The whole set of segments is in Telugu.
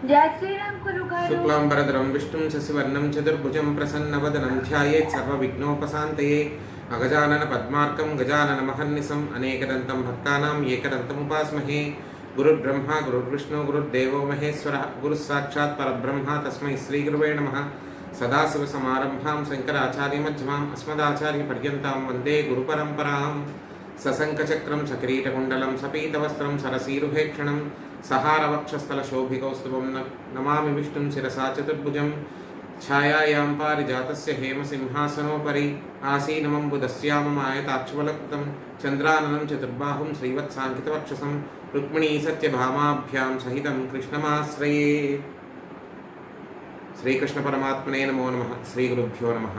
जय श्री राम गुरुगाరు शुक्लांबरधरं विष्णुं शशिवर्णं चतुर्भुजं प्रसन्नवदनं ध्यायेत् सर्वविघ्नोपशान्तये अगजानन पद्मार्कं गजाननमहर्निशम् अनेकदन्तं भक्तानां एकदन्तमुपास्महे गुरुर्ब्रह्मा गुरुर्विष्णु गुरुर्देवो महेश्वरः गुरुस्साक्षात् परब्रह्म तस्मै श्रीगुरुवे नमः। सदाशिवसमारम्भां शङ्कराचार्यमध्यमाम् अस्मदाचार्यपर्यन्तां वन्दे गुरुपरम्पराम्। सशङ्खचक्रं सकिरीटकुण्डलं सपीतवस्त्रं सरसीरुभेक्षणं सहारवक्षस्थलशोभिकौस्तुभं नमामि विष्णुं शिरसा चतुर्भुजं। छायायां पारिजातस्य हेमसिंहासनोपरि आसीनमम्बुदस्याममायताक्षवलकृतं चन्द्राननं चतुर्बाहुं श्रीवत्साङ्कितवक्षसं रुक्मिणी सत्यभामाभ्यां सहितं कृष्णमाश्रये। श्रीकृष्णपरमात्मने नमो नमः। श्रीगुरुभ्यो नमः।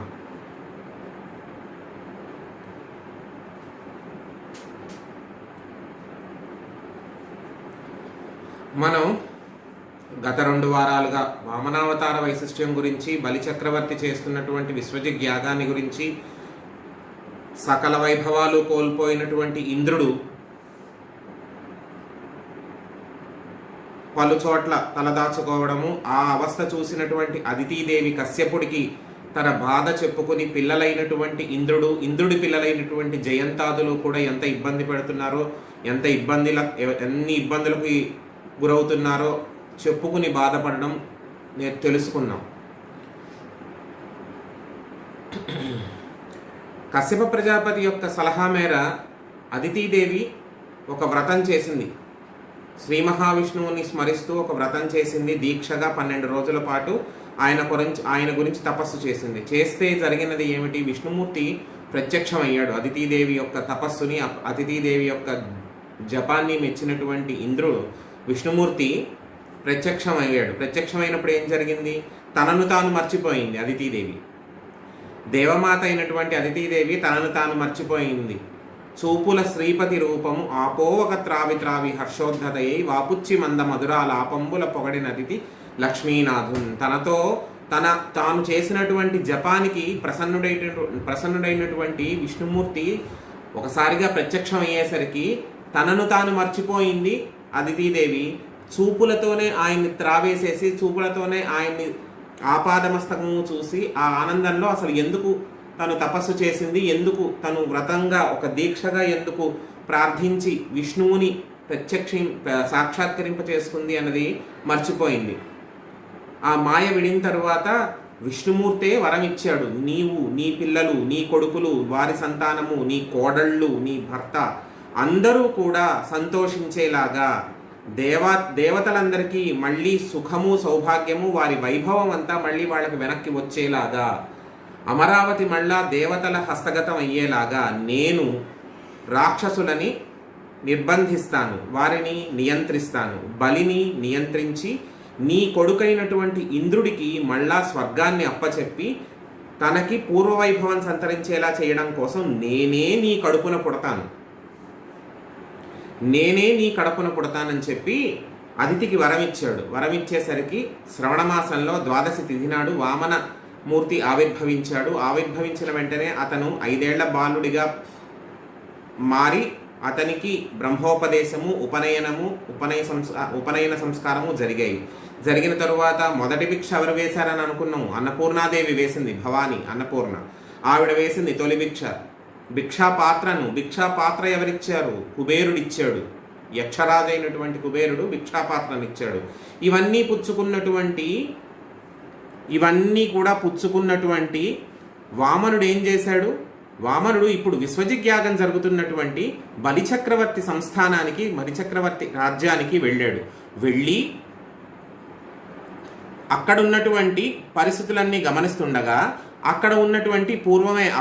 మనం గత 2 వారాలుగా వామనావతార వైశిష్ట్యం గురించి, బలిచక్రవర్తి చేస్తున్నటువంటి విశ్వజిగ్ యాగాన్ని గురించి, సకల వైభవాలు కోల్పోయినటువంటి ఇంద్రుడు పలుచోట్ల తలదాచుకోవడము, ఆ అవస్థ చూసినటువంటి అదితీదేవి కశ్యపుడికి తన బాధ చెప్పుకొని పిల్లలైనటువంటి ఇంద్రుడి పిల్లలైనటువంటి జయంతాదులు కూడా ఎంత ఇబ్బంది పెడుతున్నారో, ఎన్ని ఇబ్బందులకు గురవుతున్నారో చెప్పుకుని బాధపడడం నేను తెలుసుకున్నాం. కశ్యప ప్రజాపతి యొక్క సలహా మేర అదితీదేవి ఒక వ్రతం చేసింది. శ్రీ మహావిష్ణువుని స్మరిస్తూ ఒక వ్రతం చేసింది. దీక్షగా 12 రోజుల పాటు ఆయన గురించి తపస్సు చేసింది. చేస్తే జరిగినది ఏమిటి? విష్ణుమూర్తి ప్రత్యక్షమయ్యాడు. అదితీదేవి యొక్క తపస్సుని, అదితీదేవి యొక్క జపాన్ని మెచ్చినటువంటి ఇంద్రుడు విష్ణుమూర్తి ప్రత్యక్షమయ్యాడు. ప్రత్యక్షమైనప్పుడు ఏం జరిగింది? తనను తాను మర్చిపోయింది అదితీదేవి. దేవమాత అయినటువంటి అదితీదేవి తనను తాను మర్చిపోయింది. చూపుల శ్రీపతి రూపము ఆపోవక త్రావి త్రావి హర్షోద్ధతయ్యి వాపుచ్చి మంద మధురాలాపంబుల పొగడిన అతిథి లక్ష్మీనాథున్. తాను చేసినటువంటి జపానికి ప్రసన్నుడైనటువంటి విష్ణుమూర్తి ఒకసారిగా ప్రత్యక్షం అయ్యేసరికి తనను తాను మర్చిపోయింది అదితీదేవి. చూపులతోనే ఆయన్ని త్రావేసేసి, చూపులతోనే ఆయన్ని ఆపాదమస్తకము చూసి ఆ ఆనందంలో అసలు ఎందుకు తను తపస్సు చేసింది, ఎందుకు తను వ్రతంగా ఒక దీక్షగా ఎందుకు ప్రార్థించి విష్ణువుని సాక్షాత్కరింప చేసుకుంది అన్నది మర్చిపోయింది. ఆ మాయ విడిన తరువాత విష్ణుమూర్తే వరం ఇచ్చాడు. నీవు, నీ పిల్లలు, నీ కొడుకులు, వారి సంతానము, నీ కోడళ్ళు, నీ భర్త అందరూ కూడా సంతోషించేలాగా, దేవతలందరికీ మళ్ళీ సుఖము సౌభాగ్యము, వారి వైభవం అంతా మళ్ళీ వాళ్ళకి వెనక్కి వచ్చేలాగా, అమరావతి మళ్ళా దేవతల హస్తగతం అయ్యేలాగా నేను రాక్షసులని నిర్బంధిస్తాను, వారిని నియంత్రిస్తాను. బలిని నియంత్రించి నీ కొడుకైనటువంటి ఇంద్రుడికి మళ్ళా స్వర్గాన్ని అప్పచెప్పి తనకి పూర్వవైభవం సంతరించేలా చేయడం కోసం నేనే నీ కడుపున పుడతానని చెప్పి అదితికి వరమిచ్చాడు. వరమిచ్చేసరికి శ్రవణమాసంలో 12వ తిథి నాడు వామన మూర్తి ఆవిర్భవించాడు. ఆవిర్భవించిన వెంటనే అతను 5 ఏళ్ల బాలుడిగా మారి అతనికి బ్రహ్మోపదేశము, ఉపనయన సంస్కారము జరిగాయి. జరిగిన తరువాత మొదటి భిక్ష ఎవరు వేశారని అనుకున్నాము? అన్నపూర్ణాదేవి వేసింది. భవాని అన్నపూర్ణ ఆవిడ వేసింది తొలి భిక్ష. భిక్షాపాత్ర ఎవరిచ్చారు? కుబేరుడిచ్చాడు. యక్షరాజు అయినటువంటి కుబేరుడు భిక్షాపాత్రనిచ్చాడు. ఇవన్నీ కూడా పుచ్చుకున్నటువంటి వామనుడు ఏం చేశాడు? వామనుడు ఇప్పుడు విశ్వజిగ్యాగం జరుగుతున్నటువంటి బలిచక్రవర్తి సంస్థానానికి, బలిచక్రవర్తి రాజ్యానికి వెళ్ళాడు. వెళ్ళి అక్కడున్నటువంటి పరిస్థితులన్నీ గమనిస్తుండగా అక్కడ ఉన్నటువంటి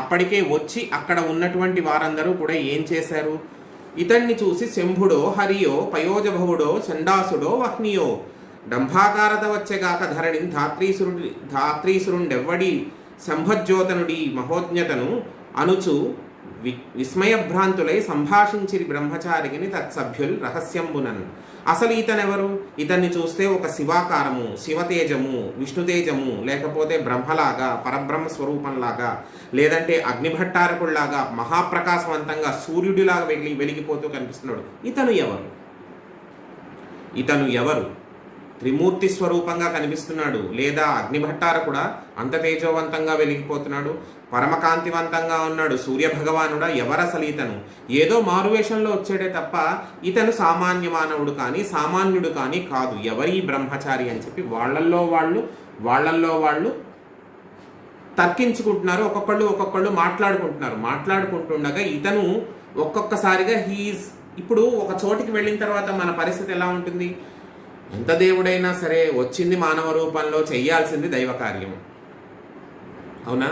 అప్పటికే వచ్చి అక్కడ ఉన్నటువంటి వారందరూ కూడా ఏం చేశారు? ఇతన్ని చూసి శంభుడో, హరియో, పయోజభవుడో, చండాసుడో, వహ్నియో డంభాకారత వచ్చేగాక ధరణిని ధాత్రీసురుండెవ్వడి సంభజ్యోతనుడి మహోజ్ఞతను అనుచు విస్మయభ్రాంతులై సంభాషించిరి బ్రహ్మచారిని తత్సభ్యుల్ రహస్యంబునన్. అసలు ఇతనెవరు? ఇతన్ని చూస్తే ఒక శివాకారము, శివతేజము, విష్ణుతేజము, లేకపోతే బ్రహ్మలాగా, పరబ్రహ్మ స్వరూపంలాగా, లేదంటే అగ్నిభట్టారకుల్లాగా మహాప్రకాశవంతంగా సూర్యుడిలాగా వెలిగిపోతూ కనిపిస్తున్నాడు. ఇతను ఎవరు? త్రిమూర్తి స్వరూపంగా కనిపిస్తున్నాడు. లేదా అగ్నిభట్టార కూడా అంత తేజోవంతంగా వెలిగిపోతున్నాడు, పరమకాంతివంతంగా ఉన్నాడు. సూర్యభగవానుడా ఎవరసలు ఇతను? ఏదో మారువేషంలో వచ్చాడే తప్ప ఇతను సామాన్య మానవుడు కానీ సామాన్యుడు కానీ కాదు. ఎవరి బ్రహ్మచారి అని చెప్పి వాళ్ళల్లో వాళ్ళు తర్కించుకుంటున్నారు. ఒక్కొక్కళ్ళు మాట్లాడుకుంటుండగా ఇతను ఒక్కొక్కసారిగా ఇప్పుడు ఒక చోటికి వెళ్ళిన తర్వాత మన పరిస్థితి ఎలా ఉంటుంది? ఎంత దేవుడైనా సరే వచ్చింది మానవ రూపంలో, చెయ్యాల్సింది దైవ కార్యము. అవునా?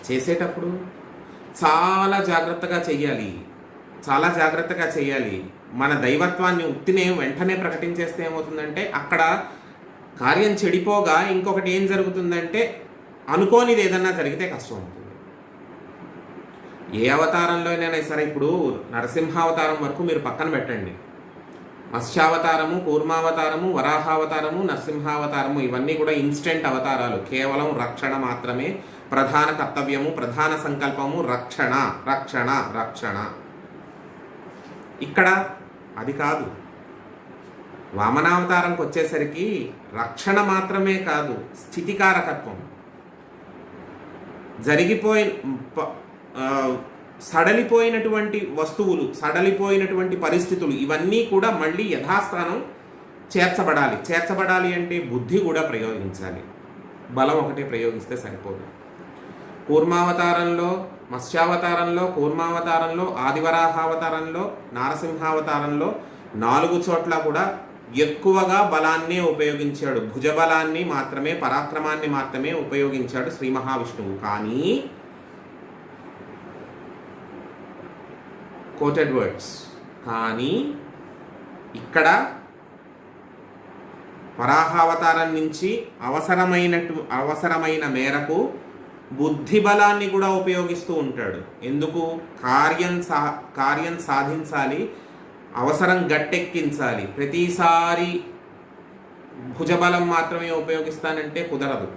చేసేటప్పుడు చాలా జాగ్రత్తగా చెయ్యాలి. మన దైవత్వాన్ని ఉత్తినే వెంటనే ప్రకటించేస్తే ఏమవుతుందంటే అక్కడ కార్యం చెడిపోగా ఇంకొకటి ఏం జరుగుతుందంటే అనుకోనిది ఏదన్నా జరిగితే కష్టం అవుతుంది. ఏ అవతారంలోనైనా సరే, ఇప్పుడు నరసింహావతారం వరకు మీరు పక్కన పెట్టండి. మత్స్యావతారము, కూర్మావతారము, వరాహావతారము, నరసింహావతారము ఇవన్నీ కూడా ఇన్స్టెంట్ అవతారాలు. కేవలం రక్షణ మాత్రమే ప్రధాన కర్తవ్యము, ప్రధాన సంకల్పము. రక్షణ. ఇక్కడ అది కాదు. వామనావతారంకి వచ్చేసరికి రక్షణ మాత్రమే కాదు, స్థితికారకత్వం. సడలిపోయినటువంటి వస్తువులు, సడలిపోయినటువంటి పరిస్థితులు ఇవన్నీ కూడా మళ్ళీ యథాస్థానం చేర్చబడాలి అంటే బుద్ధి కూడా ప్రయోగించాలి. బలం ఒకటే ప్రయోగిస్తే సరిపోదు. కూర్మావతారంలో, మత్స్యావతారంలో, కూర్మావతారంలో, ఆదివరాహావతారంలో, నారసింహావతారంలో 4 చోట్ల కూడా ఎక్కువగా బలాన్నే ఉపయోగించాడు. భుజబలాన్ని మాత్రమే, పరాక్రమాన్ని మాత్రమే ఉపయోగించాడు శ్రీ మహావిష్ణువు. కానీ కోటెడ్ వర్డ్స్, కానీ ఇక్కడ వరాహావతారం నుంచి అవసరమైన మేరకు బుద్ధి బలాన్ని కూడా ఉపయోగిస్తూ ఉంటాడు. ఎందుకు? కార్యం సాధించాలి, అవసరం గట్టెక్కించాలి. ప్రతిసారి భుజబలం మాత్రమే ఉపయోగిస్తానంటే కుదరదు.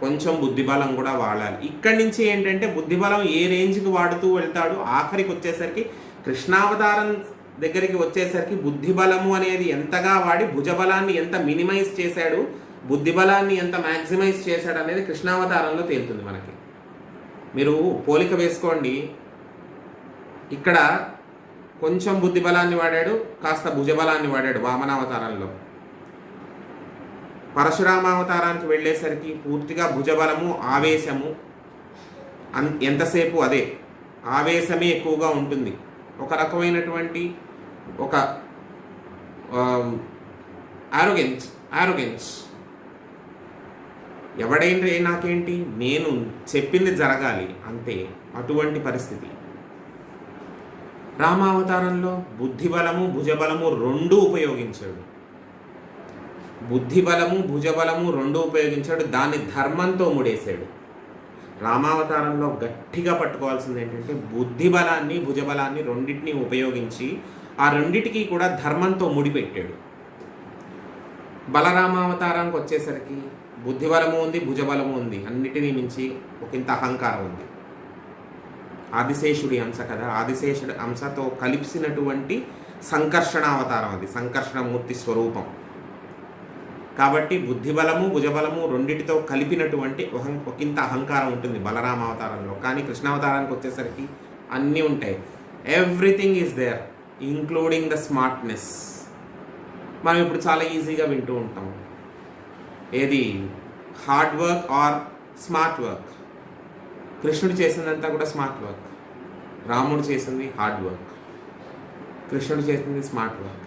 కొంచెం బుద్ధిబలం కూడా వాడాలి. ఇక్కడి నుంచి ఏంటంటే బుద్ధిబలం ఏ రేంజ్కి వాడుతూ వెళ్తాడు. ఆఖరికి వచ్చేసరికి కృష్ణావతారం దగ్గరికి వచ్చేసరికి బుద్ధిబలము అనేది ఎంతగా వాడి భుజబలాన్ని ఎంత మినిమైజ్ చేశాడు, బుద్ధిబలాన్ని ఎంత మ్యాక్సిమైజ్ చేశాడు అనేది కృష్ణావతారంలో తేలుతుంది మనకి. మీరు పోలిక వేసుకోండి. ఇక్కడ కొంచెం బుద్ధిబలాన్ని వాడాడు, కాస్త భుజబలాన్ని వాడాడు వామనావతారంలో. పరశురామావతారానికి వెళ్ళేసరికి పూర్తిగా భుజబలము, ఆవేశము, ఎంతసేపు అదే ఆవేశమే ఎక్కువగా ఉంటుంది. ఒక రకమైనటువంటి ఒక ఆరోగెన్స్. ఎవడైనా నాకేంటి, నేను చెప్పింది జరగాలి అంతే, అటువంటి పరిస్థితి. రామావతారంలో బుద్ధిబలము, భుజబలము రెండూ ఉపయోగించాడు. దాన్ని ధర్మంతో ముడేశాడు. రామావతారంలో గట్టిగా పట్టుకోవాల్సింది ఏంటంటే బుద్ధిబలాన్ని, భుజబలాన్ని రెండింటినీ ఉపయోగించి ఆ రెండిటికి కూడా ధర్మంతో ముడిపెట్టాడు. బలరామావతారానికి వచ్చేసరికి బుద్ధిబలము ఉంది, భుజబలము ఉంది, అన్నిటినీ మించి ఒకంత అహంకారం ఉంది. ఆదిశేషుడి అంశ కదా, ఆదిశేషుడి అంశతో కలిసినటువంటి సంకర్షణ అవతారం అది, సంకర్షణమూర్తి స్వరూపం. కాబట్టి బుద్ధిబలము, భుజబలము రెండిటితో కలిపినటువంటి ఒకంత అహంకారం ఉంటుంది బలరామ అవతారంలో. కానీ కృష్ణావతారానికి వచ్చేసరికి అన్నీ ఉంటాయి. Everything is there, including the smartness. మనం ఇప్పుడు చాలా ఈజీగా వింటూ ఉంటాం, ఏది hard work or smart work. కృష్ణుడు చేసిందంతా కూడా స్మార్ట్ వర్క్, రాముడు చేసింది హార్డ్ వర్క్, కృష్ణుడు చేసింది స్మార్ట్ వర్క్.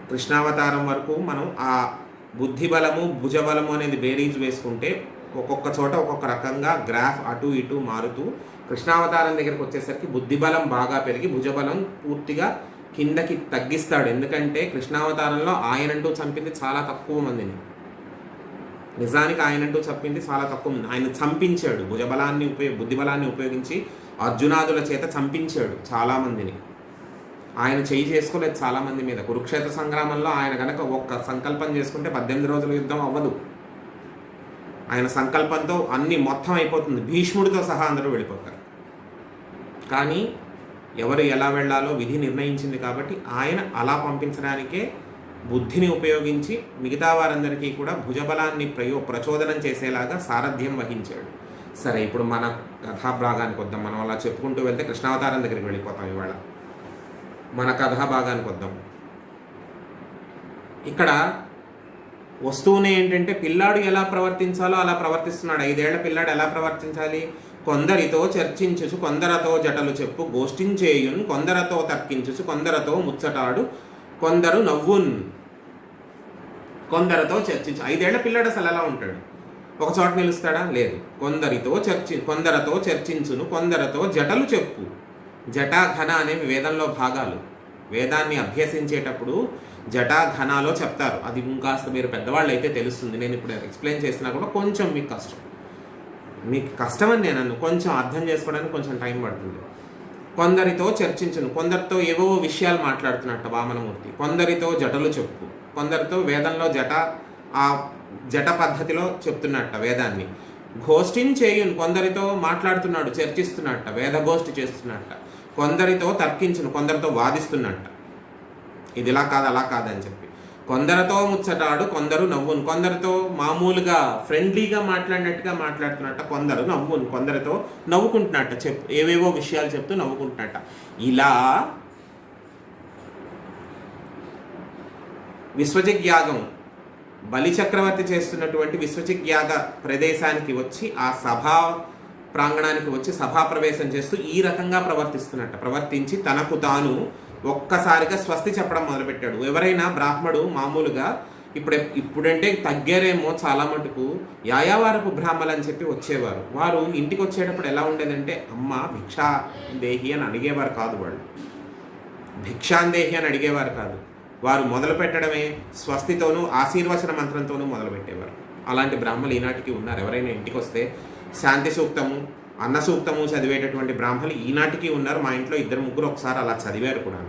కృష్ణావతారం వరకు మనం ఆ బుద్ధిబలము, భుజబలము అనేది బేరీజ్ వేసుకుంటే ఒక్కొక్క చోట ఒక్కొక్క రకంగా గ్రాఫ్ అటు ఇటు మారుతూ కృష్ణావతారం దగ్గరికి వచ్చేసరికి బుద్ధిబలం బాగా పెరిగి భుజబలం పూర్తిగా కిందకి తగ్గిస్తాడు. ఎందుకంటే కృష్ణావతారంలో ఆయనంటూ చంపింది చాలా తక్కువ మందిని. నిజానికి ఆయనంటూ చంపింది చాలా తక్కువ మంది. ఆయన చంపించాడు, బుద్ధిబలాన్ని ఉపయోగించి అర్జునాదుల చేత చంపించాడు చాలామందిని. ఆయన చేయి చేసుకోలేదు చాలామంది మీద. కురుక్షేత్ర సంగ్రామంలో ఆయన కనుక ఒక్క సంకల్పం చేసుకుంటే 18 రోజుల యుద్ధం అవ్వదు. ఆయన సంకల్పంతో అన్ని మొత్తం అయిపోతుంది, భీష్ముడితో సహా అందరూ వెళ్ళిపోతారు. కానీ ఎవరు ఎలా వెళ్ళాలో విధి నిర్ణయించింది కాబట్టి ఆయన అలా పంపించడానికే బుద్ధిని ఉపయోగించి మిగతా వారందరికీ కూడా భుజబలాన్ని ప్రచోదనం చేసేలాగా సారథ్యం వహించాడు. సరే, ఇప్పుడు మన కథాభాగానికి వద్దాం. మనం అలా చెప్పుకుంటూ వెళ్తే కృష్ణావతారం దగ్గరికి వెళ్ళిపోతాం. ఇవాళ మన కథాభాగానికి వద్దాం. ఇక్కడ వస్తువునే ఏంటంటే పిల్లాడు ఎలా ప్రవర్తించాలో అలా ప్రవర్తిస్తున్నాడు. 5 ఏళ్ల పిల్లాడు ఎలా ప్రవర్తించాలి? కొందరితో చర్చించుచు కొందరతో జటలు చెప్పు గోష్ఠించేయున్, కొందరతో తర్కించుచు కొందరతో ముచ్చటాడు, కొందరు నవ్వున్. కొందరితో చర్చించు. 5 ఏళ్ల పిల్లాడు అసలు ఎలా ఉంటాడు? ఒక చోట నిలుస్తాడా? లేదు. కొందరతో చర్చించును, కొందరతో జటలు చెప్పు. జటా ఘన అనేవి వేదంలో భాగాలు. వేదాన్ని అభ్యసించేటప్పుడు జటా ఘనాలో చెప్తారు. అది ఇంకాస్త మీరు పెద్దవాళ్ళు అయితే తెలుస్తుంది. నేను ఇప్పుడు ఎక్స్ప్లెయిన్ చేసినా కూడా కొంచెం మీకు కష్టమని నేను కొంచెం అర్థం చేసుకోవడానికి కొంచెం టైం పడుతుంది. కొందరితో చర్చించును, కొందరితో ఏవో విషయాలు మాట్లాడుతున్నట్ట వామనమూర్తి. కొందరితో జటలు చెప్పు, కొందరితో వేదంలో ఆ జట పద్ధతిలో చెప్తున్నట్ట వేదాన్ని. గోష్ఠించేయును, కొందరితో మాట్లాడుతున్నాడు, చర్చిస్తున్నట్ట, వేదగోష్ఠి చేస్తున్నట్ట. కొందరితో తర్కించును, కొందరితో వాదిస్తున్నట్ట. ఇది ఇలా కాదు అలా కాదని చెప్పి. కొందరితో ముచ్చటాడు, కొందరు నవ్వును. కొందరితో మామూలుగా ఫ్రెండ్లీగా మాట్లాడినట్టుగా మాట్లాడుతున్నట్ట, కొందరు నవ్వును. కొందరితో నవ్వుకుంటున్నట్ట, ఏవేవో విషయాలు చెప్తూ నవ్వుకుంటున్నట్ట. ఇలా విశ్వజిగ్యాగం బలిచక్రవర్తి చేస్తున్నటువంటి విశ్వజిగ్యాగ ప్రదేశానికి వచ్చి ఆ సభా ప్రాంగణానికి వచ్చి సభా ప్రవేశం చేస్తూ ఈ రకంగా ప్రవర్తించి తనకు తాను ఒక్కసారిగా స్వస్తి చెప్పడం మొదలుపెట్టాడు. ఎవరైనా బ్రాహ్మడు మామూలుగా ఇప్పుడంటే తగ్గారేమో చాలా మటుకు యాయావారపు బ్రాహ్మలు అని చెప్పి వచ్చేవారు. వారు ఇంటికి వచ్చేటప్పుడు ఎలా ఉండేదంటే అమ్మ భిక్షాందేహి అని అడిగేవారు కాదు. వాళ్ళు భిక్షాందేహి అని అడిగేవారు కాదు. వారు మొదలు పెట్టడమే స్వస్తితోనూ ఆశీర్వచన మంత్రంతోనూ మొదలుపెట్టేవారు. అలాంటి బ్రాహ్మలు ఈనాటికి ఉన్నారు. ఎవరైనా ఇంటికి వస్తే శాంతి సూక్తము, అన్న సూక్తము చదివేటటువంటి బ్రాహ్మలు ఈనాటికి ఉన్నారు. మా ఇంట్లో 2-3 ఒకసారి అలా చదివారు కూడా.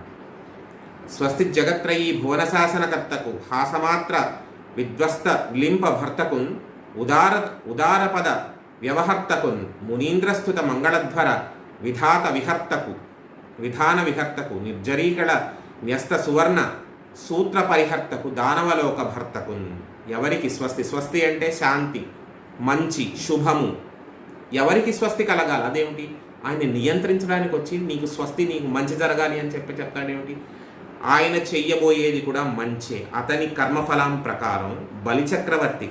స్వస్తి జగత్రయీ భువనశాసనకర్తకు హాసమాత్ర విధ్వస్త లింప భర్తకున్ ఉదారపద వ్యవహర్తకున్ మునీంద్రస్తుత మంగళధ్వర విధాన విహర్తకు నిర్జరీకళ న్యస్త సువర్ణ సూత్ర పరిహర్తకు దానవలోక భర్తకున్. ఎవరికి స్వస్తి? స్వస్తి అంటే శాంతి, మంచి, శుభము. ఎవరికి స్వస్తి కలగాలి? అదేమిటి? ఆయన నియంత్రించడానికి వచ్చి నీకు స్వస్తి, నీకు మంచి జరగాలి అని చెప్తాడేమిటి? ఆయన చెయ్యబోయేది కూడా మంచే. అతని కర్మఫలం ప్రకారం బలిచక్రవర్తి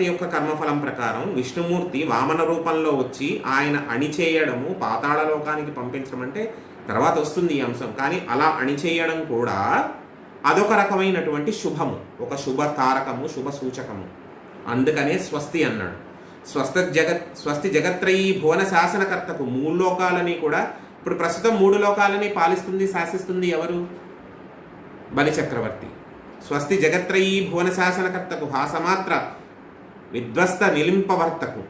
యొక్క కర్మఫలం ప్రకారం విష్ణుమూర్తి వామన రూపంలో వచ్చి ఆయన అణిచేయడము, పాతాళలోకానికి పంపించడం అంటే తర్వాత వస్తుంది ఈ అంశం. కానీ అలా అణిచేయడం కూడా అదొక రకమైనటువంటి శుభము, ఒక శుభ కారకము, శుభ సూచకము. అందుకనే స్వస్తి అన్నాడు. స్వస్తి జగత్రయీ భువన శాసనకర్తకు 3 లోకాలని కూడా ఇప్పుడు ప్రస్తుతం 3 లోకాలని పాలిస్తుంది, శాసిస్తుంది ఎవరు? బలిచక్రవర్తి. స్వస్తి జగత్రయీ భువన శాసనకర్తకు హాసమాత్ర విధ్వస్త నిలింపవర్తకు.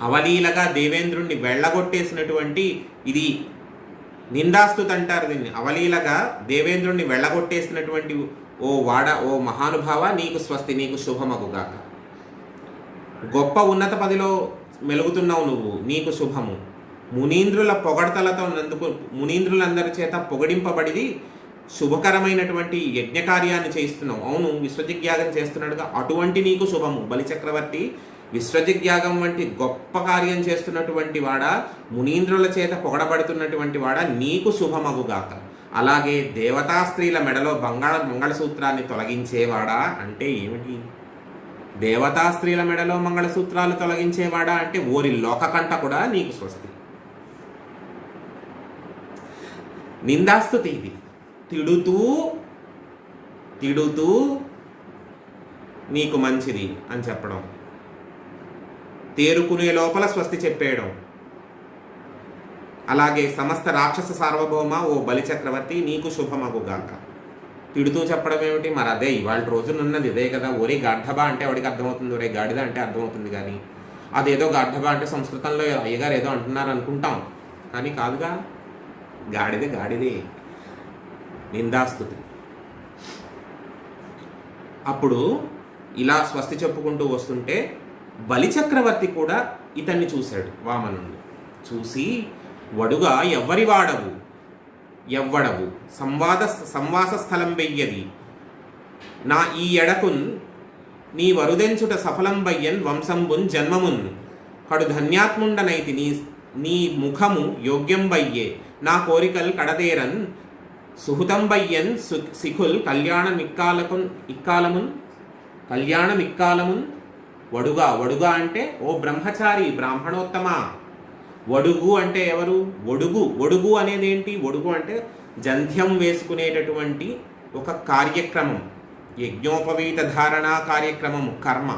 అవలీలగా దేవేంద్రుణ్ణి వెళ్ళగొట్టేసినటువంటి, ఇది నిందాస్తుతి అంటారు దీన్ని. అవలీలగా దేవేంద్రుణ్ణి వెళ్ళగొట్టేసినటువంటి ఓ మహానుభావ, నీకు స్వస్తి, నీకు శుభమగుగాక. గొప్ప ఉన్నత పదిలో మెలుగుతున్నావు నువ్వు, నీకు శుభము. మునీంద్రుల పొగడతలతో మునీంద్రులందరి చేత పొగడింపబడిది శుభకరమైనటువంటి యజ్ఞకార్యాన్ని చేయిస్తున్నావు. అవును, విశ్వజిగ్యాగం చేస్తున్నాడుగా, అటువంటి నీకు శుభము. బలిచక్రవర్తి విశ్వజిగ్యాగం వంటి గొప్ప కార్యం చేస్తున్నటువంటి వాడా, మునీంద్రుల చేత పొగడబడుతున్నటువంటి వాడా, నీకు శుభమగుగాక. అలాగే దేవతా స్త్రీల మెడలో మంగళసూత్రాన్ని తొలగించేవాడా అంటే ఏమిటి? దేవతా స్త్రీల మెడలో మంగళసూత్రాలు తొలగించేవాడా అంటే ఓరి లోకకంట కూడా నీకు స్వస్తి. నిందాస్తుతి ఇది. తిడుతూ నీకు మంచిది అని చెప్పడం, తేరుకునే లోపల స్వస్తి చెప్పేయడం. అలాగే సమస్త రాక్షస సార్వభౌమ ఓ బలిచక్రవర్తి, నీకు శుభమగుగాక. తిడుతూ చెప్పడం ఏమిటి? మరి అదే ఇవాళ రోజునున్నది ఇదే కదా. ఒరే గాఢబా అంటే వాడికి అర్థమవుతుంది, ఒరే గాడిద అంటే అర్థమవుతుంది. కానీ అదేదో గాఢబా అంటే సంస్కృతంలో అయ్యగారు ఏదో అంటున్నారు అనుకుంటాం, కానీ కాదుగా. గాడిదే. నిందాస్తుతి. అప్పుడు ఇలా స్వస్తి చెప్పుకుంటూ వస్తుంటే బలిచక్రవర్తి కూడా ఇతన్ని చూశాడు. వామనుణ్ణి చూసి, వడుగా ఎవ్వరి వాడవు, ఎవ్వడవు సంవాస స్థలం వెయ్యది నా ఈ ఎడకున్ నీ వరుదెంచుట సఫలం బయ్యన్ వంశంబున్ జన్మమున్ కడు ధన్యాత్ముండనైతి నీ ముఖము యోగ్యం బయ్యే నా కోరికల్ కడదేరన్ సుహృతం బయ్యన్ సిఖుల్ కళ్యాణమిక్కాలమున్ వడుగా అంటే ఓ బ్రహ్మచారి బ్రాహ్మణోత్తమ. వడుగు అంటే ఎవరు? ఒడుగు అనేది ఏంటి? ఒడుగు అంటే జంధ్యం వేసుకునేటటువంటి ఒక కార్యక్రమం, యజ్ఞోపవీత ధారణా కార్యక్రమం, కర్మ.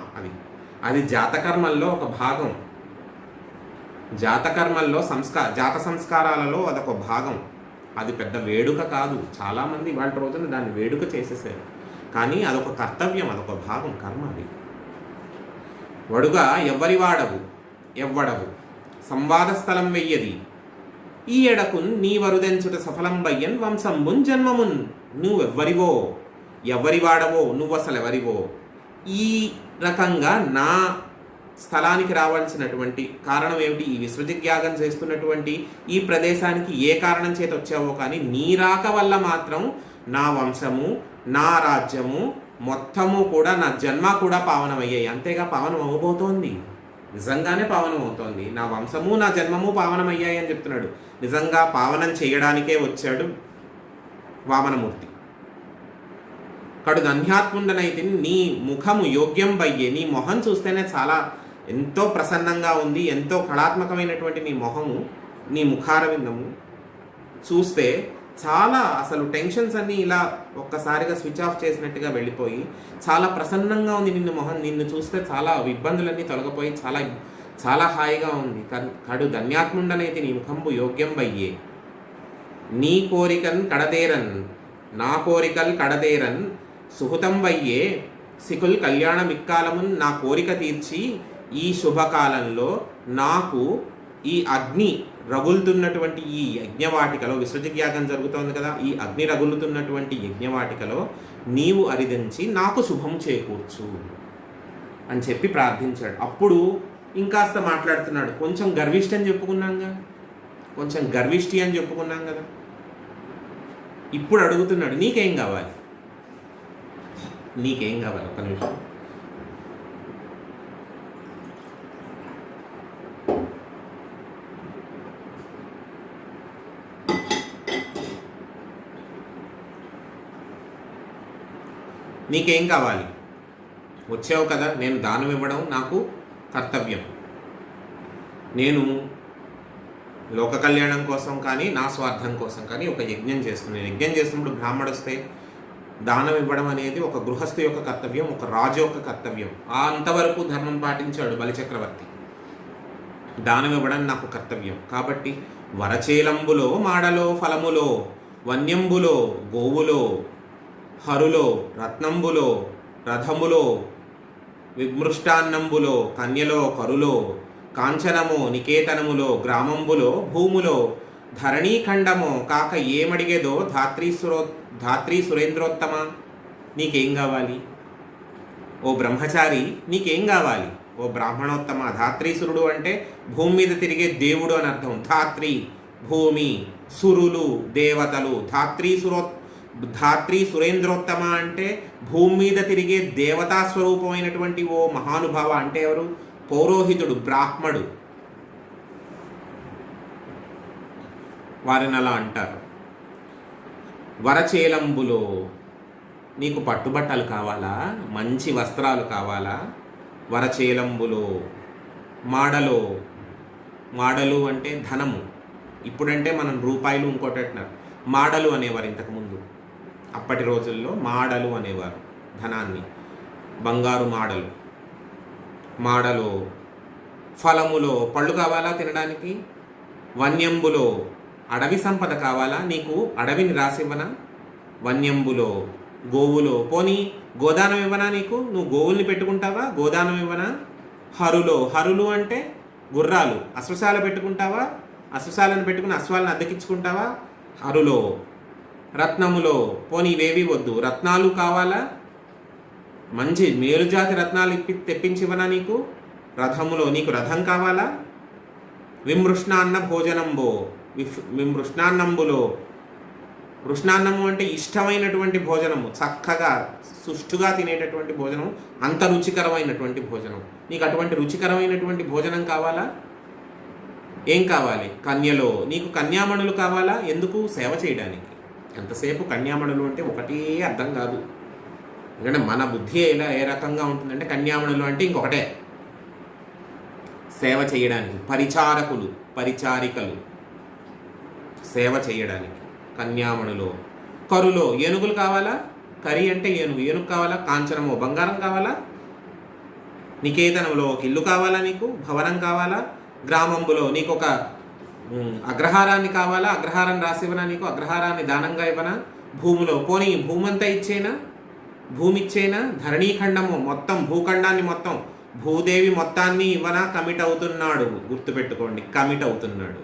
అది జాతకర్మల్లో ఒక భాగం. జాతకర్మల్లో జాత సంస్కారాలలో అదొక భాగం. అది పెద్ద వేడుక కాదు. చాలామంది వాళ్ళ రోజున దాన్ని వేడుక చేసేసారు, కానీ అదొక కర్తవ్యం, అదొక భాగం, కర్మ. అది వడుగా ఎవ్వడవు సంవాద స్థలం వెయ్యది ఈ ఎడకున్ నీ వరుదెంచుట సఫలం బయ్యన్ వంశంబున్ జన్మమున్. నువ్వెవ్వరివో, ఎవరివాడవో, నువ్వు అసలు ఎవరివో. ఈ రకంగా నా స్థలానికి రావాల్సినటువంటి కారణం ఏమిటి? ఈ విశ్వజిజ్ఞాగం చేస్తున్నటువంటి ఈ ప్రదేశానికి ఏ కారణం చేత వచ్చావో, కానీ నీ రాక వల్ల మాత్రం నా వంశము, నా రాజ్యము మొత్తము కూడా, నా జన్మ కూడా పావనమయ్యాయి. అంతేగా పావనం అవ్వబోతోంది, నిజంగానే పావనం అవుతోంది. నా వంశము నా జన్మము పావనమయ్యాయి అని చెప్తున్నాడు. నిజంగా పావనం చేయడానికే వచ్చాడు వామనమూర్తి. కడు ధన్యాత్ముండనైతే నీ ముఖము యోగ్యం బయ్యే. నీ మొహం చూస్తేనే చాలా ఎంతో ప్రసన్నంగా ఉంది, ఎంతో కళాత్మకమైనటువంటి నీ మొహము, నీ ముఖారవిందము చూస్తే చాలా అసలు టెన్షన్స్ అన్నీ ఇలా ఒక్కసారిగా స్విచ్ ఆఫ్ చేసినట్టుగా వెళ్ళిపోయి చాలా ప్రసన్నంగా ఉంది నిన్ను మొహం. నిన్ను చూస్తే చాలా ఇబ్బందులన్నీ తొలగిపోయి చాలా చాలా హాయిగా ఉంది. కడు ధన్యాత్ముండనైతే నీ ముఖంబు యోగ్యం బయ్యే నీ కోరికన్ కడదేరన్ నా కోరికల్ కడదేరన్ సుహృతం బయ్యే సికుల్ కళ్యాణమిక్కాలమున్. నా కోరిక తీర్చి ఈ శుభకాలంలో నాకు ఈ అగ్ని రగులుతున్నటువంటి ఈ యజ్ఞవాటికలో, విశ్వజిజ్ఞాగం జరుగుతోంది కదా, ఈ అగ్ని రగులుతున్నటువంటి యజ్ఞవాటికలో నీవు అరిదించి నాకు శుభం చేకూర్చు అని చెప్పి ప్రార్థించాడు. అప్పుడు ఇంకాస్త మాట్లాడుతున్నాడు. కొంచెం గర్విష్టి అని చెప్పుకున్నాంగా, కొంచెం గర్విష్టి అని చెప్పుకున్నాం కదా. ఇప్పుడు అడుగుతున్నాడు, నీకేం కావాలి? నీకేం కావాలి? ఒక్క నిమిషం. నీకేం కావాలి? వచ్చావు కదా, నేను దానం ఇవ్వడం నాకు కర్తవ్యం. నేను లోక కళ్యాణం కోసం కానీ నా స్వార్థం కోసం కానీ ఒక యజ్ఞం చేస్తున్నాను. యజ్ఞం చేస్తున్నప్పుడు బ్రాహ్మడు వస్తే దానం ఇవ్వడం అనేది ఒక గృహస్థు యొక్క కర్తవ్యం, ఒక రాజు యొక్క కర్తవ్యం. అంతవరకు ధర్మం పాటించాడు బలిచక్రవర్తి. దానం ఇవ్వడం నాకు కర్తవ్యం. కాబట్టి వరచేలంబులో మాడలో ఫలములో వన్యంబులో గోవులో హరులో రత్నంబులో రథములో విమృష్టాన్నంబులో కన్యలో కరులో కాంచనమో నికేతనములో గ్రామంబులో భూములో ధరణీఖండమో కాక ఏమడిగేదో ధాత్రీ సురేంద్రోత్తమ. నీకేం కావాలి? ఓ బ్రహ్మచారి, నీకేం కావాలి? ఓ బ్రాహ్మణోత్తమ. ధాత్రీసురుడు అంటే భూమి మీద తిరిగే దేవుడు అని అర్థం. ధాత్రి భూమి, సురులు దేవతలు. ధాత్రీ సురేంద్రోత్తమ అంటే భూమి మీద తిరిగే దేవతా స్వరూపమైనటువంటి ఓ మహానుభావ. అంటే ఎవరు? పౌరోహితుడు, బ్రాహ్మడు. వారిని అలా అంటారు. వరచేలంబులో నీకు పట్టుబట్టలు కావాలా? మంచి వస్త్రాలు కావాలా? వరచేలంబులో మాడలు అంటే ధనము. ఇప్పుడంటే మనం రూపాయలు ఇంకోటి అంటున్నారు. మాడలు అనేవారు ఇంతకుముందు. అప్పటి రోజుల్లో మాడలు అనేవారు ధనాన్ని. బంగారు మాడలో ఫలములో పళ్ళు కావాలా తినడానికి? వన్యంబులో అడవి సంపద కావాలా? నీకు అడవిని రాసివ్వనా? వన్యంబులో గోవులో పోనీ గోదానం ఇవ్వనా? నీకు నువ్వు గోవుల్ని పెట్టుకుంటావా? గోదానం ఇవ్వనా? హరులు అంటే గుర్రాలు. అశ్వశాల పెట్టుకుంటావా? అశ్వశాలను పెట్టుకుని అశ్వాలను అద్దెకించుకుంటావా? హరులో రత్నములో పోనీ ఇవేవి వద్దు, రత్నాలు కావాలా? మంచి మేలుజాతి రత్నాలు తెప్పించివనా నీకు? రథములో నీకు రథం కావాలా? విమృష్ణాన్నంబులో కృష్ణాన్నము అంటే ఇష్టమైనటువంటి భోజనము, చక్కగా సుష్టుగా తినేటటువంటి భోజనం, అంత రుచికరమైనటువంటి భోజనం. నీకు అటువంటి రుచికరమైనటువంటి భోజనం కావాలా? ఏం కావాలి? కన్యలో నీకు కన్యామణులు కావాలా? ఎందుకు? సేవ చేయడానికి. ఎంతసేపు కన్యామణులు అంటే ఒకటే అర్థం కాదు. ఎందుకంటే మన బుద్ధి ఏ రకంగా ఉంటుందంటే కన్యామణులు అంటే ఇంకొకటే, సేవ చేయడానికి, పరిచారకులు, పరిచారికలు, సేవ చేయడానికి కన్యామణులు. కరులో ఏనుగులు కావాలా? కరి అంటే ఏనుగు, ఏనుగు కావాలా? కాంచనము బంగారం కావాలా? నికేతనంలో ఒక ఇల్లు కావాలా? నీకు భవనం కావాలా? గ్రామంలో నీకు ఒక అగ్రహారాన్ని కావాలా? అగ్రహారం రాసివ్వనా? నీకు అగ్రహారాన్ని దానంగా ఇవ్వనా? భూమిలో పోనీ భూమంతా ఇచ్చేనా? భూమి ఇచ్చేనా? ధరణీఖండము మొత్తం, భూఖండాన్ని మొత్తం, భూదేవి మొత్తాన్ని ఇవ్వనా? కమిట్ అవుతున్నాడు, గుర్తుపెట్టుకోండి, కమిట్ అవుతున్నాడు.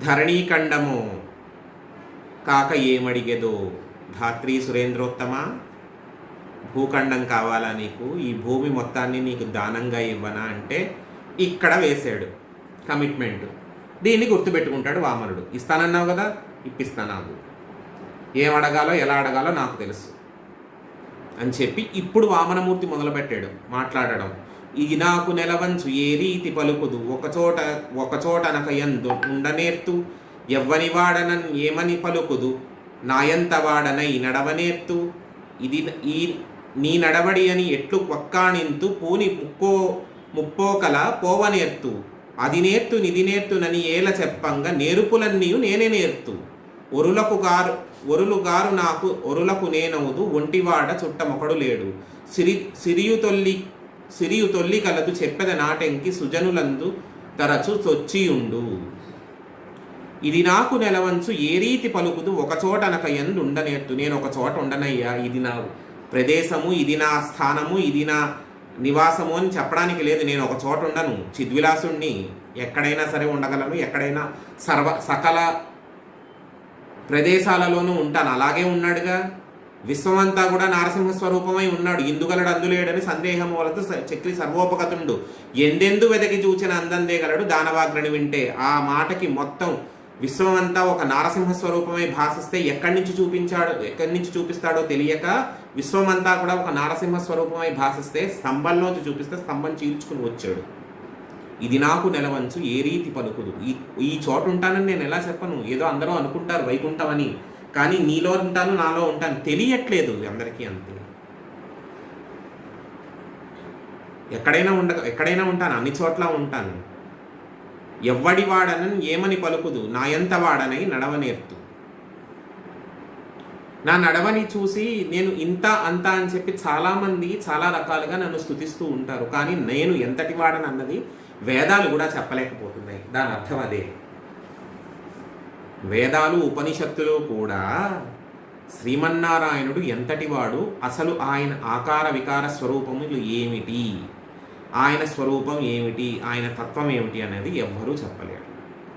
ధరణీఖండము కాక ఏమడిగేదో ధాత్రి సురేంద్రోత్తమ, భూఖండం కావాలా నీకు? ఈ భూమి మొత్తాన్ని నీకు దానంగా ఇవ్వనా అంటే ఇక్కడ వేసాడు కమిట్మెంట్. దీన్ని గుర్తుపెట్టుకుంటాడు వామనుడు. ఇస్తానన్నావు కదా, ఇప్పిస్తాను, ఏం అడగాలో ఎలా అడగాలో నాకు తెలుసు అని చెప్పి ఇప్పుడు వామనమూర్తి మొదలుపెట్టాడు మాట్లాడడం. ఇది నాకు నెలవంచు ఏ రీతి పలుకుదు, ఒకచోటనక ఎందు ఉండనేర్తు, ఎవ్వని వాడనన్ ఏమని పలుకుదు, నాయంత వాడనై నడవనేర్తు, ఇది ఈ నీ నడవడి అని ఎట్లు ఒక్కాణింతు, పూని ముప్పోకల పోవనేర్తు, అది నేర్తు నిది నేర్తునని ఏల చెప్పంగా, నేర్పులన్నీయు నేనే నేర్తు, ఒరులు గారు నాకు ఒరులకు నేనవుదు, ఒంటివాడ చుట్టమొకడు లేడు, సిరియు తొల్లి కలదు చెప్పెద నాటెంకి, సుజనులందు తరచు చొచ్చియుండు. ఇది నాకు నెలవంచు ఏ రీతి పలుకుదు, ఒకచోటనక ఎందు ఉండనేర్తు. నేను ఒక చోట ఉండనయ్యా, ఇది నా ప్రదేశము, ఇది నా స్థానము, ఇది నా నివాసము అని చెప్పడానికి లేదు. నేను ఒక చోట ఉండను, చిద్విలాసుణ్ణి, ఎక్కడైనా సరే ఉండగలను, ఎక్కడైనా సకల ప్రదేశాలలోనూ ఉంటాను. అలాగే ఉన్నాడుగా, విశ్వమంతా కూడా నారసింహ స్వరూపమై ఉన్నాడు. ఇందుగలడు అందులేడని సందేహం వలతో చక్రి సర్వోపగతుండు, ఎందెందు వెదకి చూచిన అందందేగలడు దానవాగ్రని వింటే. ఆ మాటకి మొత్తం విశ్వమంతా ఒక నారసింహ స్వరూపమై భాషిస్తే ఎక్కడి నుంచి చూపిస్తాడో తెలియక, విశ్వమంతా కూడా ఒక నారసింహ స్వరూపమై భాషిస్తే స్తంభంలోంచి చూపిస్తే స్తంభం చీల్చుకుని వచ్చాడు. ఇది నాకు నెలవంచు ఏ రీతి పలుకుదు. ఈ చోట ఉంటానని నేను ఎలా చెప్పను? ఏదో అందరూ అనుకుంటారు వైకుంఠం అని, కానీ నీలో ఉంటాను, నాలో ఉంటాను, తెలియట్లేదు అందరికీ. అంతే. ఎక్కడైనా ఉంటాను, అన్ని చోట్ల ఉంటాను. ఎవ్వడి వాడనని ఏమని పలుకుదు, నా ఎంత వాడనై నడవనేర్తు. నా నడవని చూసి నేను ఇంత అంత అని చెప్పి చాలామంది చాలా రకాలుగా నన్ను స్తుతిస్తూ ఉంటారు, కానీ నేను ఎంతటి వాడని అన్నది వేదాలు కూడా చెప్పలేకపోతున్నాయి. దాని అర్థం అదే. వేదాలు ఉపనిషత్తులు కూడా శ్రీమన్నారాయణుడు ఎంతటివాడు, అసలు ఆయన ఆకార వికార స్వరూపములు ఏమిటి, ఆయన స్వరూపం ఏమిటి, ఆయన తత్వం ఏమిటి అనేది ఎవ్వరూ చెప్పలేరు.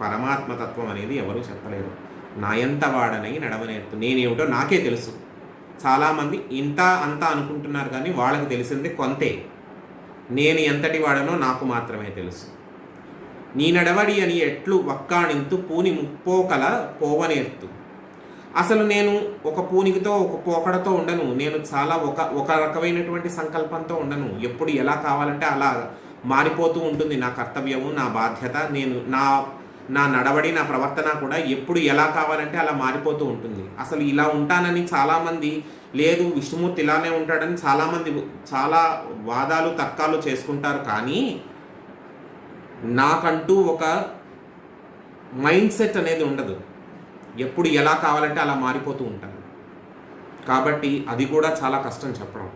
పరమాత్మ తత్వం అనేది ఎవరూ చెప్పలేరు. నా ఎంత వాడనై నడవనేర్తు. నేనేమిటో నాకే తెలుసు. చాలామంది ఇంత అంత అనుకుంటున్నారు, కానీ వాళ్ళకి తెలిసింది కొంతే. నేను ఎంతటి వాడనో నాకు మాత్రమే తెలుసు. నీ నడవడి అని ఎట్లు వక్కాణింతు, పూని ముప్పోకల పోవనేర్తు. అసలు నేను ఒక పూనికితో ఒక పోకడతో ఉండను. నేను చాలా ఒక రకమైనటువంటి సంకల్పంతో ఉండను. ఎప్పుడు ఎలా కావాలంటే అలా మారిపోతూ ఉంటుంది నా కర్తవ్యము, నా బాధ్యత. నేను నా నడవడి, నా ప్రవర్తన కూడా ఎప్పుడు ఎలా కావాలంటే అలా మారిపోతూ ఉంటుంది. అసలు ఇలా ఉంటానని చాలామంది, లేదు విష్ణుమూర్తి ఇలానే ఉంటాడని చాలామంది చాలా వాదాలు తర్కాలు చేసుకుంటారు, కానీ నాకంటూ ఒక మైండ్ సెట్ అనేది ఉండదు. ఎప్పుడు ఎలా కావాలంటే అలా మారిపోతూ ఉంటాను. కాబట్టి అది కూడా చాలా కష్టం చెప్పడం.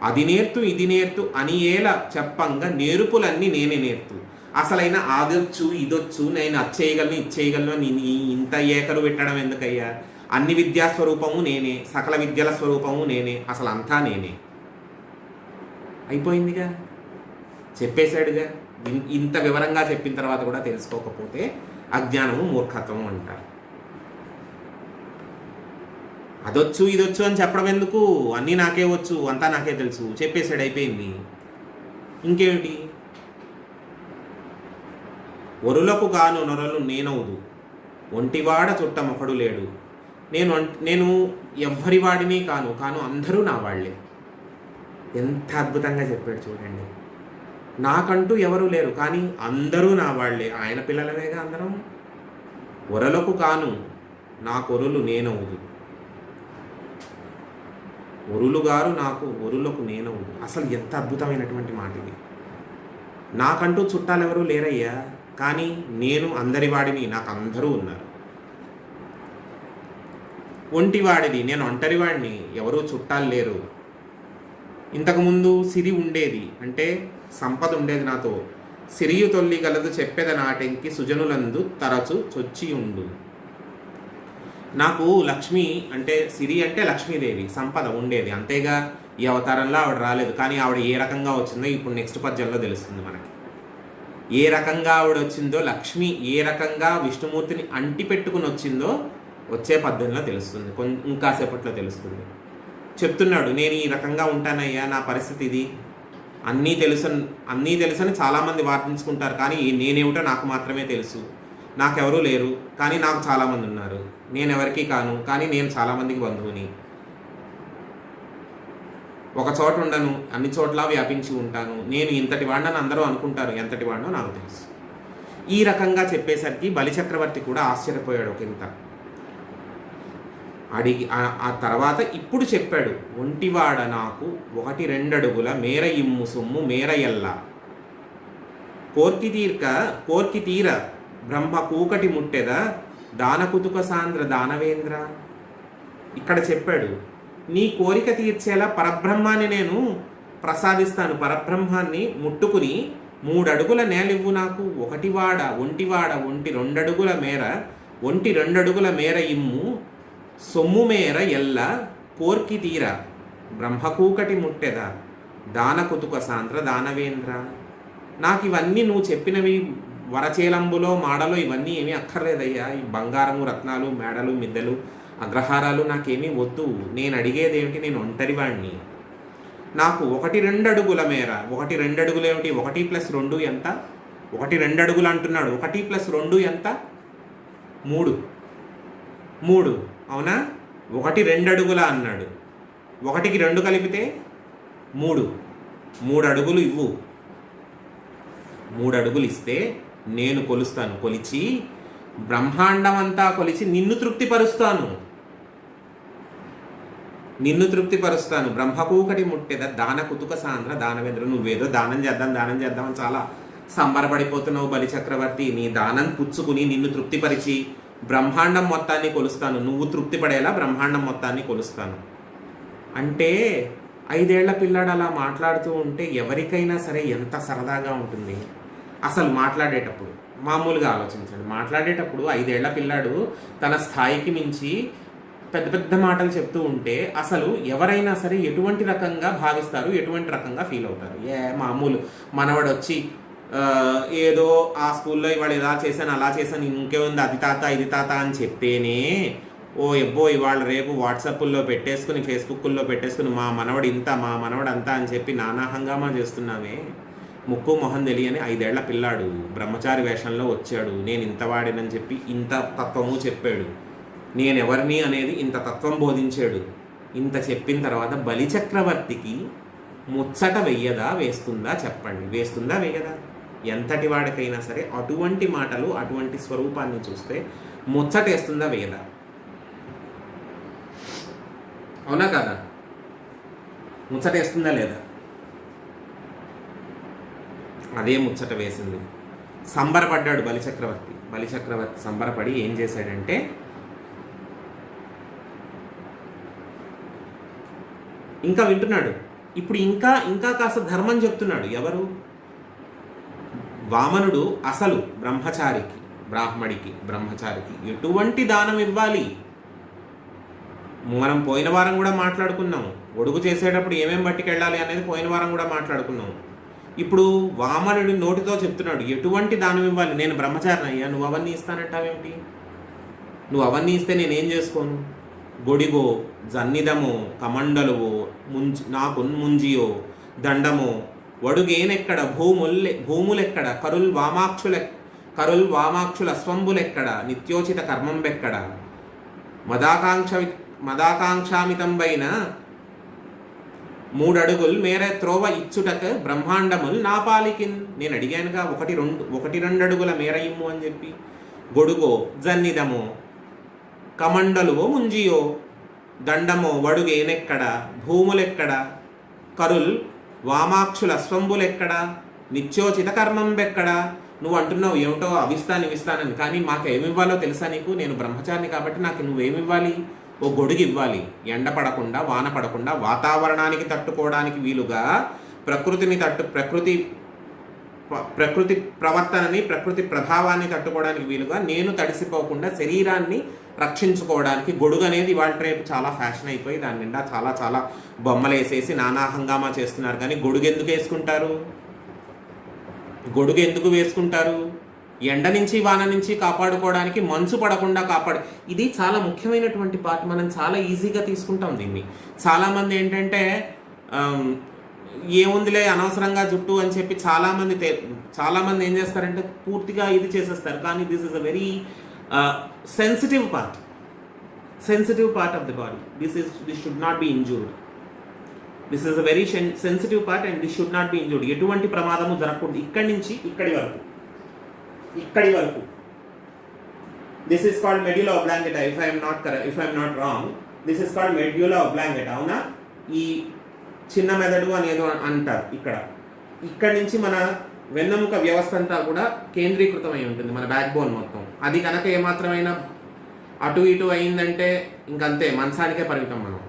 అది నేర్తు ఇది నేర్తు అని ఏలా చెప్పంగా, నేర్పులన్నీ నేనే నేర్తు. అసలైన అదొచ్చు ఇదొచ్చు, నేను అది చేయగలను ఇది చేయగలను, నేను ఇంత ఏకలు పెట్టడం ఎందుకయ్యా? అన్ని విద్యా స్వరూపము నేనే, సకల విద్యల స్వరూపము నేనే, అసలు అంతా నేనే. అయిపోయిందిగా, చెప్పేశాడుగా. ఇంత వివరంగా చెప్పిన తర్వాత కూడా తెలుసుకోకపోతే అజ్ఞానము మూర్ఖత్వము అంటారు. అదొచ్చు ఇదొచ్చు అని చెప్పడం ఎందుకు? అన్నీ నాకే వచ్చు, అంతా నాకే తెలుసు, చెప్పేసాడు, అయిపోయింది. ఇంకేమిటి? ఒరులకు గాను నొరలు నేనవుదు, ఒంటివాడ చుట్టమొకడు లేడు. నేను ఎవ్వరి వాడిని కాను అందరూ నా వాళ్ళే. ఎంత అద్భుతంగా చెప్పాడు చూడండి. నాకంటూ ఎవరు లేరు, కానీ అందరూ నా వాళ్ళే. ఆయన పిల్లలమేగా అందరం. ఒరలకు కాను నా కొరులు నేనవుదు, ఒరులు గారు నాకు ఒరులకు నేనవుదు. అసలు ఎంత అద్భుతమైనటువంటి మాట ఇది. నాకంటూ చుట్టాలు ఎవరూ లేరయ్యా, కానీ నేను అందరి వాడిని, నాకు అందరూ ఉన్నారు. ఒంటివాడిని, నేను ఒంటరివాడిని, ఎవరూ చుట్టాలు లేరు. ఇంతకుముందు సిరి ఉండేది, అంటే సంపద ఉండేది నాతో. సిరియు తొల్లి గలదు చెప్పెద నాటెంకి సుజనులందు తరచు చొచ్చి ఉండు. నాకు లక్ష్మి అంటే సిరి అంటే లక్ష్మీదేవి సంపద ఉండేది, అంతేగా ఈ అవతారంలో ఆవిడ రాలేదు. కానీ ఆవిడ ఏ రకంగా వచ్చిందో ఇప్పుడు నెక్స్ట్ పద్యంలో తెలుస్తుంది మనకి. ఏ రకంగా ఆవిడ వచ్చిందో, లక్ష్మి ఏ రకంగా విష్ణుమూర్తిని అంటి పెట్టుకుని వచ్చిందో వచ్చే పద్యంలో తెలుస్తుంది, ఇంకాసేపట్లో తెలుస్తుంది. చెప్తున్నాడు, నేను ఈ రకంగా ఉంటానయ్యా, నా పరిస్థితి ఇది, అన్నీ తెలుసని చాలామంది వార్తించుకుంటారు, కానీ నేనేమిటో నాకు మాత్రమే తెలుసు. నాకెవరూ లేరు, కానీ నాకు చాలామంది ఉన్నారు. నేను ఎవరికి కాను, కానీ నేను చాలామందికి బంధువుని. ఒక చోట ఉండను, అన్ని చోట్ల వ్యాపించి ఉంటాను. నేను ఇంతటి వాడిని అందరూ అనుకుంటారు, ఎంతటి వాడినో నాకు తెలుసు. ఈ రకంగా చెప్పేసరికి బలిచక్రవర్తి కూడా ఆశ్చర్యపోయాడు ఒకంత. అడిగి ఆ తర్వాత ఇప్పుడు చెప్పాడు, ఒంటివాడ నాకు 1-2 మేర ఇమ్ము సొమ్ము మేర ఎల్ల కోర్కి తీర బ్రహ్మ కూకటి ముట్టెద దానకుతుక సాంద్ర దానవేంద్ర. ఇక్కడ చెప్పాడు, నీ కోరిక తీర్చేలా పరబ్రహ్మాన్ని నేను ప్రసాదిస్తాను. పరబ్రహ్మాన్ని ముట్టుకుని 3 అడుగుల నేలివ్వు నాకు. ఒంటివాడ 2 అడుగుల మేర 2 అడుగుల మేర ఇమ్ము సొమ్ము మేర ఎల్ల కోర్కి తీర బ్రహ్మకూకటి ముట్టెద దానకుతుక సాంద్ర దానవేంద్ర. నాకు ఇవన్నీ నువ్వు చెప్పినవి వరచేలంబులో మాడలో ఇవన్నీ ఏమీ అక్కర్లేదయ్యా. ఈ బంగారము రత్నాలు మేడలు మిద్దెలు అగ్రహారాలు నాకేమీ వద్దు. నేను అడిగేది ఏమిటి, నేను ఒంటరివాణ్ణి. నాకు 1-2 అడుగుల మేర, 1-2 అడుగులు ఏమిటి, 1+2 ఎంత? 1-2 అడుగులు అంటున్నాడు, 1+2 ఎంత? 3 అవునా? 1-2 అడుగుల అన్నాడు, 1కి 2 కలిపితే 3 అడుగులు ఇవ్వు. 3 అడుగులు ఇస్తే నేను కొలుస్తాను, కొలిచి బ్రహ్మాండం అంతా కొలిచి నిన్ను తృప్తిపరుస్తాను. బ్రహ్మకూకటి ముట్టెద దాన కుతుక సాంద్ర దానవేంద్ర. నువ్వేదో దానం చేద్దాం అని చాలా సంబరపడిపోతున్నావు బలిచక్రవర్తి. నీ దానం పుచ్చుకుని నిన్ను తృప్తిపరిచి బ్రహ్మాండం మొత్తాన్ని కొలుస్తాను. నువ్వు తృప్తిపడేలా బ్రహ్మాండం మొత్తాన్ని కొలుస్తాను అంటే 5 ఏళ్ల పిల్లాడు అలా మాట్లాడుతూ ఉంటే ఎవరికైనా సరే ఎంత సరదాగా ఉంటుంది. అసలు మాట్లాడేటప్పుడు మామూలుగా ఆలోచించండి. మాట్లాడేటప్పుడు 5 ఏళ్ల పిల్లాడు తన స్థాయికి మించి పెద్ద పెద్ద మాటలు చెప్తూ ఉంటే అసలు ఎవరైనా సరే ఎటువంటి రకంగా భావిస్తారు, ఎటువంటి రకంగా ఫీల్ అవుతారు. మామూలు మనవాడు వచ్చి ఏదో ఆ స్కూల్లో ఇవాళ ఇలా చేశాను అలా చేశాను ఇంకేముంది అది తాత ఇది తాత అని చెప్తేనే ఇవాళ రేపు వాట్సాప్ల్లో పెట్టేసుకుని ఫేస్బుక్ల్లో పెట్టేసుకుని మా మనవడు ఇంత మా మనవడు అంతా అని చెప్పి నానా హంగామా చేస్తున్నామే. ముక్కు మొహం తెలియని 5 ఏళ్ల పిల్లాడు బ్రహ్మచారి వేషంలో వచ్చాడు. నేను ఇంత వాడినని చెప్పి ఇంత తత్వము చెప్పాడు. నేనెవరిని అనేది ఇంత తత్వం బోధించాడు. ఇంత చెప్పిన తర్వాత బలిచక్రవర్తికి ముచ్చట వెయ్యదా వేస్తుందా చెప్పండి? వేస్తుందా వేయదా? ఎంతటి వాడికైనా సరే అటువంటి మాటలు అటువంటి స్వరూపాన్ని చూస్తే ముచ్చటేస్తుందా వేయదా? అవునా కదా? ముచ్చటేస్తుందా లేదా? అదే ముచ్చట వేసింది. సంబరపడ్డాడు బలిచక్రవర్తి సంబరపడి ఏం చేశాడంటే ఇంకా వింటున్నాడు. ఇప్పుడు ఇంకా కాస్త ధర్మం చెప్తున్నాడు. ఎవరు? వామనుడు అసలు బ్రహ్మచారికి ఎటువంటి దానం ఇవ్వాలి? మనం పోయిన వారం కూడా మాట్లాడుకున్నాము. ఒడుగు చేసేటప్పుడు ఏమేం పట్టుకెళ్ళాలి అనేది పోయిన వారం కూడా మాట్లాడుకున్నాము. ఇప్పుడు వామనుడి నోటితో చెప్తున్నాడు ఎటువంటి దానం ఇవ్వాలి. నేను బ్రహ్మచారిని అయ్యా, నువ్వు అవన్నీ ఇస్తానంటావేమిటి? నువ్వు అవన్నీ ఇస్తే నేనేం చేసుకోను? గొడిగో జన్నిదమో కమండలువో నాకు ముంజియో దండమో వడుగేనెక్కడ భూములెక్కడ కరుల్ కరుల్ వామాక్షుల అస్వంబులెక్కడ, నిత్యోచిత కర్మంబెక్కడ, మదాకాంక్షామితంబైన 3 అడుగులు మేరే త్రోవ ఇచ్చుటకు బ్రహ్మాండములు నా పాలికిన్. నేను అడిగానుగా 1-2 అడుగుల మేర ఇమ్ము అని చెప్పి. గొడుగో జన్నిదమో కమండలువో ముంజియో, దండమో వడుగేనెక్కడ, భూములెక్కడ, కరుల్ వామాక్షుల అస్వంబులెక్కడ, నిత్యోచిత కర్మంబెక్కడ. నువ్వు అంటున్నావు ఏమిటో ఇవిస్తానని, కానీ మాకేమివ్వాలో తెలుసా నీకు? నేను బ్రహ్మచారిని కాబట్టి నాకు నువ్వేమివ్వాలి? ఓ గొడుగు ఇవ్వాలి. ఎండ పడకుండా వాన పడకుండా వాతావరణానికి తట్టుకోవడానికి వీలుగా ప్రకృతి ప్రవర్తనని, ప్రకృతి ప్రభావాన్ని తట్టుకోవడానికి వీలుగా నేను తడిసిపోకుండా శరీరాన్ని రక్షించుకోవడానికి గొడుగు అనేది ఇవాళ రేపు చాలా ఫ్యాషన్ అయిపోయి దాని నిండా చాలా చాలా బొమ్మలు వేసేసి నానా హంగామా చేస్తున్నారు. కానీ గొడుగు ఎందుకు వేసుకుంటారు? గొడుగు ఎందుకు వేసుకుంటారు? ఎండ నుంచి వాన నుంచి కాపాడుకోవడానికి, మంచు పడకుండా ఇది చాలా ముఖ్యమైనటువంటి పార్ట్. మనం చాలా ఈజీగా తీసుకుంటాం దీన్ని. చాలామంది ఏంటంటే ఏముందిలే అనవసరంగా జుట్టు అని చెప్పి చాలామంది ఏం చేస్తారంటే పూర్తిగా ఇది చేసేస్తారు. కానీ this is a very sensitive part of the body. This should not be injured. This is a very sensitive part and this should not be injured. ఎటువంటి ప్రమాదము జరగకూడదు. ఇక్కడి నుంచి ఇక్కడి వరకు this is called medulla oblongata. If I'm not wrong, this is called medulla oblongata. అవునా? ఈ చిన్న మెదడు అనేదో అంటారు. ఇక్కడి నుంచి మన వెన్నెముక వ్యవస్థ అంతా కూడా కేంద్రీకృతమై ఉంటుంది, మన బ్యాక్ బోన్ మొత్తం. అది కనుక ఏమాత్రమైనా అటు ఇటు అయిందంటే ఇంకంతే, మంచానికే పరిమితం మనం.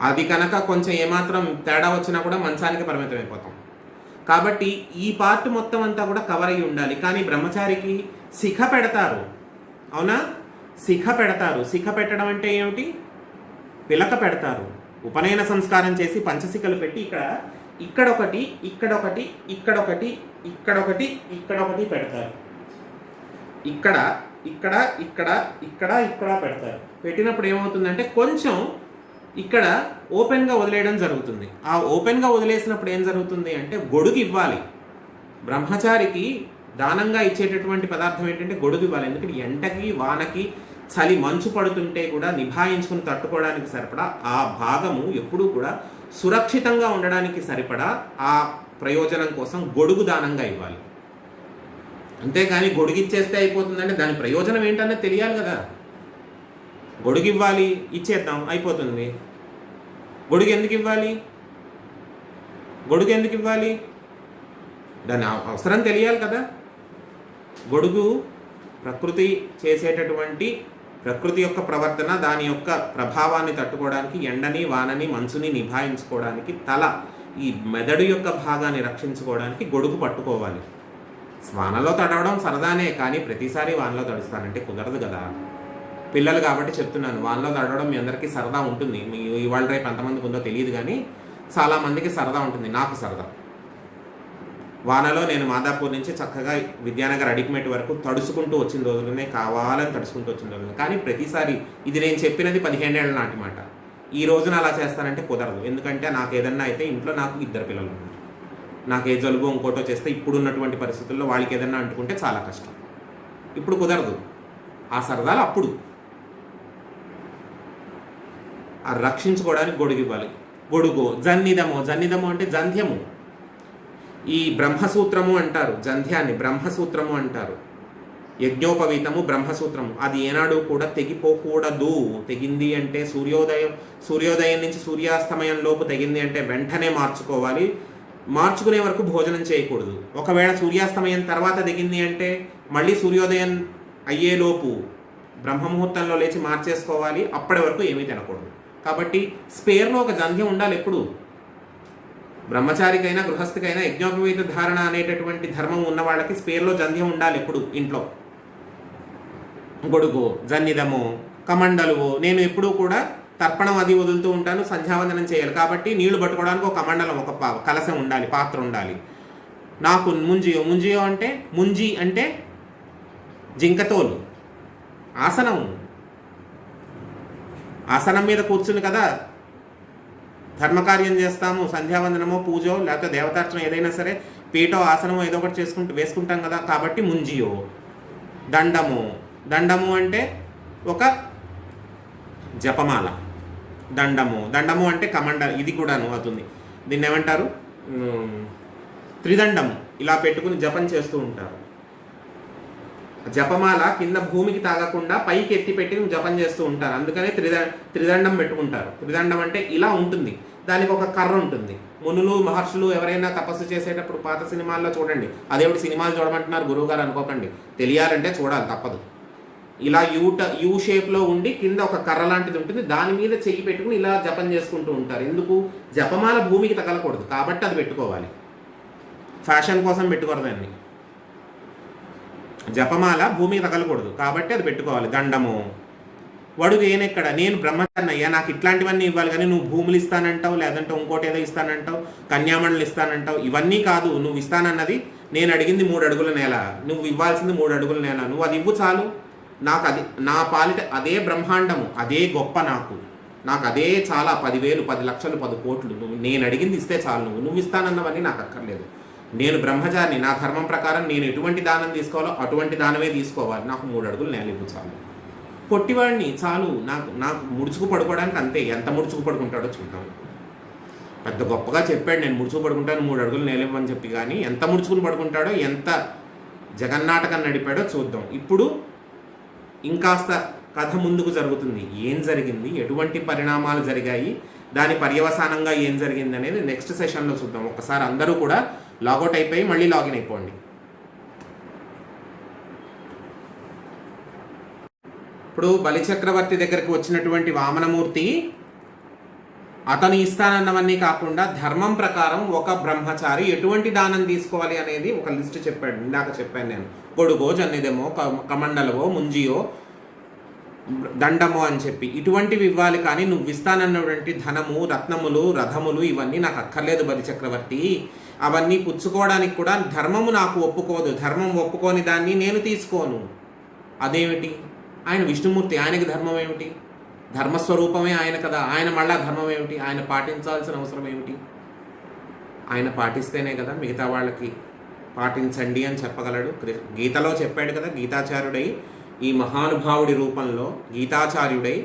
అది కనుక కొంచెం ఏమాత్రం తేడా వచ్చినా కూడా మంచానికి పరిమితం అయిపోతాం. కాబట్టి ఈ పార్ట్ మొత్తం అంతా కూడా కవర్ అయ్యి ఉండాలి. కానీ బ్రహ్మచారికి శిఖ పెడతారు. అవునా? శిఖ పెడతారు. శిఖ పెట్టడం అంటే ఏమిటి? పిలక పెడతారు. ఉపనయన సంస్కారం చేసి పంచశిఖలు పెట్టి ఇక్కడొకటి పెడతారు. ఇక్కడ పెడతారు. పెట్టినప్పుడు ఏమవుతుందంటే కొంచెం ఇక్కడ ఓపెన్గా వదిలేయడం జరుగుతుంది. ఆ ఓపెన్గా వదిలేసినప్పుడు ఏం జరుగుతుంది అంటే గొడుగు ఇవ్వాలి. బ్రహ్మచారికి దానంగా ఇచ్చేటటువంటి పదార్థం ఏంటంటే గొడుగు ఇవ్వాలి. ఎందుకంటే ఎండకి వానకి చలి మంచు పడుతుంటే కూడా నిభాయించుకుని తట్టుకోవడానికి సరిపడా ఆ భాగము ఎప్పుడూ కూడా సురక్షితంగా ఉండడానికి సరిపడా ఆ ప్రయోజనం కోసం గొడుగు దానంగా ఇవ్వాలి. అంతేగాని గొడుగు ఇచ్చేస్తే అయిపోతుందంటే దాని ప్రయోజనం ఏంటన్నది తెలియాలి కదా. గొడుగు ఇవ్వాలి, ఇచ్చేద్దాం, అయిపోతుంది. గొడుగు ఎందుకు ఇవ్వాలి? దాని అవసరం తెలియాలి కదా. గొడుగు ప్రకృతి చేసేటటువంటి ప్రకృతి యొక్క ప్రవర్తన, దాని యొక్క ప్రభావాన్ని తట్టుకోవడానికి, ఎండని వానని మంచుని నిభాయించుకోవడానికి, ఈ మెదడు యొక్క భాగాన్ని రక్షించుకోవడానికి గొడుగు పట్టుకోవాలి. వానలో తడవడం సరదానే, కానీ ప్రతిసారి వానలో తడుస్తానంటే కుదరదు కదా. పిల్లలు కాబట్టి చెప్తున్నాను, వానలో తడవడం మీ అందరికీ సరదా ఉంటుంది. మీ ఇవాళ రేపు ఎంతమందికి ఉందో తెలియదు, కానీ చాలామందికి సరదా ఉంటుంది. నాకు సరదా. వానలో నేను మాదాపూర్ నుంచి చక్కగా విద్యానగర్ అడిక్మేట్ వరకు తడుచుకుంటూ వచ్చిన రోజులనే, కావాలని తడుచుకుంటూ వచ్చిన రోజులు. కానీ ప్రతిసారి ఇది నేను చెప్పినది 15 ఏళ్ల నాటి మాట. ఈ రోజున అలా చేస్తానంటే కుదరదు. ఎందుకంటే నాకు ఏదన్నా అయితే ఇంట్లో నాకు 2 పిల్లలు ఉన్నారు. నాకు ఏ జలుబు ఇంకోటో చేస్తే ఇప్పుడున్నటువంటి పరిస్థితుల్లో వాళ్ళకి ఏదన్నా అంటుకుంటే చాలా కష్టం. ఇప్పుడు కుదరదు. ఆ సరదాలు అప్పుడు. ఆ రక్షించుకోవడానికి గొడుగు ఇవ్వాలి. గొడుగు జన్నిదము అంటే జంధ్యము. ఈ బ్రహ్మసూత్రము అంటారు, జంధ్యాన్ని బ్రహ్మసూత్రము అంటారు. యజ్ఞోపవీతము బ్రహ్మసూత్రము. అది ఏనాడు కూడా తెగిపోకూడదు. తెగింది అంటే సూర్యోదయం నుంచి సూర్యాస్తమయం లోపు తెగింది అంటే వెంటనే మార్చుకోవాలి. మార్చుకునే వరకు భోజనం చేయకూడదు. ఒకవేళ సూర్యాస్తమయం తర్వాత తెగింది అంటే మళ్ళీ సూర్యోదయం అయ్యేలోపు బ్రహ్మముహూర్తంలో లేచి మార్చేసుకోవాలి. అప్పటి వరకు ఏమీ తినకూడదు. కాబట్టి స్పేర్లో ఒక జంధ్యం ఉండాలి ఎప్పుడు. బ్రహ్మచారికైనా గృహస్థికైనా యజ్ఞోపవీత ధారణ అనేటటువంటి ధర్మం ఉన్న వాళ్ళకి స్పేర్లో జంధ్యం ఉండాలి ఎప్పుడు ఇంట్లో. గొడుగు, జన్నిదము, కమండలువు. నేను ఎప్పుడూ కూడా తర్పణం అది వదులుతూ ఉంటాను, సంధ్యావందనం చేయాలి. కాబట్టి నీళ్లు పట్టుకోవడానికి ఒక కమండలం, ఒక కలశం ఉండాలి, పాత్ర ఉండాలి. నాకు ముంజియో అంటే ముంజి అంటే జింకతోలు. ఆసనం మీద కూర్చుని కదా ధర్మకార్యం చేస్తాము. సంధ్యావందనమో పూజో లేకపోతే దేవతార్చన ఏదైనా సరే పీఠో ఆసనం ఏదో ఒకటి వేసుకుంటాం కదా, కాబట్టి ముంజియో. దండము, దండము అంటే ఒక జపమాల. దండము అంటే కమండ, ఇది కూడాను అవుతుంది. దీన్ని ఏమంటారు, త్రిదండము. ఇలా పెట్టుకుని జపం చేస్తూ ఉంటారు. జపమాల కింద భూమికి తాగకుండా పైకి ఎత్తి పెట్టి జపం చేస్తూ ఉంటారు. అందుకనే త్రిదండం పెట్టుకుంటారు. త్రిదండం అంటే ఇలా ఉంటుంది, దానికి ఒక కర్ర ఉంటుంది. మునులు మహర్షులు ఎవరైనా తపస్సు చేసేటప్పుడు పాత సినిమాల్లో చూడండి. అదేవిటి సినిమాలు చూడమంటున్నారు గురువుగారు అనుకోకండి, తెలియాలంటే చూడాలి, తప్పదు. ఇలా యూ షేప్లో ఉండి కింద ఒక కర్ర లాంటిది ఉంటుంది, దాని మీద చెయ్యి పెట్టుకుని ఇలా జపం చేసుకుంటూ ఉంటారు. ఎందుకు? జపమాల భూమికి తగలకూడదు కాబట్టి అది పెట్టుకోవాలి. ఫ్యాషన్ కోసం పెట్టుకోరదాన్ని. జపమాల భూమికి తగలకూడదు కాబట్టి అది పెట్టుకోవాలి. దండము. వాడు నేనెక్కడ, నేను బ్రహ్మచారిని అయ్యా, నాకు ఇట్లాంటివన్నీ ఇవ్వాలి కానీ నువ్వు భూములు ఇస్తానంటావు, లేదంటే ఇంకోటి ఏదో ఇస్తానంటావు, కన్యామణులు ఇస్తానంటావు. ఇవన్నీ కాదు, నువ్వు ఇస్తానన్నది నేను అడిగింది 3 అడుగుల నేల, నువ్వు ఇవ్వాల్సింది 3 అడుగుల నేల. నువ్వు అది ఇవ్వు చాలు. నాకు అది, నా పాలిట అదే బ్రహ్మాండము, అదే గొప్ప. నాకు అదే చాలా 10,000 10 లక్షలు 10 కోట్లు. నేను అడిగింది ఇస్తే చాలు. నువ్వు ఇస్తానన్నవన్నీ నాకు అక్కర్లేదు. నేను బ్రహ్మచారిని, నా ధర్మం ప్రకారం నేను ఎటువంటి దానం తీసుకోవాలో అటువంటి దానమే తీసుకోవాలి. నాకు 3 అడుగులు నేల ఇవ్వు చాలు. పొట్టివాడిని చాలు, నాకు ముడుచుకు పడుకోవడానికి అంతే. ఎంత ముడుచుకు పడుకుంటాడో చూద్దాం. పెద్ద గొప్పగా చెప్పాడు, నేను ముడుచుకు పడుకుంటాను 3 అడుగులు నేల ఇవ్వని చెప్పి, కానీ ఎంత ముడుచుకుని పడుకుంటాడో, ఎంత జగన్నాటకం నడిపాడో చూద్దాం. ఇప్పుడు ఇంకాస్త కథ ముందుకు జరుగుతుంది. ఏం జరిగింది, ఎటువంటి పరిణామాలు జరిగాయి, దాని పర్యవసానంగా ఏం జరిగింది అనేది నెక్స్ట్ సెషన్లో చూద్దాం. ఒకసారి అందరూ కూడా లాగౌట్ అయిపోయి మళ్ళీ లాగిన్ అయిపోండి. ఇప్పుడు బలిచక్రవర్తి దగ్గరికి వచ్చినటువంటి వామనమూర్తి అతను ఇస్తానన్నవన్నీ కాకుండా ధర్మం ప్రకారం ఒక బ్రహ్మచారి ఎటువంటి దానం తీసుకోవాలి అనేది ఒక లిస్ట్ చెప్పాడు. ఇందాక చెప్పాను నేను. గొడుగో, జన్నిదెమో, కమండలవో, ముంజియో, దండము అని చెప్పి ఇటువంటివి ఇవ్వాలి. కానీ నువ్వు ఇస్తానన్నటువంటి ధనము, రత్నములు, రథములు ఇవన్నీ నాకు అక్కర్లేదు బలిచక్రవర్తి. అవన్నీ పుచ్చుకోవడానికి కూడా ధర్మము నాకు ఒప్పుకోదు. ధర్మం ఒప్పుకోని దాన్ని నేను తీసుకోను. అదేమిటి? ఆయన విష్ణుమూర్తి, ఆయనకి ధర్మం ఏమిటి? ధర్మస్వరూపమే ఆయన కదా. ఆయన మళ్ళా ధర్మం ఏమిటి? ఆయన పాటించాల్సిన అవసరం ఏమిటి? ఆయన పాటిస్తేనే కదా మిగతా వాళ్ళకి పాటించండి అని చెప్పగలడు. గీతలో చెప్పాడు కదా, గీతాచార్యుడై, ఈ మహానుభావుడి రూపంలో గీతాచార్యుడై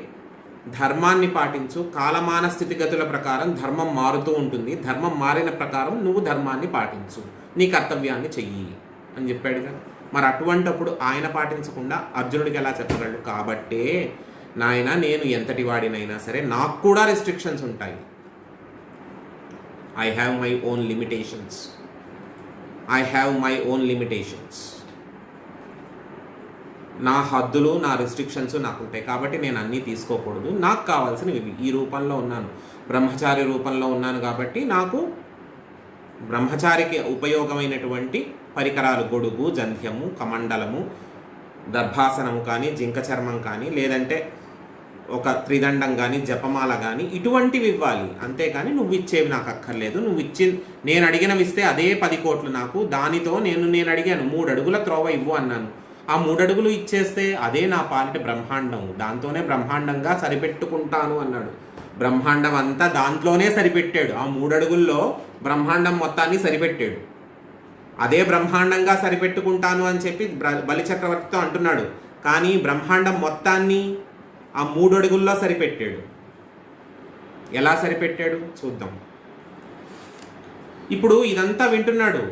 ధర్మాన్ని పాటించు, కాలమాన స్థితిగతుల ప్రకారం ధర్మం మారుతూ ఉంటుంది, ధర్మం మారిన ప్రకారం నువ్వు ధర్మాన్ని పాటించు, నీ కర్తవ్యాన్ని చెయ్యి అని చెప్పాడు కదా. మరి అటువంటప్పుడు ఆయన పాటించకుండా అర్జునుడికి ఎలా చెప్పగలడు? కాబట్టే నాయన, నేను ఎంతటి వాడినైనా సరే నాకు కూడా రెస్ట్రిక్షన్స్ ఉంటాయి. I have my own limitations. నా హద్దులు, నా రెస్ట్రిక్షన్స్ నాకు ఉంటాయి. కాబట్టి నేను అన్నీ తీసుకోకూడదు. నాకు కావాల్సినవి ఇవి. ఈ రూపంలో ఉన్నాను, బ్రహ్మచారి రూపంలో ఉన్నాను కాబట్టి నాకు బ్రహ్మచారికి ఉపయోగమైనటువంటి పరికరాలు, గొడుగు, జంధ్యము, కమండలము, దర్భాసనము కానీ, జింక చర్మం కానీ, లేదంటే ఒక త్రిదండం కానీ, జపమాల కానీ, ఇటువంటివి ఇవ్వాలి. అంతేకాని నువ్వు ఇచ్చేవి నాకు అక్కర్లేదు. నేను అడిగినవి ఇస్తే అదే 10 కోట్లు నాకు. దానితో నేను అడిగాను 3 అడుగుల త్రోవ ఇవ్వు అన్నాను. ఆ 3 అడుగులు ఇచ్చేస్తే అదే నా పాలిట బ్రహ్మాండం, దాంతోనే బ్రహ్మాండంగా సరిపెట్టుకుంటాను అన్నాడు. బ్రహ్మాండం అంతా దాంట్లోనే సరిపెట్టాడు. ఆ 3 అడుగుల్లో బ్రహ్మాండం మొత్తాన్ని సరిపెట్టాడు. అదే బ్రహ్మాండంగా సరిపెట్టుకుంటాను అని చెప్పి బలిచక్రవర్తితో అంటున్నాడు. కానీ బ్రహ్మాండం మొత్తాన్ని ఆ 3 అడుగుల్లో సరిపెట్టాడు. ఎలా సరిపెట్టాడు చూద్దాం. ఇప్పుడు ఇదంతా వింటున్నాడు.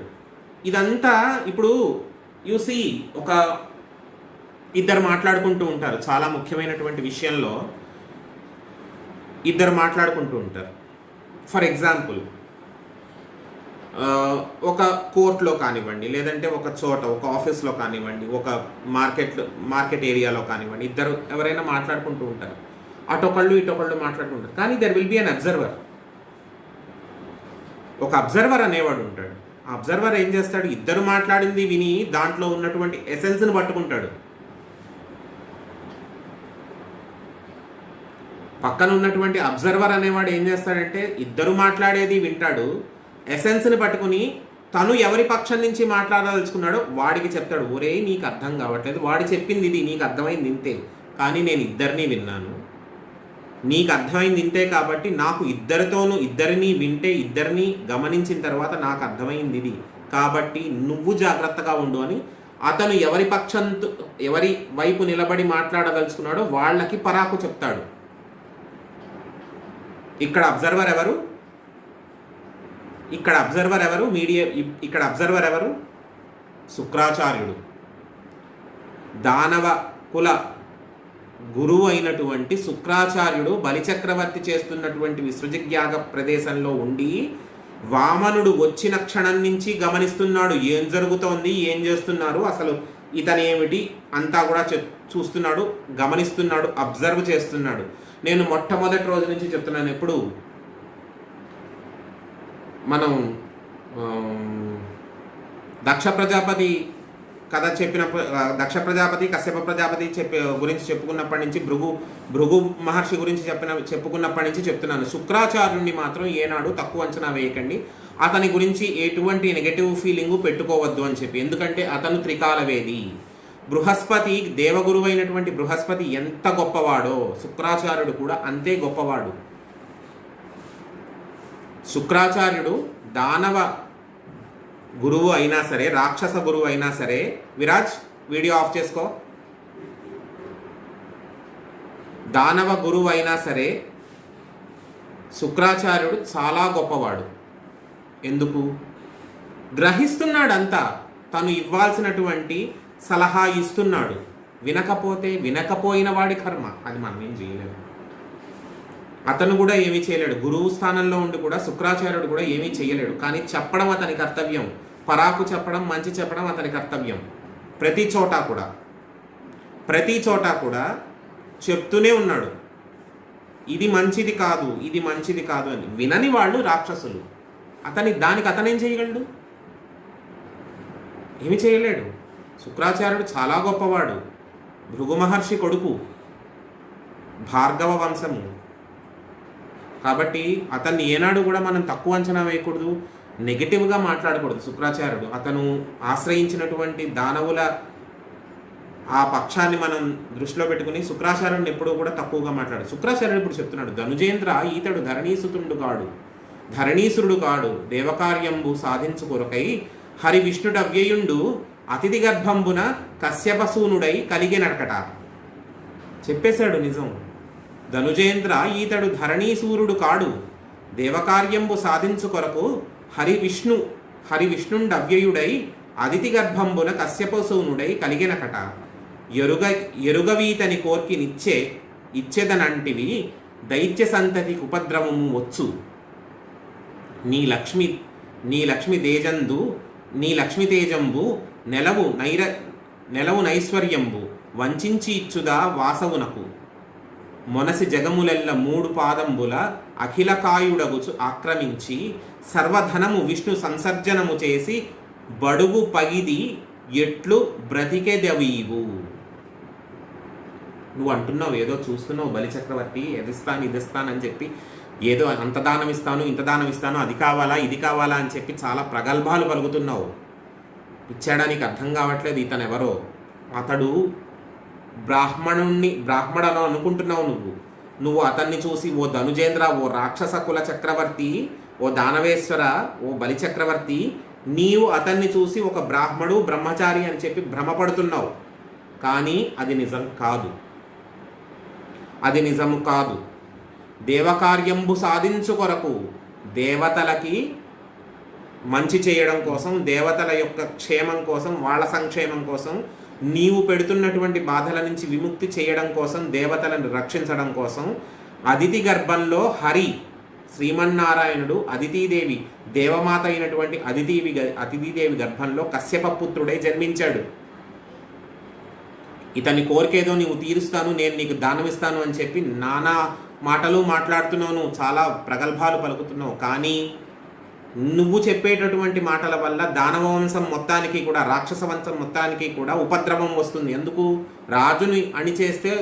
ఇదంతా ఇప్పుడు యూసీ ఒక ఇద్దరు మాట్లాడుకుంటూ ఉంటారు. చాలా ముఖ్యమైనటువంటి విషయంలో ఇద్దరు మాట్లాడుకుంటూ ఉంటారు. ఫర్ ఎగ్జాంపుల్, ఒక కోర్టులో కానివ్వండి, లేదంటే ఒక చోట, ఒక ఆఫీస్లో కానివ్వండి, ఒక మార్కెట్ ఏరియాలో కానివ్వండి, ఇద్దరు ఎవరైనా మాట్లాడుకుంటూ ఉంటారు. అటొకళ్ళు ఇటొకళ్ళు మాట్లాడుకుంటారు. కానీ there will be an observer. ఒక అబ్జర్వర్ అనేవాడు ఉంటాడు. ఆ అబ్జర్వర్ ఏం చేస్తాడు? ఇద్దరు మాట్లాడింది విని దాంట్లో ఉన్నటువంటి ఎసెన్స్ని పట్టుకుంటాడు. పక్కన ఉన్నటువంటి అబ్జర్వర్ అనేవాడు ఏం చేస్తాడంటే ఇద్దరు మాట్లాడేది వింటాడు, ఎసెన్స్ని పట్టుకుని తను ఎవరి పక్షం నుంచి మాట్లాడదలుచుకున్నాడో వాడికి చెప్తాడు. ఒరే, నీకు అర్థం కావట్లేదు, వాడు చెప్పింది ఇది, నీకు అర్థమైంది ఇంతే, కానీ నేను ఇద్దరిని విన్నాను, నీకు అర్థమైంది ఇంతే కాబట్టి నాకు ఇద్దరిని వింటే, ఇద్దరిని గమనించిన తర్వాత నాకు అర్థమైంది ఇది, కాబట్టి నువ్వు జాగ్రత్తగా ఉండు అని అతను ఎవరి వైపు నిలబడి మాట్లాడదలుచుకున్నాడో వాళ్ళకి పరాకు చెప్తాడు. ఇక్కడ అబ్జర్వర్ ఎవరు? ఇక్కడ అబ్జర్వర్ ఎవరు? శుక్రాచార్యుడు. దానవ కుల గురువు అయినటువంటి శుక్రాచార్యుడు బలిచక్రవర్తి చేస్తున్నటువంటి విసృజిజ్ఞాగ ప్రదేశంలో ఉండి వామనుడు వచ్చిన క్షణం నుంచి గమనిస్తున్నాడు. ఏం జరుగుతోంది, ఏం చేస్తున్నారు, అసలు ఇతనేమిటి అంతా కూడా చూస్తున్నాడు, గమనిస్తున్నాడు, అబ్జర్వ్ చేస్తున్నాడు. నేను మొట్టమొదటి రోజు నుంచి చెప్తున్నాను. ఎప్పుడు మనం దక్ష ప్రజాపతి కథ చెప్పినప్పుడు, దక్ష ప్రజాపతి కశ్యప ప్రజాపతి గురించి చెప్పుకున్నప్పటి నుంచి, భృగు మహర్షి గురించి చెప్పుకున్నప్పటి నుంచి చెప్తున్నాను. శుక్రాచార్యుడిని మాత్రం ఏనాడు తక్కువ అంచనా వేయకండి. అతని గురించి ఎటువంటి నెగటివ్ ఫీలింగు పెట్టుకోవద్దు అని చెప్పి. ఎందుకంటే అతను త్రికాలవేది. బృహస్పతి, దేవగురువు అయినటువంటి బృహస్పతి ఎంత గొప్పవాడో శుక్రాచార్యుడు కూడా అంతే గొప్పవాడు. శుక్రాచార్యుడు దానవ గురువు అయినా సరే, రాక్షస గురువు అయినా సరే, విరాజ్ వీడియో ఆఫ్ చేసుకో, దానవ గురువు అయినా సరే శుక్రాచార్యుడు చాలా గొప్పవాడు. ఎందుకు? గ్రహిస్తున్నాడంతా, తను ఇవ్వాల్సినటువంటి సలహా ఇస్తున్నాడు. వినకపోయిన వాడి కర్మ, అది మనం ఏం చేయలేము. అతను కూడా ఏమీ చేయలేడు. గురువు స్థానంలో ఉండి కూడా శుక్రాచార్యుడు కూడా ఏమీ చేయలేడు. కానీ చెప్పడం అతని కర్తవ్యం. పరాకు చెప్పడం, మంచి చెప్పడం అతని కర్తవ్యం. ప్రతి చోట కూడా చెప్తూనే ఉన్నాడు, ఇది మంచిది కాదు, ఇది మంచిది కాదు అని. వినని వాళ్ళు రాక్షసులు. దానికి అతనేం చేయగలడు? ఏమి చేయలేడు. శుక్రాచార్యుడు చాలా గొప్పవాడు. భృగు మహర్షి కొడుకు, భార్గవ వంశము. కాబట్టి అతన్ని ఏనాడు కూడా మనం తక్కువ అంచనా వేయకూడదు, నెగిటివ్గా మాట్లాడకూడదు. శుక్రాచార్యుడు అతను ఆశ్రయించినటువంటి దానవుల ఆ పక్షాన్ని మనం దృష్టిలో పెట్టుకుని శుక్రాచార్యుడిని ఎప్పుడూ కూడా తక్కువగా మాట్లాడు. శుక్రాచార్యుడు ఇప్పుడు చెప్తున్నాడు, ధనుజేంద్ర ఈతడు ధరణీసురుడు కాడు, దేవకార్యంబు సాధించు కొరకై హరి విష్ణుడవ్యయుండు అతిథి గర్భంబున కశ్యపసూనుడై కలిగినడకట. చెప్పేశాడు నిజం. ధనుజేంద్ర ఈతడు ధరణీసూరుడు కాడు, దేవకార్యంబు సాధించు కొరకు హరివిష్ణుండవ్యయుడై అదితి గర్భంబున కశ్యపసూనుడై కలిగినకట. ఎరుగవీతని కోర్కి ఇచ్చెదనంటివి దైత్య సంతతికి ఉపద్రవము వచ్చు. నీ లక్ష్మి తేజంబు నెలవు నైశ్వర్యంబు వంచించి ఇచ్చుదా వాసవునకు. మొనసి జగములెల్ల 3 పాదంబుల అఖిలకాయుడగుచు ఆక్రమించి సర్వధనము విష్ణు సంసర్జనము చేసి బడుగు పగిది ఎట్లు బ్రతికెదవీవు. నువ్వు అంటున్నావు, ఏదో చూస్తున్నావు, బలిచక్రవర్తి ఇదిస్తానని చెప్పి ఏదో అంత దానం ఇస్తాను, ఇంత దానం ఇస్తాను, అది కావాలా ఇది కావాలా అని చెప్పి చాలా ప్రగల్భాలు పలుకుతున్నావు. ఇచ్చేయడానికి అర్థం కావట్లేదు ఇతనెవరో. అతడు బ్రాహ్మణుడు అనుకుంటున్నావు నువ్వు అతన్ని చూసి, ఓ ధనుజేంద్ర, ఓ రాక్షస కుల చక్రవర్తి, ఓ దానవేశ్వర, ఓ బలిచక్రవర్తి, నీవు అతన్ని చూసి ఒక బ్రహ్మచారి అని చెప్పి భ్రమపడుతున్నావు. కానీ అది నిజము కాదు. దేవకార్యంబు సాధించు కొరకు, దేవతలకి మంచి చేయడం కోసం, దేవతల యొక్క క్షేమం కోసం, వాళ్ళ సంక్షేమం కోసం, నీవు పెడుతున్నటువంటి బాధల నుంచి విముక్తి చేయడం కోసం, దేవతలను రక్షించడం కోసం అదితి గర్భంలో హరి శ్రీమన్నారాయణుడు అదితీదేవి దేవమాత అయినటువంటి అదితీదేవి గర్భంలో కశ్యప పుత్రుడై జన్మించాడు. ఇతని కోరికేదో నీవు తీరుస్తాను, నేను నీకు దానమిస్తాను అని చెప్పి నానా మాటలు మాట్లాడుతున్నావు, నువ్వు చాలా ప్రగల్భాలు పలుకుతున్నావు. కానీ నువ్వు చెప్పేటటువంటి మాటల వల్ల దానవ వంశం మొత్తానికి కూడా, రాక్షస వంశం మొత్తానికి కూడా ఉపద్రవం వస్తుంది. ఎందుకు? రాజుని అణిచేస్తే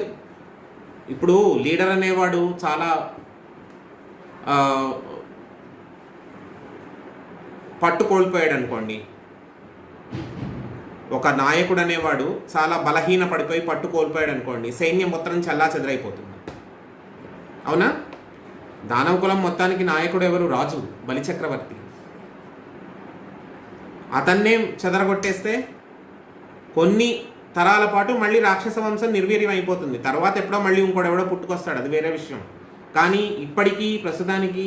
ఇప్పుడు లీడర్ అనేవాడు చాలా పట్టు కోల్పోయాడు అనుకోండి. ఒక నాయకుడు అనేవాడు చాలా బలహీన పడిపోయి పట్టు కోల్పోయాడు అనుకోండి, సైన్యం మొత్తం చల్లా చెదరైపోతుంది. అవునా? దానవ కులం మొత్తానికి నాయకుడు ఎవరు? రాజు, బలిచక్రవర్తి. అతన్నే చెదరగొట్టేస్తే కొన్ని తరాల పాటు మళ్ళీ రాక్షస వంశం నిర్వీర్యం అయిపోతుంది. తర్వాత ఎప్పుడో మళ్ళీ ఇంకోడెవడో పుట్టుకొస్తాడు, అది వేరే విషయం. కానీ ఇప్పటికీ ప్రస్తుతానికి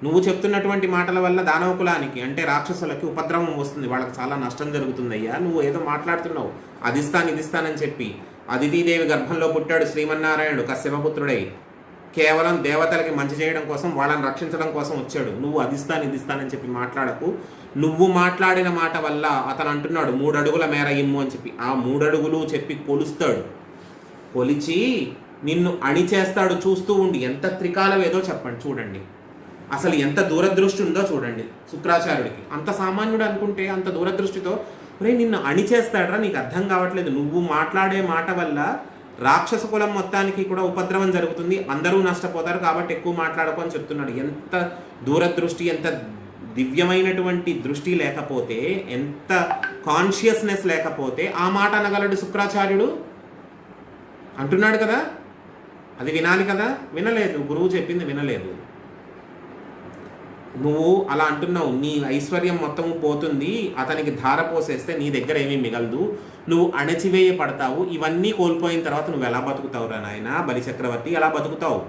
నువ్వు చెప్తున్నటువంటి మాటల వల్ల దానవ కులానికి అంటే రాక్షసులకి ఉపద్రవం వస్తుంది, వాళ్ళకి చాలా నష్టం జరుగుతుందయ్యా. నువ్వు ఏదో మాట్లాడుతున్నావు, ఇదిస్తానని చెప్పి. అదితీదేవి గర్భంలో పుట్టాడు శ్రీమన్నారాయణుడు కశ్యపపుత్రుడై. కేవలం దేవతలకి మంచి చేయడం కోసం, వాళ్ళని రక్షించడం కోసం వచ్చాడు. నువ్వు ఇదిస్తానని చెప్పి మాట్లాడకు. నువ్వు మాట్లాడిన మాట వల్ల అతను అంటున్నాడు 3 అడుగుల మేర ఇమ్ము అని చెప్పి. ఆ 3 అడుగులు చెప్పి కొలుస్తాడు, కొలిచి నిన్ను అణిచేస్తాడు. చూస్తూ ఉండి. ఎంత త్రికాలం ఏదో చెప్పండి, చూడండి అసలు ఎంత దూరదృష్టి ఉందో చూడండి శుక్రాచార్యుడికి. అంత సామాన్యుడు అనుకుంటే అంత దూరదృష్టితో రే నిన్ను అణిచేస్తాడరా, నీకు అర్థం కావట్లేదు. నువ్వు మాట్లాడే మాట వల్ల రాక్షస కులం మొత్తానికి కూడా ఉపద్రవం జరుగుతుంది, అందరూ నష్టపోతారు, కాబట్టి ఎక్కువ మాట్లాడకు అని చెప్తున్నాడు. ఎంత దూరదృష్టి, ఎంత దివ్యమైనటువంటి దృష్టి లేకపోతే, ఎంత కాన్షియస్నెస్ లేకపోతే ఆ మాట అనగలడు శుక్రాచార్యుడు అంటున్నాడు కదా. అది వినాలి కదా, వినలేదు. గురువు చెప్పింది వినలేదు. నువ్వు అలా అంటున్నావు, నీ ఐశ్వర్యం మొత్తం పోతుంది, అతనికి ధార పోసేస్తే నీ దగ్గర ఏమీ మిగలదు, నువ్వు అణచివేయపడతావు, ఇవన్నీ కోల్పోయిన తర్వాత నువ్వు ఎలా బతుకుతావురా నాయన బలిచక్రవర్తి, ఎలా బతుకుతావు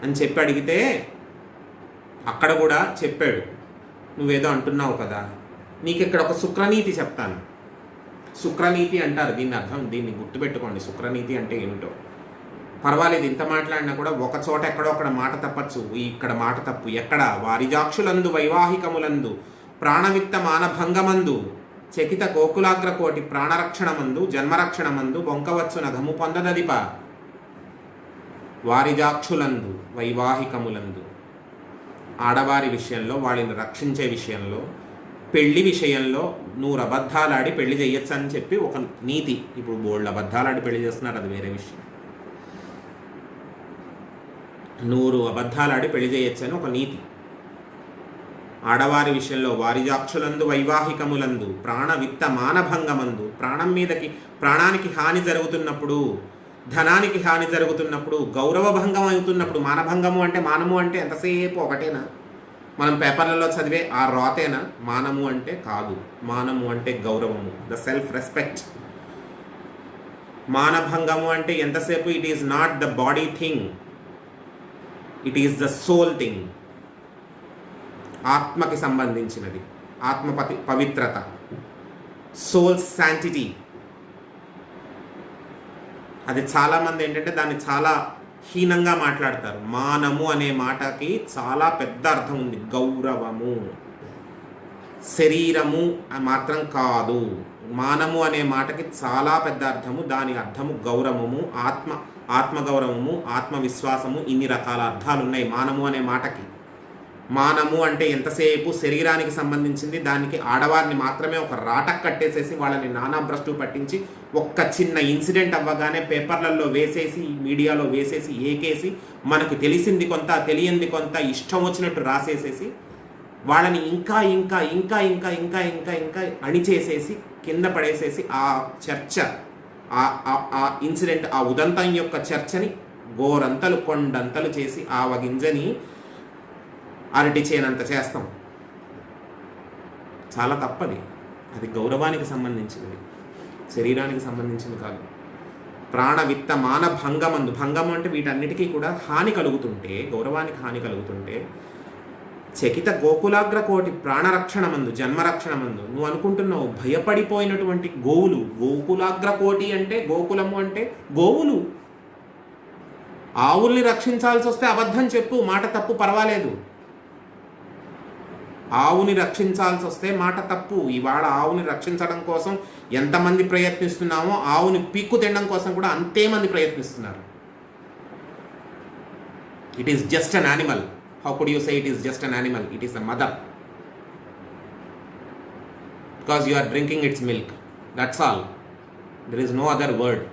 అని చెప్పి అడిగితే అక్కడ కూడా చెప్పాడు. నువ్వేదో అంటున్నావు కదా, నీకు ఇక్కడ ఒక శుక్రనీతి చెప్తాను. శుక్రనీతి అంటారు దీన్ని, అర్థం దీన్ని గుర్తుపెట్టుకోండి. శుక్రనీతి అంటే ఏమిటో. పర్వాలేదు ఎంత మాట్లాడినా కూడా ఒక చోట ఎక్కడో అక్కడ మాట తప్పచ్చు, ఇక్కడ మాట తప్పు. ఎక్కడ? వారిజాక్షులందు వైవాహికములందు ప్రాణవిత్త మానభంగమందు చకిత గోకులాగ్రకోటి ప్రాణరక్షణమందు జన్మరక్షణమందు బొంకవచ్చు నఘము పొందదదిప. వారిజాక్షులందు వైవాహికములందు, ఆడవారి విషయంలో, వాళ్ళని రక్షించే విషయంలో, పెళ్లి విషయంలో 100 అబద్ధాలాడి పెళ్లి చేయొచ్చు అని చెప్పి ఒక నీతి. ఇప్పుడు బోల్డ్ అబద్ధాలాడి పెళ్లి చేస్తున్నారు, అది వేరే విషయం. 100 అబద్ధాలాడి పెళ్లి చేయొచ్చు అని ఒక నీతి. ఆడవారి విషయంలో వారిజాక్షులందు వైవాహికములందు ప్రాణవిత్త మానభంగమందు, ప్రాణానికి హాని జరుగుతున్నప్పుడు, ధనానికి హాని జరుగుతున్నప్పుడు, గౌరవభంగం అవుతున్నప్పుడు. మానభంగము అంటే, మానము అంటే ఎంతసేపు ఒకటేనా? మనం పేపర్లలో చదివే ఆ రాతేనా? మానము అంటే కాదు. మానము అంటే గౌరవము, ద సెల్ఫ్ రెస్పెక్ట్. మానభంగము అంటే ఎంతసేపు it is not the body thing, it is the soul thing. ఆత్మకి సంబంధించినది, పవిత్రత, సోల్ శాంటిటీ. అది చాలామంది ఏంటంటే దాన్ని చాలా హీనంగా మాట్లాడతారు. మానము అనే మాటకి చాలా పెద్ద అర్థం ఉంది. గౌరవము, శరీరము మాత్రం కాదు. మానము అనే మాటకి చాలా పెద్ద అర్థము. దాని అర్థము గౌరవము, ఆత్మగౌరవము, ఆత్మవిశ్వాసము. ఇన్ని రకాల అర్థాలు ఉన్నాయి మానము అనే మాటకి. మానము అంటే ఎంతసేపు శరీరానికి సంబంధించింది. దానికి ఆడవారిని మాత్రమే ఒక రాటకు కట్టేసేసి వాళ్ళని నానా భ్రష్టు పట్టించి ఒక్క చిన్న ఇన్సిడెంట్ అవ్వగానే పేపర్లలో వేసేసి, మీడియాలో వేసేసి, ఏకేసి, మనకు తెలిసింది కొంత, తెలియంది కొంత, ఇష్టం వచ్చినట్టు రాసేసేసి వాళ్ళని ఇంకా ఇంకా ఇంకా ఇంకా ఇంకా ఇంకా ఇంకా అణిచేసేసి కింద పడేసేసి ఆ చర్చ, ఆ ఇన్సిడెంట్, ఆ ఉదంతం యొక్క చర్చని గోరంతలు కొండంతలు చేసి ఆవగింజని అరటి చేనంత చేస్తాం. చాలా తప్పది. అది గౌరవానికి సంబంధించినది, శరీరానికి సంబంధించింది కాదు. ప్రాణవిత్త మానభంగమందు, భంగం అంటే వీటన్నిటికీ కూడా హాని కలుగుతుంటే, గౌరవానికి హాని కలుగుతుంటే, చకిత గోకులాగ్రకోటి ప్రాణరక్షణమందు జన్మరక్షణమందు. నువ్వు అనుకుంటున్నావు భయపడిపోయినటువంటి గోవులు. గోకులాగ్రకోటి అంటే, గోకులము అంటే గోవులు. ఆవుల్ని రక్షించాల్సి వస్తే అబద్ధం చెప్పు, మాట తప్పు, పర్వాలేదు. ఆవుని రక్షించాల్సి వస్తే మాట తప్పు. ఇవాళ ఆవుని రక్షించడం కోసం ఎంతమంది ప్రయత్నిస్తున్నామో ఆవుని పీక్కు తినడం కోసం కూడా అంతేమంది ప్రయత్నిస్తున్నారు. It is just an animal. How could you say it is just an animal? It is a mother. Because you are drinking its milk, that's all. There is no other word.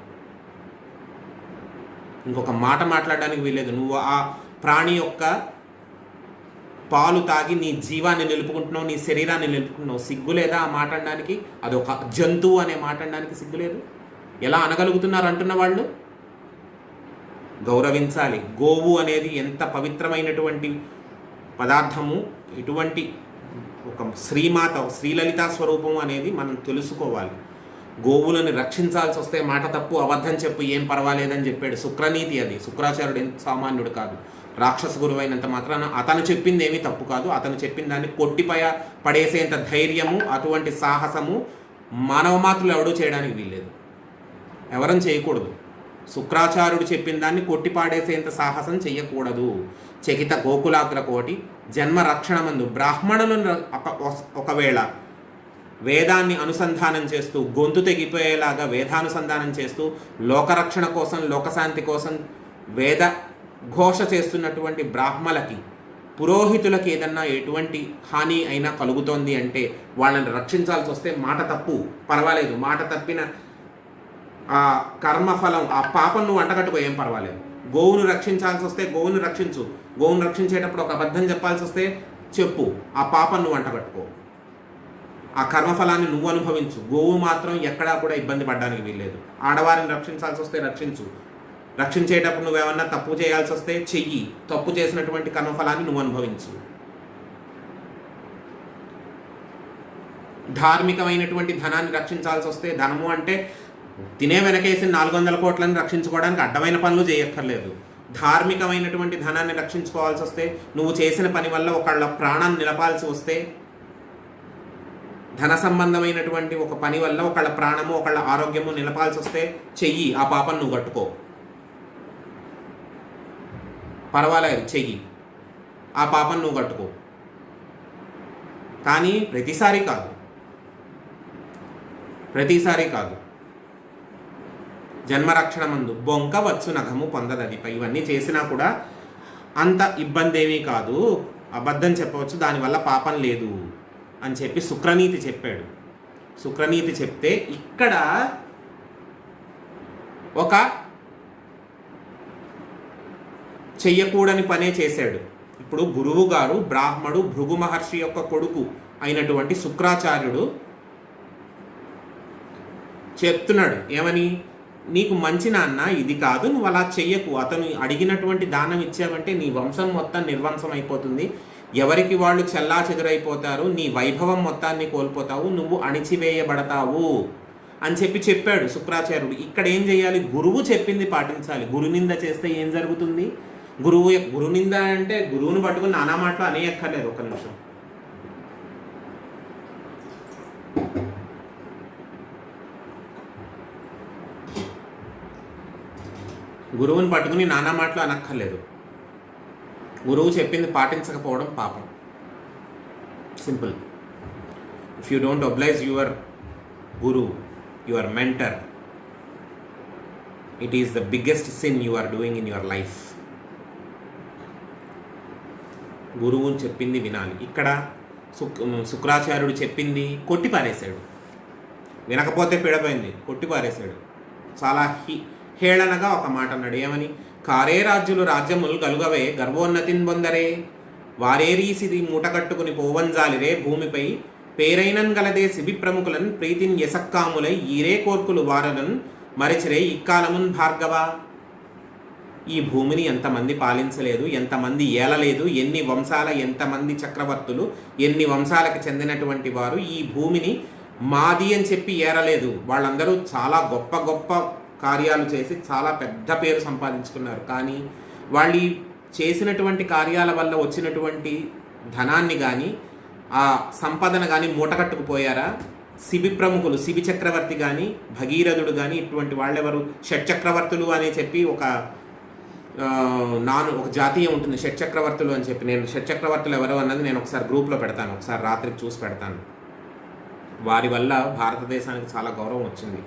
ఇంకొక మాట మాట్లాడడానికి వీలేదు. నువ్వు ఆ ప్రాణి యొక్క పాలు తాగి నీ జీవాన్ని నిలుపుకుంటున్నావు, నీ శరీరాన్ని నిలుపుకుంటున్నావు. సిగ్గు లేదా ఆ మాట అనడానికి? అదొక జంతువు అనే మాట అనడానికి సిగ్గు లేదు? ఎలా అనగలుగుతున్నారు అంటున్న వాళ్ళు? గౌరవించాలి. గోవు అనేది ఎంత పవిత్రమైనటువంటి పదార్థము. ఇటువంటి ఒక శ్రీమాత, శ్రీలలితా స్వరూపం అనేది మనం తెలుసుకోవాలి. గోవులను రక్షించాల్సి వస్తే మాట తప్పు, అబద్ధం చెప్పు, ఏం పర్వాలేదని చెప్పాడు. శుక్రనీతి అది. శుక్రాచార్యుడు సామాన్యుడు కాదు, రాక్షస గురువు అయినంత మాత్రాన అతను చెప్పింది ఏమీ తప్పు కాదు. అతను చెప్పిన దాన్ని పడేసేంత ధైర్యము, అటువంటి సాహసము మానవ మాతృలు ఎవడూ చేయడానికి వీల్లేదు, ఎవరం చేయకూడదు. శుక్రాచార్యుడు చెప్పిన దాన్ని కొట్టిపాడేసేంత సాహసం చెయ్యకూడదు. చకిత గోకులాగ్ర కోటి జన్మ రక్షణమందు బ్రాహ్మణులను ఒకవేళ వేదాన్ని అనుసంధానం చేస్తూ, గొంతు తెగిపోయేలాగా వేదానుసంధానం చేస్తూ, లోకరక్షణ కోసం, లోకశాంతి కోసం వేద ఘోష చేస్తున్నటువంటి బ్రాహ్మలకి, పురోహితులకి ఏదన్నా ఎటువంటి హాని అయినా కలుగుతోంది అంటే వాళ్ళని రక్షించాల్సి వస్తే మాట తప్పు, పర్వాలేదు. మాట తప్పిన ఆ కర్మఫలం, ఆ పాపం నువ్వు అంటగట్టుకో, ఏం పర్వాలేదు. గోవును రక్షించాల్సి వస్తే గోవును రక్షించు. గోవును రక్షించేటప్పుడు ఒక అబద్ధం చెప్పాల్సి వస్తే చెప్పు, ఆ పాపం నువ్వు అంటగట్టుకో, ఆ కర్మఫలాన్ని నువ్వు అనుభవించు. గోవు మాత్రం ఎక్కడా కూడా ఇబ్బంది పడడానికి వీల్లేదు. ఆడవారిని రక్షించాల్సి వస్తే రక్షించు. రక్షించేటప్పుడు నువ్వేమన్నా తప్పు చేయాల్సి వస్తే చెయ్యి. తప్పు చేసినటువంటి కర్మఫలాన్ని నువ్వు అనుభవించు. ధార్మికమైనటువంటి ధనాన్ని రక్షించాల్సి వస్తే, ధనము అంటే తినే వెనకేసి 400 కోట్లను రక్షించుకోవడానికి అడ్డమైన పనులు చేయక్కర్లేదు. ధార్మికమైనటువంటి ధనాన్ని రక్షించుకోవాల్సి వస్తే, నువ్వు చేసిన పని వల్ల ఒకళ్ళ ప్రాణాన్ని నిలపాల్సి వస్తే, ధన సంబంధమైనటువంటి ఒక పని వల్ల ఒకళ్ళ ప్రాణము, ఒకళ్ళ ఆరోగ్యము నిలపాల్సి వస్తే చెయ్యి. ఆ పాపం నువ్వు కట్టుకో, పర్వాలేదు, చెయ్యి. ఆ పాపం నువ్వు కట్టుకో. కానీ ప్రతిసారి కాదు. జన్మరక్షణ మందు బొంక వచ్చు నగము పొందదదిపై. ఇవన్నీ చేసినా కూడా అంత ఇబ్బంది ఏమీ కాదు, అబద్ధం చెప్పవచ్చు, దానివల్ల పాపం లేదు అని చెప్పి శుక్రనీతి చెప్పాడు. శుక్రనీతి చెప్తే ఇక్కడ ఒక చెయ్యకూడని పనే చేశాడు. ఇప్పుడు గురువు గారు బ్రాహ్మడు భృగు మహర్షి యొక్క కొడుకు అయినటువంటి శుక్రాచార్యుడు చెప్తున్నాడు ఏమని, నీకు మంచి నాన్న, ఇది కాదు, నువ్వు అలా చెయ్యకు. అతను అడిగినటువంటి దానం ఇచ్చావంటే నీ వంశం మొత్తం నిర్వంశం అయిపోతుంది, ఎవరికి వాళ్ళు చెల్లా చెదురైపోతారు, నీ వైభవం మొత్తాన్ని కోల్పోతావు, నువ్వు అణిచివేయబడతావు అని చెప్పాడు శుక్రాచార్యుడు. ఇక్కడ ఏం చేయాలి? గురువు చెప్పింది పాటించాలి. గురునింద చేస్తే ఏం జరుగుతుంది? గురునింద అంటే గురువుని పట్టుకుని నానా మాటలు అనేయక్కర్లేదు. ఒక నిమిషం. గురువుని పట్టుకుని నానా మాటలు అనక్కర్లేదు. గురువు చెప్పింది పాటించకపోవడం పాపం. Simple. If you don't oblige your guru, your mentor, it is the biggest sin you are doing in your life. గురువుని చెప్పింది వినాలి. ఇక్కడ శుక్రాచార్యుడు చెప్పింది కొట్టిపారేశాడు. వినకపోతే పిడపోయింది, కొట్టిపారేశాడు. చాలా హేళనగా ఒక మాట అన్నాడు. ఏమని? కారే రాజ్యులు రాజ్యములు గలుగవే గర్వోన్నతిన్ బొందరే, వారేరీసిది మూటకట్టుకుని పోవంజాలిరే భూమిపై, పేరైనన్ గలదే శిబి ప్రముఖులన్ ప్రీతిన్ యసక్కాములై ఈరే కోర్కులు వారలన్ మరిచిరే ఇక్కాలమున్ భార్గవ. ఈ భూమిని ఎంతమంది పాలించలేదు, ఎంతమంది ఏలలేదు, ఎన్ని వంశాల, ఎంతమంది చక్రవర్తులు, ఎన్ని వంశాలకు చెందినటువంటి వారు ఈ భూమిని మాది అని చెప్పి ఏరలేదు. వాళ్ళందరూ చాలా గొప్ప గొప్ప కార్యాలు చేసి చాలా పెద్ద పేరు సంపాదించుకున్నారు. కానీ వాళ్ళు చేసినటువంటి కార్యాల వల్ల వచ్చినటువంటి ధనాన్ని కానీ ఆ సంపదను కానీ మూటకట్టుకుపోయారా? శిబి ప్రముఖులు, శిబి చక్రవర్తి కానీ, భగీరథుడు కానీ, ఇటువంటి వాళ్ళెవరు? షట్చక్రవర్తులు అని చెప్పి ఒక జాతీయం ఉంటుంది, షట్చక్రవర్తులు అని చెప్పి. నేను షట్చక్రవర్తులు ఎవరు అన్నది నేను ఒకసారి గ్రూప్లో పెడతాను, ఒకసారి రాత్రికి చూసి పెడతాను. వారి వల్ల భారతదేశానికి చాలా గౌరవం వచ్చింది.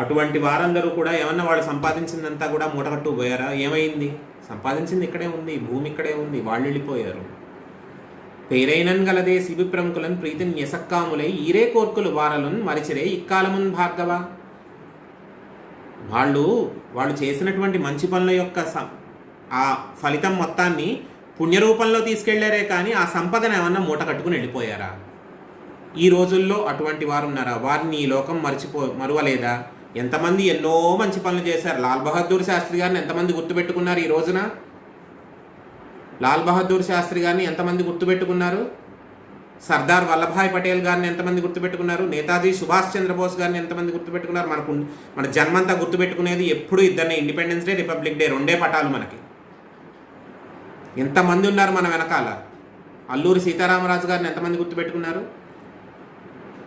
అటువంటి వారందరూ కూడా ఏమన్నా వాళ్ళు సంపాదించిందంతా కూడా మూటకట్టు పోయారా? ఏమైంది? సంపాదించింది ఇక్కడే ఉంది, భూమి ఇక్కడే ఉంది, వాళ్ళు వెళ్ళిపోయారు. పేరైనన్ గలదే శిబి ప్రముఖులను ప్రీతిని యసక్కాములై ఈరే కోర్కులు వారలను మరిచిరే ఇక్కాలమున్ భార్గవ. వాళ్ళు చేసినటువంటి మంచి పనుల యొక్క ఆ ఫలితం మొత్తాన్ని పుణ్యరూపంలో తీసుకెళ్లారే కానీ ఆ సంపదను ఏమన్నా మూట కట్టుకుని వెళ్ళిపోయారా? ఈ రోజుల్లో అటువంటి వారు ఉన్నారా? వారిని ఈ లోకం మరువలేదా? ఎంతమంది ఎన్నో మంచి పనులు చేశారు. లాల్ బహదూర్ శాస్త్రి గారిని ఎంతమంది గుర్తుపెట్టుకున్నారు ఈ రోజున? లాల్ బహదూర్ శాస్త్రి గారిని ఎంతమంది గుర్తుపెట్టుకున్నారు? సర్దార్ వల్లభాయ్ పటేల్ గారిని ఎంతమంది గుర్తుపెట్టుకున్నారు? నేతాజీ సుభాష్ చంద్రబోస్ గారిని ఎంతమంది గుర్తుపెట్టుకున్నారు? మన జన్మంతా గుర్తుపెట్టుకునేది ఎప్పుడు ఇద్దరిని, ఇండిపెండెన్స్ డే, రిపబ్లిక్ డే, రెండే పటాలు మనకి. ఎంతమంది ఉన్నారు మన వెనకాల? అల్లూరి సీతారామరాజు గారిని ఎంతమంది గుర్తుపెట్టుకున్నారు?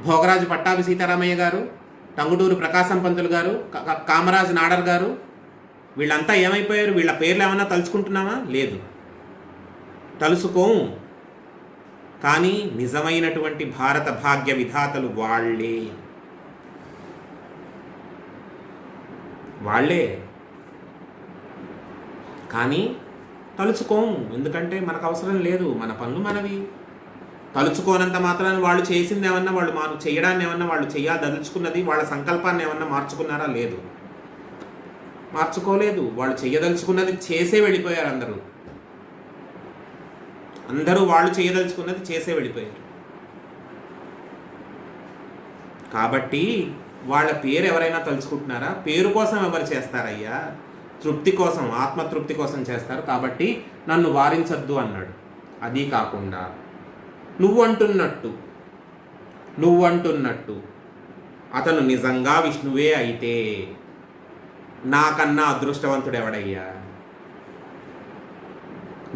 భోగరాజు పట్టాభి సీతారామయ్య గారు, టంగుటూరు ప్రకాశం పంతులు గారు, కామరాజు నాడర్ గారు, వీళ్ళంతా ఏమైపోయారు? వీళ్ళ పేర్లు ఏమన్నా తలుచుకుంటున్నామా? లేదు, తలుసుకోము. కానీ నిజమైనటువంటి భారత భాగ్య విధాతలు వాళ్ళే. కానీ తలుచుకోము, ఎందుకంటే మనకు అవసరం లేదు. మన పనులు మనవి. తలుచుకోనంత మాత్రాన్ని వాళ్ళు చేసింది ఏమన్నా, వాళ్ళు చేయడాన్ని ఏమన్నా, వాళ్ళు చేయదలుచుకున్నది, వాళ్ళ సంకల్పాన్ని ఏమన్నా మార్చుకున్నారా? లేదు, మార్చుకోలేదు. వాళ్ళు చేయదలుచుకున్నది చేసే వెళ్ళిపోయారు. అందరూ వాళ్ళు చేయదలుచుకున్నది చేసే వెళ్ళిపోయారు. కాబట్టి వాళ్ళ పేరు ఎవరైనా తలుచుకుంటున్నారా? పేరు కోసం ఎవరు చేస్తారయ్యా? తృప్తి కోసం, ఆత్మతృప్తి కోసం చేస్తారు. కాబట్టి నన్ను వారించద్దు అన్నాడు. అది కాకుండా నువ్వు అంటున్నట్టు అతను నిజంగా విష్ణువే అయితే నాకన్నా అదృష్టవంతుడు ఎవడయ్యా?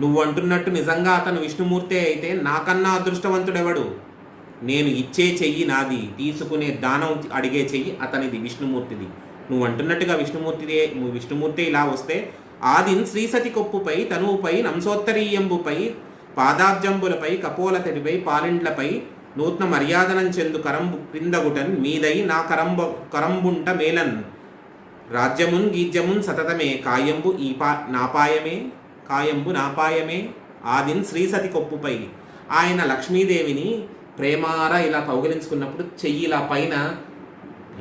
నువ్వు అంటున్నట్టు నిజంగా అతను విష్ణుమూర్తే అయితే నాకన్నా అదృష్టవంతుడెవడు? నేను ఇచ్చే చెయ్యి నాది, తీసుకునే దానం అడిగే చెయ్యి అతనిది, విష్ణుమూర్తిది. నువ్వు అంటున్నట్టుగా విష్ణుమూర్తి ఇలా వస్తే ఆదిన్ శ్రీసతి కొప్పుపై, తనువుపై, నంసోత్తరీయంబుపై, పాదాబ్జంబులపై, కపోలతడిపై, పాలిండ్లపై నూత్న మర్యాదనం చెందు కరంబు క్రిందగుటన్ మీదై నా కరంబుంట మేలన్ రాజ్యమున్ గీజ్యమున్ సతతమే కాయంబు నాపాయమే ఆదిన్ శ్రీసతి కొప్పుపై. ఆయన లక్ష్మీదేవిని ప్రేమారా ఇలా కౌగిలించుకున్నప్పుడు చెయ్యి ఇలా పైన,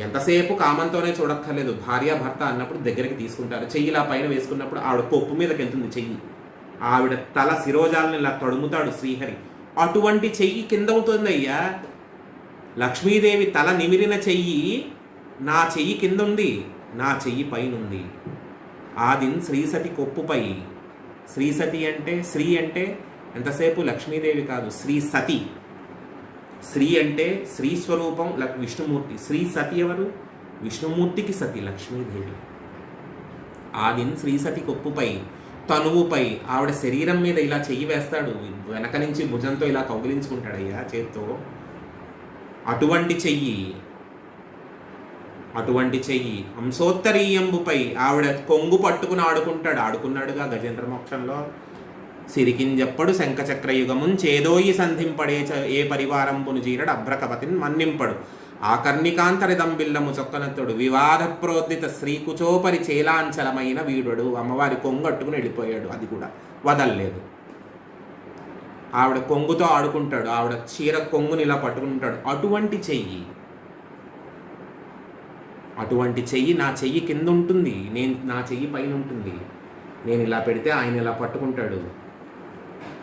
ఎంతసేపు కామంతోనే చూడక్కర్లేదు, భార్యాభర్త అన్నప్పుడు దగ్గరికి తీసుకుంటారు. చెయ్యి ఇలా పైన వేసుకున్నప్పుడు ఆవిడ కొప్పు మీదకి వెళ్తుంది చెయ్యి. ఆవిడ తల శిరోజాలను ఇలా తడుముతాడు శ్రీహరి. అటువంటి చెయ్యి కింద అవుతుందయ్యా. లక్ష్మీదేవి తల నిమిరిన చెయ్యి నా చెయ్యి కింద ఉంది, నా చెయ్యి పైనుంది. ఆదిన్ శ్రీసతి కొప్పుపై. శ్రీసతి అంటే, శ్రీ అంటే ఎంతసేపు లక్ష్మీదేవి కాదు, శ్రీ సతి. శ్రీ అంటే శ్రీ స్వరూపం విష్ణుమూర్తి. శ్రీ సతి ఎవరు? విష్ణుమూర్తికి సతి లక్ష్మీదేవి. ఆదిన్ శ్రీసతి కొప్పుపై, తనువుపై. ఆవిడ శరీరం మీద ఇలా చెయ్యి వేస్తాడు, వెనక నుంచి భుజంతో ఇలా కౌగిలించుకుంటాడయ్యా చేత్తో. అటువంటి చెయ్యి అంశోత్తరీయంబుపై ఆవిడ కొంగు పట్టుకుని ఆడుకున్నాడుగా గజేంద్ర మోక్షంలో. సిరికింజప్పడు శంఖచక్రయుగమున్ చేదోయి సంధింపడే ఏ పరివారంబును జీరడు అభ్రకపతిని మన్నింపడు ఆకర్ణికాంతరిదంబిల్లము చొక్కనత్తుడు వివాద ప్రోద్దిత శ్రీకుచోపరి చేలాంచలమైన వీడుడు. అమ్మవారి కొంగు అట్టుకుని వెళ్ళిపోయాడు, అది కూడా వదల్లేదు. ఆవిడ కొంగుతో ఆడుకుంటాడు, ఆవిడ చీర కొంగుని ఇలా పట్టుకుంటాడు. అటువంటి చెయ్యి నా చెయ్యి కింద ఉంటుంది, నా చెయ్యి పైన ఉంటుంది. నేను ఇలా పెడితే ఆయన ఇలా పట్టుకుంటాడు.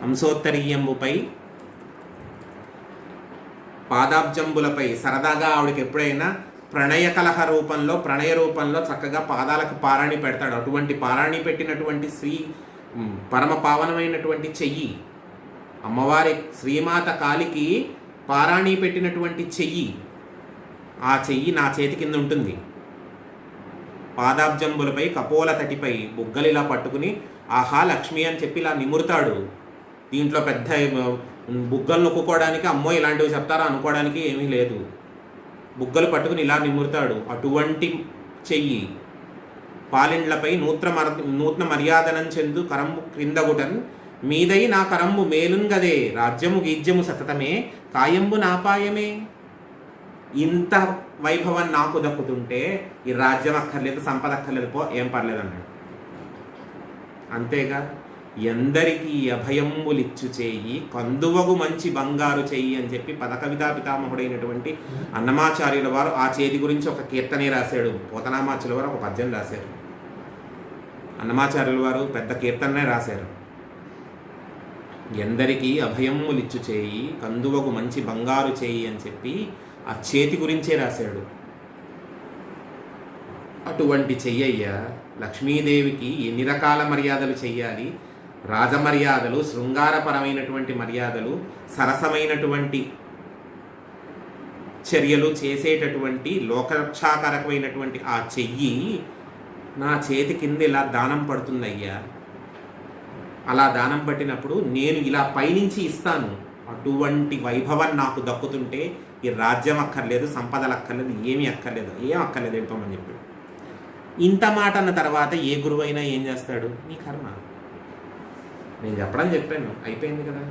అంశోత్తరీయంబుపై, పాదాబ్జంబులపై. సరదాగా ఆవిడకి ఎప్పుడైనా ప్రణయ రూపంలో చక్కగా పాదాలకు పారాణి పెడతాడు. అటువంటి పారాణి పెట్టినటువంటి పరమ పావనమైనటువంటి చెయ్యి అమ్మవారి శ్రీమాత కాలికి పారాణి పెట్టినటువంటి చెయ్యి, ఆ చెయ్యి నా చేతి కింద ఉంటుంది. పాదాబ్జంబులపై, కపోల తటిపై బుగ్గలిలా పట్టుకుని ఆహా లక్ష్మి అని చెప్పి ఇలా నిమురుతాడు. దీంట్లో పెద్ద బుగ్గలు నొక్కుకోవడానికి అమ్మో ఇలాంటివి చెప్తారా అనుకోవడానికి ఏమీ లేదు. బుగ్గలు పట్టుకుని ఇలా నిమురుతాడు. అటువంటి చెయ్యి. పాలిండ్లపై నూత్న మర్యాదనం చెందు కరంబు క్రిందగుటన్ మీదై నా కరంబు మేలున్ గదే రాజ్యము గీజ్యము సతతమే కాయంబు నాపాయమే. ఇంత వైభవం నాకు దక్కుతుంటే ఈ రాజ్యం అక్కర్లేదు, సంపద అక్కర్లేదు, పో ఏం పర్లేదు అన్నాడు. అంతేగా ఎందరికీ అభయములిచ్చు చేయి కందువగు మంచి బంగారు చెయ్యి అని చెప్పి పదకవితా పితామహుడైనటువంటి అన్నమాచార్యుల వారు ఆ చేతి గురించి ఒక కీర్తనే రాశాడు. పోతనామాచుల వారు ఒక పద్యం రాశారు. అన్నమాచార్యుల వారు పెద్ద కీర్తనే రాశారు. ఎందరికీ అభయములిచ్చు చేయి కందువగు మంచి బంగారు చేయి అని చెప్పి ఆ చేతి గురించే రాశాడు. అటువంటి చెయ్యయ్యా లక్ష్మీదేవికి ఎన్ని రకాల మర్యాదలు చెయ్యాలి. రాజమర్యాదలు, శృంగారపరమైనటువంటి మర్యాదలు, సరసమైనటువంటి చర్యలు చేసేటటువంటి లోకరక్షాకరకమైనటువంటి ఆ చెయ్యి నా చేతి కింద ఇలా దానం పడుతుందయ్యా. అలా దానం పట్టినప్పుడు నేను ఇలా పైనుంచి ఇస్తాను. అటువంటి వైభవం నాకు దక్కుతుంటే ఈ రాజ్యం అక్కర్లేదు, సంపదలు అక్కర్లేదు, ఏమీ అక్కర్లేదు, ఏం అక్కర్లేదు వెళ్ళిపోమని చెప్పాడు. ఇంత మాట అన్న తర్వాత ఏ గురువు అయినా ఏం చేస్తాడు? నీ కర్మ, నేను చెప్పాను, అయిపోయింది కదా.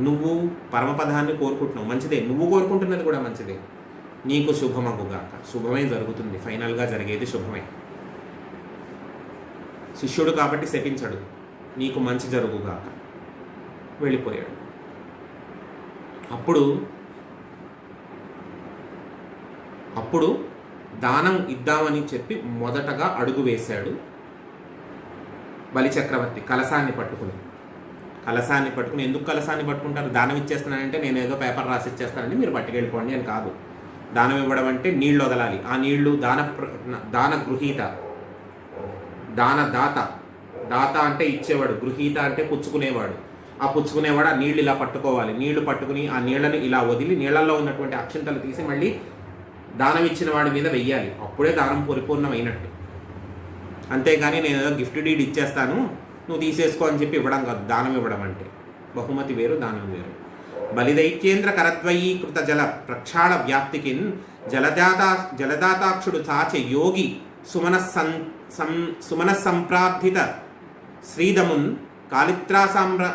నువ్వు పరమపదాన్ని కోరుకుంటున్నావు, మంచిదే. నువ్వు కోరుకుంటున్నది కూడా మంచిదే. నీకు శుభమగుగాక. శుభమే జరుగుతుంది, ఫైనల్గా జరిగేది శుభమే. శిష్యుడు కాబట్టి శపించడు, నీకు మంచి జరుగుగాక. వెళ్ళిపోయాడు. అప్పుడు దానం ఇద్దామని చెప్పి మొదటగా అడుగు వేశాడు బలిచక్రవర్తి కలశాన్ని పట్టుకుని. ఎందుకు కలశాన్ని పట్టుకుంటారు? దానం ఇచ్చేస్తున్నానంటే నేను ఏదో పేపర్ రాసి ఇచ్చేస్తానండి, మీరు పట్టుకెళ్ళిపోండి అని కాదు. దానం ఇవ్వడం అంటే నీళ్లు వదలాలి. ఆ నీళ్లు దాన గృహీత, దాత అంటే ఇచ్చేవాడు, గృహీత అంటే పుచ్చుకునేవాడు. ఆ పుచ్చుకునేవాడు ఆ నీళ్ళు ఇలా పట్టుకోవాలి. నీళ్లు పట్టుకుని ఆ నీళ్లను ఇలా వదిలి నీళ్లలో ఉన్నటువంటి అక్షింతలు తీసి మళ్ళీ దానం ఇచ్చిన వాడి మీద వెయ్యాలి. అప్పుడే దానం పరిపూర్ణమైనట్టు. అంతేగాని నేను ఏదో గిఫ్ట్ డీడ్ ఇచ్చేస్తాను, నువ్వు తీసేసుకో అని చెప్పి ఇవ్వడం కాదు దానం ఇవ్వడం అంటే. బహుమతి వేరు, దానం వేరు. బలిదైత్యేంద్ర కరద్వయీకృత జల ప్రక్షాళ వ్యాప్తికిన్ జలదాతాక్షుడు చాచె యోగి సుమన సంప్రార్థిత శ్రీదమున్ కాళిత్రాసామ్ర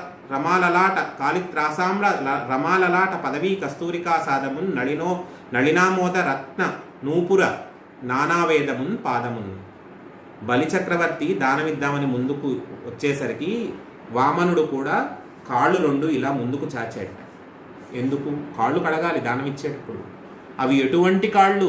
రమాలలాట పదవీ కస్తూరికా సాదమున్ నళినామోద రత్న నూపుర నానావేదమున్ పాదమున్. బలిచక్రవర్తి దానమిద్దామని ముందుకు వచ్చేసరికి వామనుడు కూడా కాళ్ళు రెండు ఇలా ముందుకు చాచాడు. ఎందుకు? కాళ్ళు కడగాలి దానం ఇచ్చేటప్పుడు. అవి ఎటువంటి కాళ్ళు?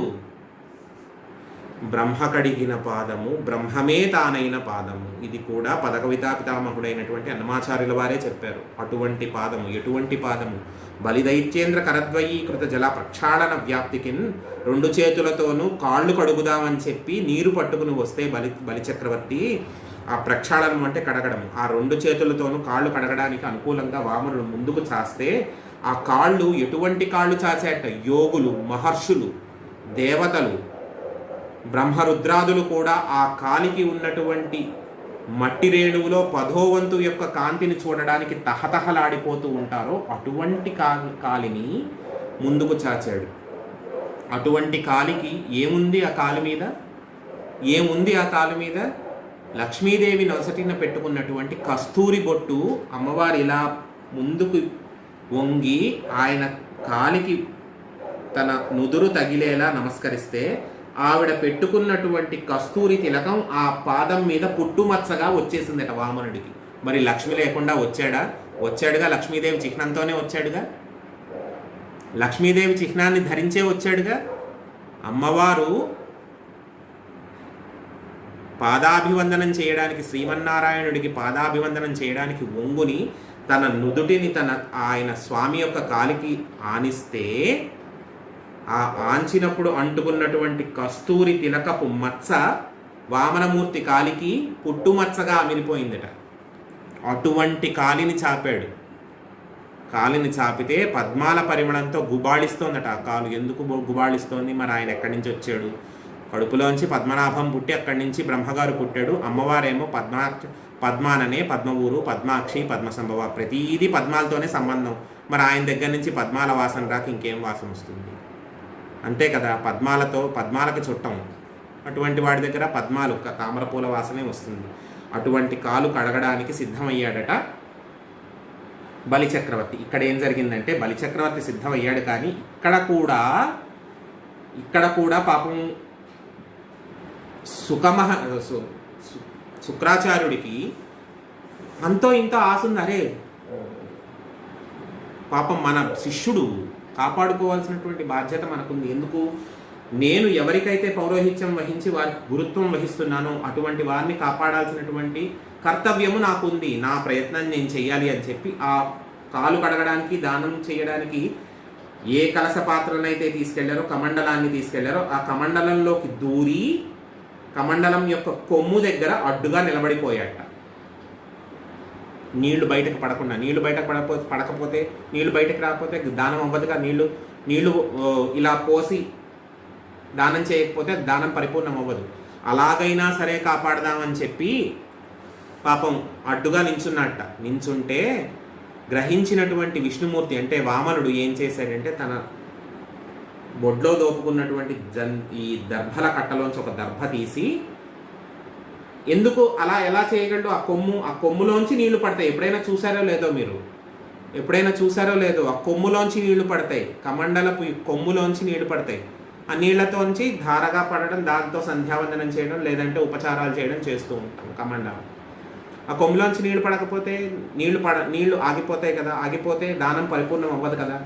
బ్రహ్మ కడిగిన పాదము, బ్రహ్మమే తానైన పాదము. ఇది కూడా పదకవితా పితామహుడైనటువంటి అన్నమాచార్యుల వారే చెప్పారు. అటువంటి పాదము, ఎటువంటి పాదము? బలిదైత్యేంద్ర కరద్వయీకృత జల ప్రక్షాళన వ్యాప్తికిన్, రెండు చేతులతోనూ కాళ్ళు కడుగుదామని చెప్పి నీరు పట్టుకుని వస్తే బలిచక్రవర్తి ఆ ప్రక్షాళనం అంటే కడగడం, ఆ రెండు చేతులతోనూ కాళ్ళు కడగడానికి అనుకూలంగా వామనుడు ముందుకు చాస్తే ఆ కాళ్ళు ఎటువంటి కాళ్ళు చాచాట? యోగులు, మహర్షులు, దేవతలు, బ్రహ్మరుద్రాదులు కూడా ఆ కాలికి ఉన్నటువంటి మట్టి రేణువులో 10వ వంతు యొక్క కాంతిని చూడడానికి తహతహలాడిపోతూ ఉంటారో అటువంటి కాలిని ముందుకు చాచాడు. అటువంటి కాలికి ఏముంది? ఆ కాలు మీద ఏముంది? ఆ కాలు మీద లక్ష్మీదేవి నొసటిన పెట్టుకున్నటువంటి కస్తూరి బొట్టు. అమ్మవారు ఇలా ముందుకు వంగి ఆయన కాలికి తన నుదురు తగిలేలా నమస్కరిస్తే ఆవిడ పెట్టుకున్నటువంటి కస్తూరి తిలకం ఆ పాదం మీద పుట్టుమచ్చగా వచ్చేసిందట వామనుడికి. మరి లక్ష్మి లేకుండా వచ్చాడుగా, లక్ష్మీదేవి చిహ్నంతోనే వచ్చాడుగా, లక్ష్మీదేవి చిహ్నాన్ని ధరించే వచ్చాడుగా. అమ్మవారు పాదాభివందనం చేయడానికి, శ్రీమన్నారాయణుడికి పాదాభివందనం చేయడానికి వంగుని తన నుదుటిని ఆయన స్వామి యొక్క కాలికి ఆనిస్తే ఆ ఆంచినప్పుడు అంటుకున్నటువంటి కస్తూరి తిలకపు మచ్చ వామనమూర్తి కాలికి పుట్టుమచ్చగా అమిరిపోయిందట. అటువంటి కాలిని చాపాడు. కాలిని చాపితే పద్మాల పరిమళంతో గుబాళిస్తోందట ఆ కాలు. ఎందుకు గుబాళిస్తోంది? మరి ఆయన ఎక్కడి నుంచి వచ్చాడు? కడుపులోంచి పద్మనాభం పుట్టి అక్కడి నుంచి బ్రహ్మగారు పుట్టాడు. అమ్మవారేమో పద్మాననే, పద్మవూరు, పద్మాక్షి, పద్మసంభవ, ప్రతీది పద్మాలతోనే సంబంధం. మరి ఆయన దగ్గర నుంచి పద్మాల వాసన రాక ఇంకేం వాసన వస్తుంది? అంతే కదా, పద్మాలకు చుట్టం. అటువంటి వాడి దగ్గర పద్మాలు, తామరపూల వాసనే వస్తుంది. అటువంటి కాలు కడగడానికి సిద్ధమయ్యాడట బలిచక్రవర్తి. ఇక్కడ ఏం జరిగిందంటే బలిచక్రవర్తి సిద్ధమయ్యాడు, కానీ ఇక్కడ కూడా పాపం శుక్రాచార్యుడికి అంతో ఇంతో ఆశుంది. అరే పాపం మన శిష్యుడు, కాపాడుకోవాల్సినటువంటి బాధ్యత మనకుంది. ఎందుకు? నేను ఎవరికైతే పౌరోహిత్యం వహించి వారికి గురుత్వం వహిస్తున్నానో అటువంటి వారిని కాపాడాల్సినటువంటి కర్తవ్యము నాకుంది. నా ప్రయత్నం నేను చెయ్యాలి అని చెప్పి ఆ కాలు కడగడానికి, దానం చేయడానికి ఏ కలశ పాత్రనైతే తీసుకెళ్లారో, కమండలాన్ని తీసుకెళ్లారో, ఆ కమండలంలోకి దూరి కమండలం యొక్క కొమ్ము దగ్గర అడ్డుగా నిలబడిపోయాట. నీళ్లు బయటకు పడకుండా. నీళ్లు బయటకు పడకపోతే నీళ్లు బయటకు రాకపోతే దానం అవ్వదుగా. నీళ్లు ఇలా పోసి దానం చేయకపోతే దానం పరిపూర్ణం అవ్వదు. అలాగైనా సరే కాపాడదామని చెప్పి పాపం అడ్డుగా నించుంటే గ్రహించినటువంటి విష్ణుమూర్తి అంటే వామనుడు ఏం చేశాడంటే తన బొడ్లో దోపుకున్నటువంటి ఈ దర్భల కట్టలోంచి ఒక దర్భ తీసి, ఎందుకు అలా ఎలా చేయగలడు? ఆ కొమ్ములోంచి నీళ్లు పడతాయి. ఎప్పుడైనా చూసారో లేదో ఆ కొమ్ములోంచి నీళ్లు పడతాయి. కమండలపు కొమ్ములోంచి నీళ్లు పడతాయి. ఆ నీళ్లతోంచి ధారగా పడడం, దాంతో సంధ్యావందనం చేయడం లేదంటే ఉపచారాలు చేయడం చేస్తూ ఉంటాం. కమండలం ఆ కొమ్ములోంచి నీళ్లు పడకపోతే నీళ్లు ఆగిపోతాయి కదా. ఆగిపోతే దానం పరిపూర్ణం అవ్వదు కదా.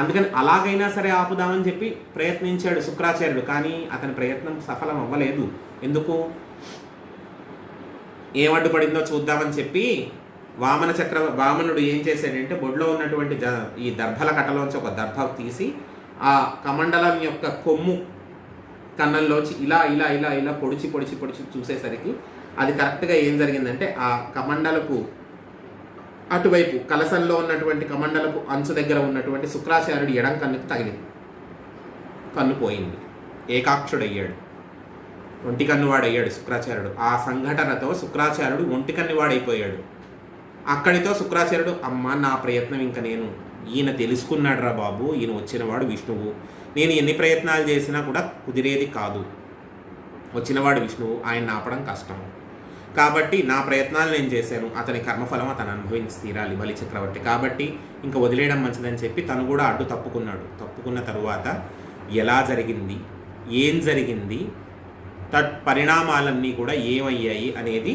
అందుకని అలాగైనా సరే ఆపుదామని చెప్పి ప్రయత్నించాడు శుక్రాచార్యుడు. కానీ అతని ప్రయత్నం సఫలం అవ్వలేదు. ఎందుకు? ఏం అడ్డుపడిందో చూద్దామని చెప్పి వామనుడు ఏం చేశాడంటే బొడ్లో ఉన్నటువంటి ఈ దర్భల కట్టలోంచి ఒక దర్భ తీసి ఆ కమండలం యొక్క కొమ్ము కన్నంలోంచి ఇలా ఇలా ఇలా ఇలా పొడిచి చూసేసరికి అది కరెక్ట్గా ఏం జరిగిందంటే ఆ కమండలపు అటువైపు కలసంలో ఉన్నటువంటి కమండలపు అంచు దగ్గర ఉన్నటువంటి శుక్రాచార్యుడు ఎడం కన్నుకు తగిలింది. కన్ను పోయింది. ఏకాక్షుడయ్యాడు. ఒంటి కన్నువాడయ్యాడు శుక్రాచార్యుడు. ఆ సంఘటనతో శుక్రాచార్యుడు ఒంటి కన్నువాడైపోయాడు. అక్కడితో శుక్రాచార్యుడు, అమ్మ నా ప్రయత్నం ఇంకా ఈయన తెలుసుకున్నాడు రా బాబు, ఈయన వచ్చినవాడు విష్ణువు, నేను ఎన్ని ప్రయత్నాలు చేసినా కూడా కుదిరేది కాదు. వచ్చినవాడు విష్ణువు, ఆయన ఆపడం కష్టం. కాబట్టి నా ప్రయత్నాలు నేను చేశాను, అతని కర్మఫలం అతను అనుభవించి తీరాలి బలి చక్రవర్తి. కాబట్టి ఇంకా వదిలేయడం మంచిదని చెప్పి తను కూడా అడ్డు తప్పుకున్నాడు. తప్పుకున్న తరువాత ఎలా జరిగింది, ఏం జరిగింది, పరిణామాలన్నీ కూడా ఏమయ్యాయి అనేది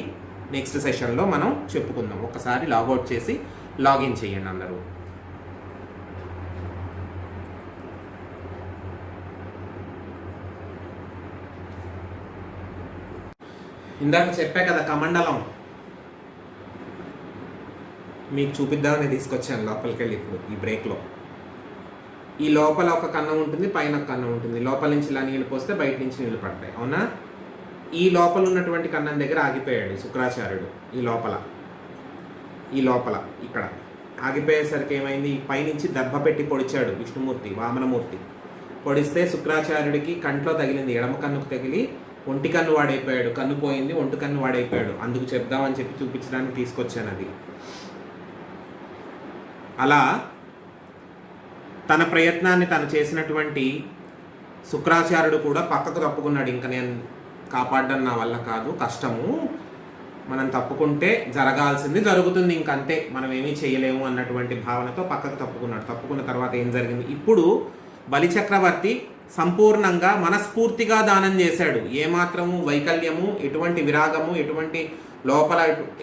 నెక్స్ట్ సెషన్లో మనం చెప్పుకుందాం. ఒకసారి లాగౌట్ చేసి లాగిన్ చేయండి అందరూ. ఇందాక చెప్పా కదా కమండలం మీకు చూపిద్దామని తీసుకొచ్చాను లోపలికి వెళ్ళి. ఇప్పుడు ఈ బ్రేక్లో ఈ లోపల ఒక కన్నం ఉంటుంది, పైన ఒక కన్నం ఉంటుంది. లోపల నుంచి ఇలా నీళ్ళు పోస్తే బయట నుంచి నీళ్ళు పడతాయి, అవునా? ఈ లోపల ఉన్నటువంటి కన్నం దగ్గర ఆగిపోయాడు శుక్రాచార్యుడు. ఈ లోపల ఇక్కడ ఆగిపోయేసరికి ఏమైంది, పైనుంచి దర్భ పెట్టి పొడిచాడు విష్ణుమూర్తి, వామనమూర్తి. పొడిస్తే శుక్రాచార్యుడికి కంట్లో తగిలింది, ఎడమ కన్నుకు తగిలి ఒంటి కన్ను వాడైపోయాడు. కన్ను పోయింది, ఒంటి కన్ను వాడైపోయాడు. అందుకు చెప్దామని చెప్పి చూపించడానికి తీసుకొచ్చాను అది. అలా తన ప్రయత్నాన్ని తను చేసినటువంటి శుక్రాచార్యుడు కూడా పక్కకు తప్పుకున్నాడు. ఇంకా నేను కాపాడడం నా వల్ల కాదు, కష్టము, మనం తప్పుకుంటే జరగాల్సింది జరుగుతుంది, ఇంకంతే, మనం ఏమీ చేయలేము అన్నటువంటి భావనతో పక్కకు తప్పుకున్నాడు. తప్పుకున్న తర్వాత ఏం జరిగింది, ఇప్పుడు బలిచక్రవర్తి సంపూర్ణంగా మనస్ఫూర్తిగా దానం చేశాడు. ఏమాత్రము వైకల్యము, ఎటువంటి విరాగము, ఎటువంటి లోపల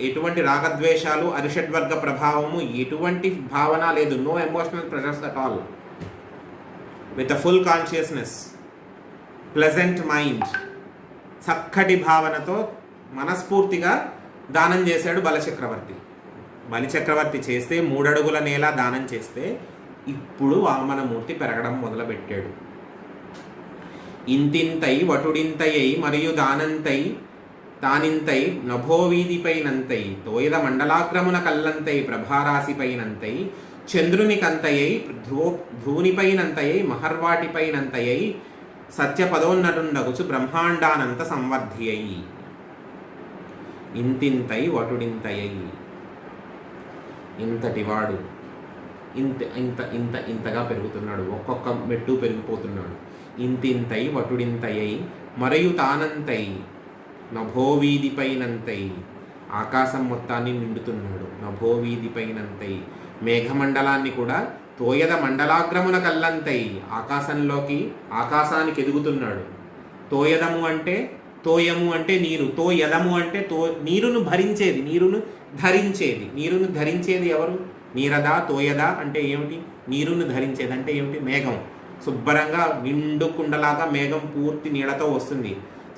ఎటువంటి రాగద్వేషాలు, అరిషడ్వర్గ ప్రభావము, ఎటువంటి భావన లేదు. No emotional pressures at all. With a full consciousness, pleasant mind, చక్కటి భావనతో మనస్ఫూర్తిగా దానం చేశాడు బలిచక్రవర్తి. బలిచక్రవర్తి చేస్తే 3 అడుగుల నేల దానం చేస్తే ఇప్పుడు వామనమూర్తి పెరగడం మొదలుపెట్టాడు. ఇంతింతై వటుడింతయై మరియు దానంతై తానింతై నభోవీధిపైనంతై తోయద మండలాగ్రమున కల్లంతై ప్రభారాశిపైనంతై చంద్రునికంతయై ధూనిపైనంతయై మహర్వాటిపైనంతయై సత్యపదోన్నటుండగుచు బ్రహ్మాండానంత సంవర్ధియై. ఇంతింతై వటుడింతయై, ఇంతటివాడు ఇంత ఇంత ఇంత ఇంతగా పెరుగుతున్నాడు, ఒక్కొక్క మెట్టు పెరిగిపోతున్నాడు. ఇంతింతై వటుడింతయై మరియు తానంతై నభోవీధిపైనంతై, ఆకాశం మొత్తాన్ని నిండుతున్నాడు. నభోవీధిపైనంతై, మేఘమండలాన్ని కూడా తోయద మండలాగ్రమున కల్లంతై, ఆకాశానికి ఎదుగుతున్నాడు. తోయదము అంటే, తోయము అంటే నీరు, తోయదము అంటే నీరును భరించేది, నీరును ధరించేది ఎవరు? నీరదా తోయదా అంటే ఏమిటి? నీరును ధరించేది అంటే ఏమిటి? మేఘం. శుభ్రంగా నిండు కుండలాగా మేఘం పూర్తి నీళ్ళతో వస్తుంది.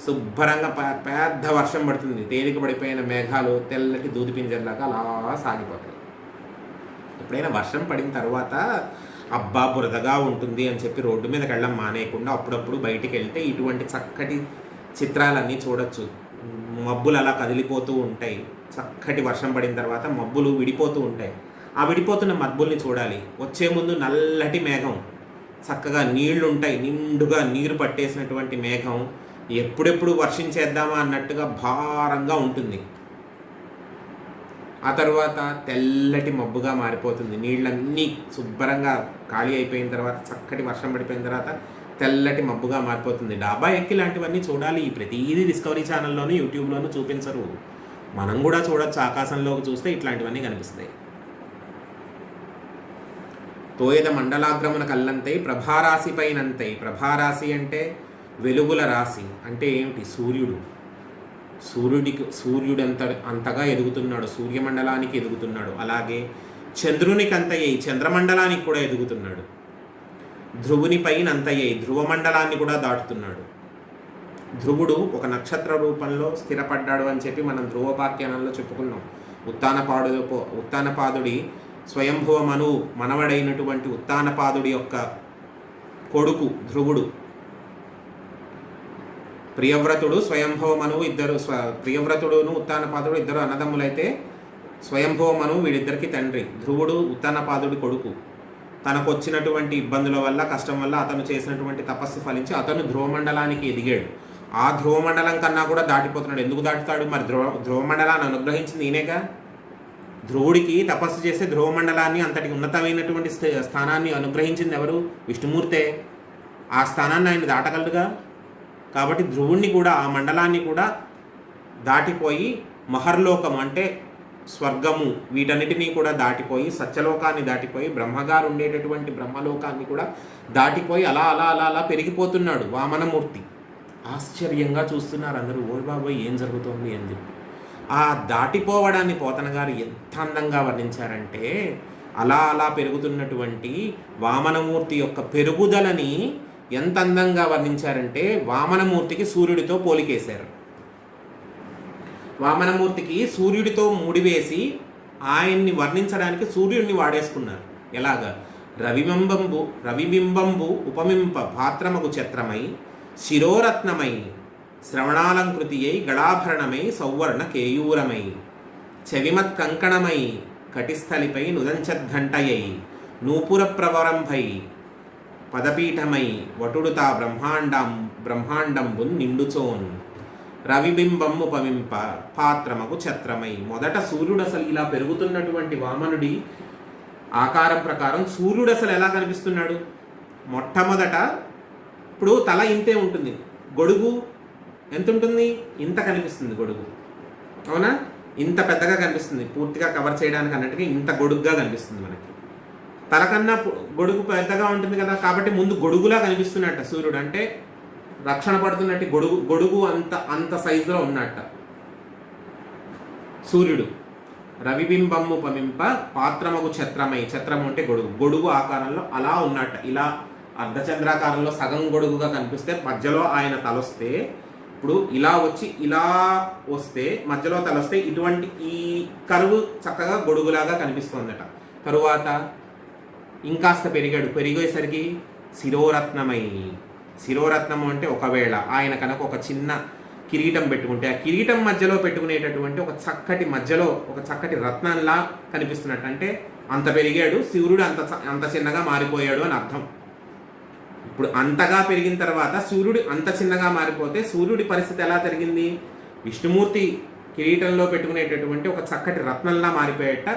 శుభ్రంగా పెద్ద వర్షం పడుతుంది. తేలిక పడిపోయిన మేఘాలు తెల్లటి దూది పింజర్లాగా అలా సాగిపోతాయి. ఎప్పుడైనా వర్షం పడిన తర్వాత అబ్బా బురదగా ఉంటుంది అని చెప్పి రోడ్డు మీదకి వెళ్ళడం మానేయకుండా అప్పుడప్పుడు బయటికి వెళ్తే ఇటువంటి చక్కటి చిత్రాలన్నీ చూడొచ్చు. మబ్బులు అలా కదిలిపోతూ ఉంటాయి. చక్కటి వర్షం పడిన తర్వాత మబ్బులు విడిపోతూ ఉంటాయి. ఆ విడిపోతున్న మబ్బుల్ని చూడాలి. వచ్చే ముందు నల్లటి మేఘం, చక్కగా నీళ్లు ఉంటాయి, నిండుగా నీరు పట్టేసినటువంటి మేఘం ఎప్పుడెప్పుడు వర్షించేద్దామా అన్నట్టుగా భారంగా ఉంటుంది. ఆ తర్వాత తెల్లటి మబ్బుగా మారిపోతుంది. నీళ్ళన్నీ శుభ్రంగా ఖాళీ అయిపోయిన తర్వాత, చక్కటి వర్షం పడిపోయిన తర్వాత తెల్లటి మబ్బుగా మారిపోతుంది. డాబా ఎక్కి లాంటివన్నీ చూడాలి. ప్రతిదీ డిస్కవరీ ఛానల్లోనూ యూట్యూబ్లోనూ చూపించరు. మనం కూడా చూడొచ్చు. ఆకాశంలోకి చూస్తే ఇట్లాంటివన్నీ కనిపిస్తాయి. తోయద మండలాగ్రమున కల్లంతై ప్రభారాశి పైనంతై. ప్రభారాశి అంటే వెలుగుల రాశి. అంటే ఏమిటి? సూర్యుడు. సూర్యుడు అంతగా ఎదుగుతున్నాడు, సూర్యమండలానికి ఎదుగుతున్నాడు. అలాగే చంద్రునికి అంతయ్యి చంద్రమండలానికి కూడా ఎదుగుతున్నాడు. ధ్రువుని పైన అంతయ్యి ధ్రువమండలాన్ని కూడా దాటుతున్నాడు. ధ్రువుడు ఒక నక్షత్ర రూపంలో స్థిరపడ్డాడు అని చెప్పి మనం ధ్రువోపాఖ్యానంలో చెప్పుకున్నాం. ఉత్తానపాదుడి స్వయంభువ మనువు మనవడైనటువంటి ఉత్తానపాదుడి యొక్క కొడుకు ధ్రువుడు. ప్రియవ్రతుడు స్వయంభవ మనువు ఇద్దరు, ప్రియవ్రతుడును ఉత్తానపాదుడు ఇద్దరు అన్నదమ్ములైతే స్వయంభవ మనువు వీడిద్దరికి తండ్రి. ధ్రువుడు ఉత్తానపాదుడి కొడుకు. తనకు వచ్చినటువంటి ఇబ్బందుల వల్ల, కష్టం వల్ల అతను చేసినటువంటి తపస్సు ఫలించి అతను ధ్రువమండలానికి ఎదిగాడు. ఆ ధ్రువమండలం కన్నా కూడా దాటిపోతున్నాడు. ఎందుకు దాటుతాడు? మరి ధ్రువమండలాన్ని అనుగ్రహించింది ఈయనేగా. ధ్రువుడికి తపస్సు చేసే ధ్రువమండలాన్ని, అంతటి ఉన్నతమైనటువంటి స్థానాన్ని అనుగ్రహించింది ఎవరు? విష్ణుమూర్తే. ఆ స్థానాన్ని ఆయన దాటగలడుగా. కాబట్టి ధ్రువుణ్ణి కూడా, ఆ మండలాన్ని కూడా దాటిపోయి మహర్లోకం అంటే స్వర్గము, వీటన్నిటినీ కూడా దాటిపోయి, సత్యలోకాన్ని దాటిపోయి, బ్రహ్మగారు ఉండేటటువంటి బ్రహ్మలోకాన్ని కూడా దాటిపోయి అలా అలా అలా అలా పెరిగిపోతున్నాడు వామనమూర్తి. ఆశ్చర్యంగా చూస్తున్నారు అందరూ. ఓయ్ బాబోయ్, ఏం జరుగుతోంది అని చెప్పి. ఆ దాటిపోవడాన్ని పోతన గారు ఎంత అందంగా వర్ణించారంటే, అలా అలా పెరుగుతున్నటువంటి వామనమూర్తి యొక్క పెరుగుదలని ఎంత అందంగా వర్ణించారంటే, వామనమూర్తికి సూర్యుడితో పోలికేశారు. వామనమూర్తికి సూర్యుడితో ముడివేసి ఆయన్ని వర్ణించడానికి సూర్యుడిని వాడేసుకున్నారు. ఎలాగా? రవిబింబంబు ఉపమింప పాత్రమగు ఛత్రమై శిరోరత్నమై శ్రవణాలంకృతి అయి గళాభరణమై సౌవర్ణ కేయూరమై చెవిమత్ కంకణమై కటిస్థలిపై నుదంచద్ఘంటయై నూపుర ప్రవరంభై పదపీఠమై వటుడుతా బ్రహ్మాండంబున్ నిండుచోన్ రవిబింబం ఉపమింప పాత్రమకు ఛత్రమై. మొదట సూర్యుడు అసలు ఇలా పెరుగుతున్నటువంటి వామనుడి ఆకారం ప్రకారం సూర్యుడు అసలు ఎలా కనిపిస్తున్నాడు? మొట్టమొదట ఇప్పుడు తల ఇంతే ఉంటుంది, గొడుగు ఎంత ఉంటుంది? ఇంత కనిపిస్తుంది గొడుగు, అవునా? ఇంత పెద్దగా కనిపిస్తుంది, పూర్తిగా కవర్ చేయడానికి అన్నట్టుగా ఇంత గొడుగుగా కనిపిస్తుంది మనకి. తలకన్నా గొడుగు పెద్దగా ఉంటుంది కదా, కాబట్టి ముందు గొడుగులా కనిపిస్తున్నట్ట సూర్యుడు. అంటే రక్షణ పడుతున్నట్టు గొడుగు అంత సైజులో ఉన్నట్ట సూర్యుడు. రవిబింబము పమింప పాత్రమగు ఛత్రమై. ఛత్రము అంటే గొడుగు ఆకారంలో అలా ఉన్నట్ట. ఇలా అర్ధచంద్రాకారంలో సగం గొడుగుగా కనిపిస్తే మధ్యలో ఆయన తలొస్తే, ఇప్పుడు ఇలా వచ్చి ఇలా వస్తే మధ్యలో తలొస్తే ఇటువంటి ఈ కరువు చక్కగా గొడుగులాగా కనిపిస్తోందట. తరువాత ఇంకాస్త పెరిగేసరికి శిరోరత్నమై. శిరోరత్నము అంటే ఒకవేళ ఆయన కనుక ఒక చిన్న కిరీటం పెట్టుకుంటే, ఆ కిరీటం మధ్యలో పెట్టుకునేటటువంటి మధ్యలో ఒక చక్కటి రత్నంలా కనిపిస్తున్నట్టు. అంటే అంత పెరిగాడు సూర్యుడు, అంత చిన్నగా మారిపోయాడు అని అర్థం. ఇప్పుడు అంతగా పెరిగిన తర్వాత సూర్యుడు అంత చిన్నగా మారిపోతే సూర్యుడి పరిస్థితి ఎలా జరిగింది? విష్ణుమూర్తి కిరీటంలో పెట్టుకునేటటువంటి ఒక చక్కటి రత్నంలా మారిపోయేట,